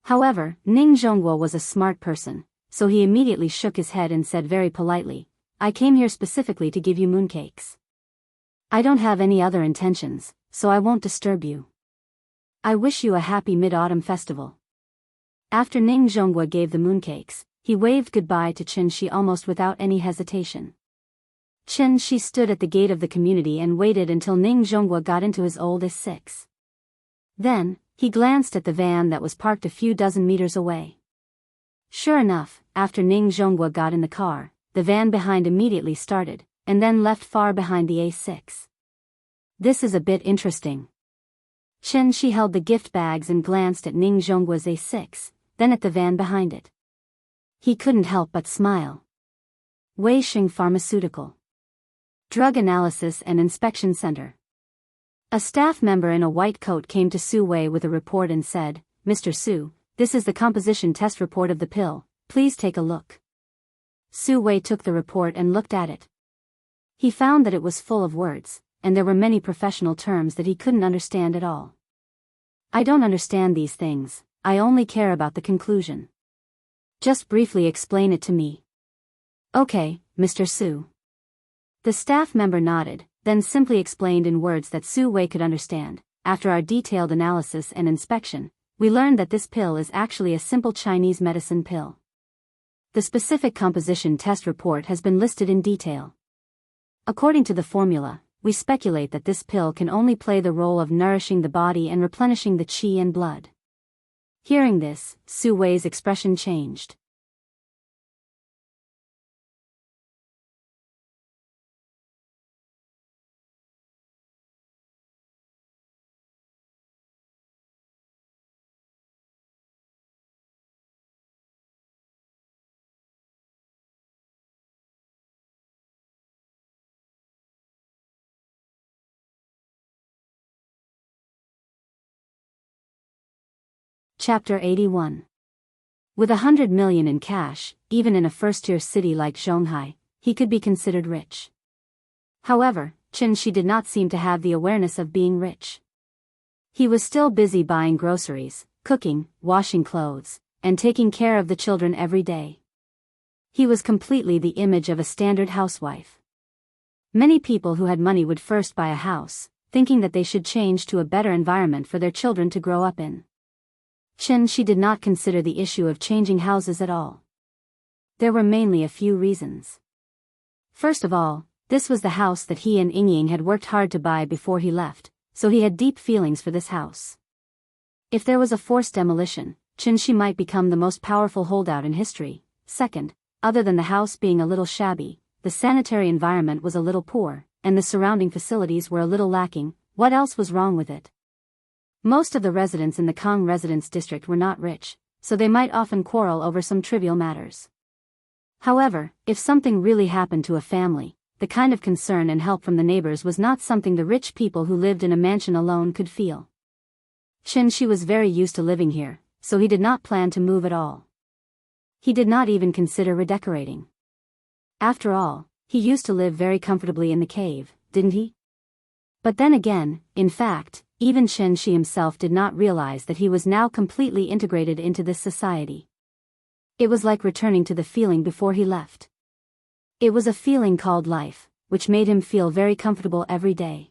However, Ning Zhongguo was a smart person, so he immediately shook his head and said very politely, I came here specifically to give you mooncakes. I don't have any other intentions, so I won't disturb you. I wish you a happy Mid-Autumn festival. After Ning Zhongguo gave the mooncakes, he waved goodbye to Chenxi almost without any hesitation. Chenxi stood at the gate of the community and waited until Ning Zhongguo got into his old S6. Then, he glanced at the van that was parked a few dozen meters away. Sure enough, after Ning Zhongguo got in the car, the van behind immediately started, and then left far behind the A6. This is a bit interesting. Chenxi held the gift bags and glanced at Ning Zhongguo's A6, then at the van behind it. He couldn't help but smile. Weisheng Pharmaceutical Drug Analysis and Inspection Center. A staff member in a white coat came to Su Wei with a report and said, Mr. Su, this is the composition test report of the pill, please take a look. Su Wei took the report and looked at it. He found that it was full of words, and there were many professional terms that he couldn't understand at all. I don't understand these things, I only care about the conclusion. Just briefly explain it to me. Okay, Mr. Su. The staff member nodded, then simply explained in words that Su Wei could understand. After our detailed analysis and inspection, we learned that this pill is actually a simple Chinese medicine pill. The specific composition test report has been listed in detail. According to the formula, we speculate that this pill can only play the role of nourishing the body and replenishing the qi and blood. Hearing this, Su Wei's expression changed. Chapter 81. With 100 million in cash, even in a first-tier city like Shanghai, he could be considered rich. However, Chen Shi did not seem to have the awareness of being rich. He was still busy buying groceries, cooking, washing clothes, and taking care of the children every day. He was completely the image of a standard housewife. Many people who had money would first buy a house, thinking that they should change to a better environment for their children to grow up in. Chen Shi did not consider the issue of changing houses at all. There were mainly a few reasons. First of all, this was the house that he and Yingying had worked hard to buy before he left, so he had deep feelings for this house. If there was a forced demolition, Chen Shi might become the most powerful holdout in history. Second, other than the house being a little shabby, the sanitary environment was a little poor, and the surrounding facilities were a little lacking. What else was wrong with it? Most of the residents in the Kang residence district were not rich, so they might often quarrel over some trivial matters. However, if something really happened to a family, the kind of concern and help from the neighbors was not something the rich people who lived in a mansion alone could feel. Chen Shi was very used to living here, so he did not plan to move at all. He did not even consider redecorating. After all, he used to live very comfortably in the cave, didn't he? But then again, in fact, even Chen Shi himself did not realize that he was now completely integrated into this society. It was like returning to the feeling before he left. It was a feeling called life, which made him feel very comfortable every day.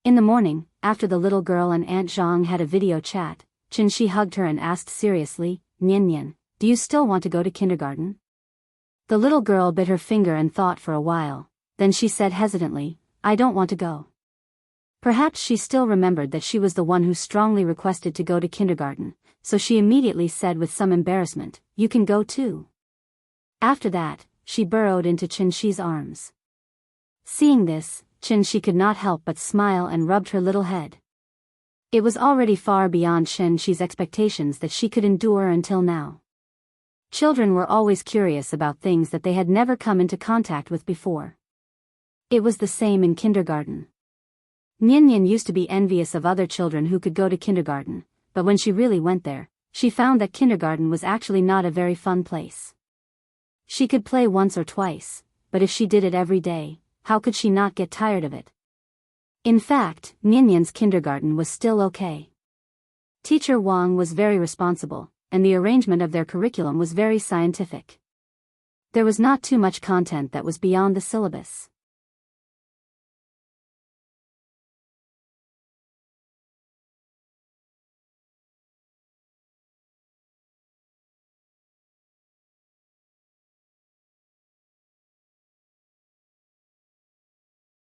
In the morning, after the little girl and Aunt Zhang had a video chat, Chen Shi hugged her and asked seriously, "Nian Nian, do you still want to go to kindergarten?" The little girl bit her finger and thought for a while, then she said hesitantly, "I don't want to go." Perhaps she still remembered that she was the one who strongly requested to go to kindergarten, so she immediately said with some embarrassment, "You can go too." After that, she burrowed into Chen Shi's arms. Seeing this, Chen Shi could not help but smile and rubbed her little head. It was already far beyond Chen Shi's expectations that she could endure until now. Children were always curious about things that they had never come into contact with before. It was the same in kindergarten. Nian Nian used to be envious of other children who could go to kindergarten, but when she really went there, she found that kindergarten was actually not a very fun place. She could play once or twice, but if she did it every day, how could she not get tired of it? In fact, Nian Nian's kindergarten was still okay. Teacher Wang was very responsible, and the arrangement of their curriculum was very scientific. There was not too much content that was beyond the syllabus.